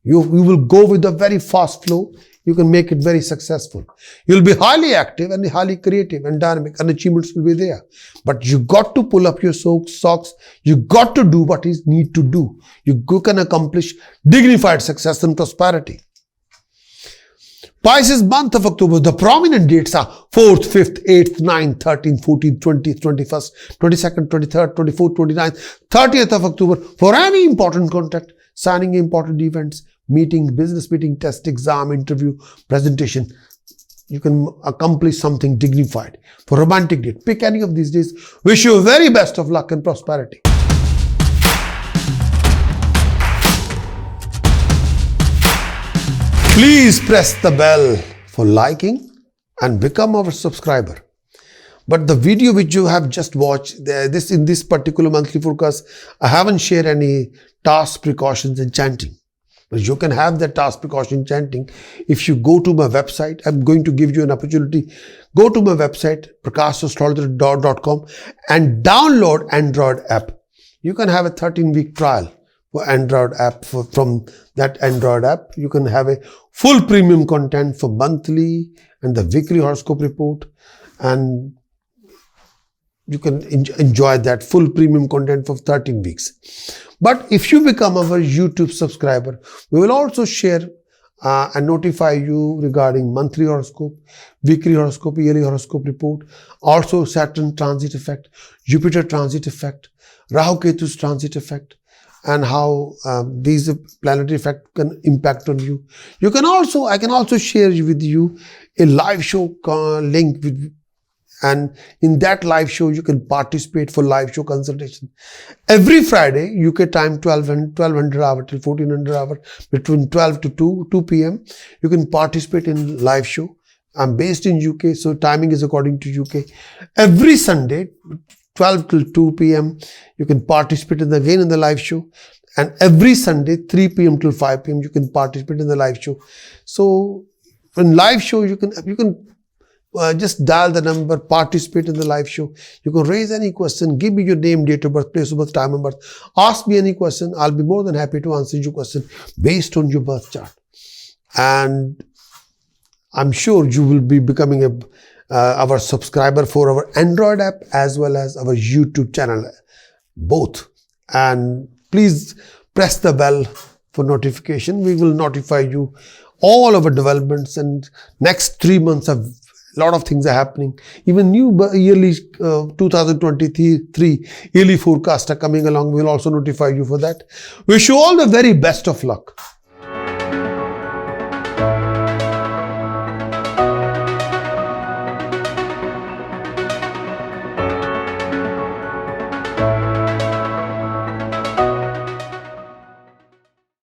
You will go with a very fast flow. You can make it very successful. You'll be highly active and highly creative and dynamic, and achievements will be there. But you got to pull up your socks. You got to do what is need to do. You can accomplish dignified success and prosperity. Pisces month of October, the prominent dates are 4th, 5th, 8th, 9th, 13th, 14th, 20th, 21st, 22nd, 23rd, 24th, 29th, 30th of October for any important contact, signing important events, meeting, business meeting, test, exam, interview, presentation. You can accomplish something dignified. For romantic date, pick any of these days. Wish you very best of luck and prosperity. Please press the bell for liking and become our subscriber. But the video which you have just watched, in this particular monthly forecast, I haven't shared any task, precautions and chanting. But you can have that task, precaution, chanting if you go to my website. I'm going to give you an opportunity. Go to my website, prakashastrologer.com, and download Android app. You can have a 13-week trial for Android app. From that Android app, you can have a full premium content for monthly and the weekly horoscope report, and you can enjoy that full premium content for 13 weeks. But if you become our YouTube subscriber, we will also share and notify you regarding monthly horoscope, weekly horoscope, yearly horoscope report, also Saturn transit effect, Jupiter transit effect, Rahu Ketu's transit effect, and how these planetary effects can impact on you. I can also share with you a live show link and in that live show, you can participate for live show consultation. Every Friday, UK time, 1200 hour till 1400 hour, between 12 to 2 p.m. You can participate in live show. I'm based in UK, so timing is according to UK. Every Sunday, 12 till 2 p.m., you can participate in the live show. And every Sunday, 3 p.m. till 5 p.m., you can participate in the live show. So, in live show, you can just dial the number, participate in the live show. You can raise any question, give me your name, date of birth, place of birth, time of birth. Ask me any question. I'll be more than happy to answer your question based on your birth chart. And I'm sure you will be becoming our subscriber for our Android app as well as our YouTube channel, both. And please press the bell for notification. We will notify you all our developments, and next 3 months of a lot of things are happening. Even new yearly 2023 yearly forecast are coming along. We'll also notify you for that. Wish you all the very best of luck.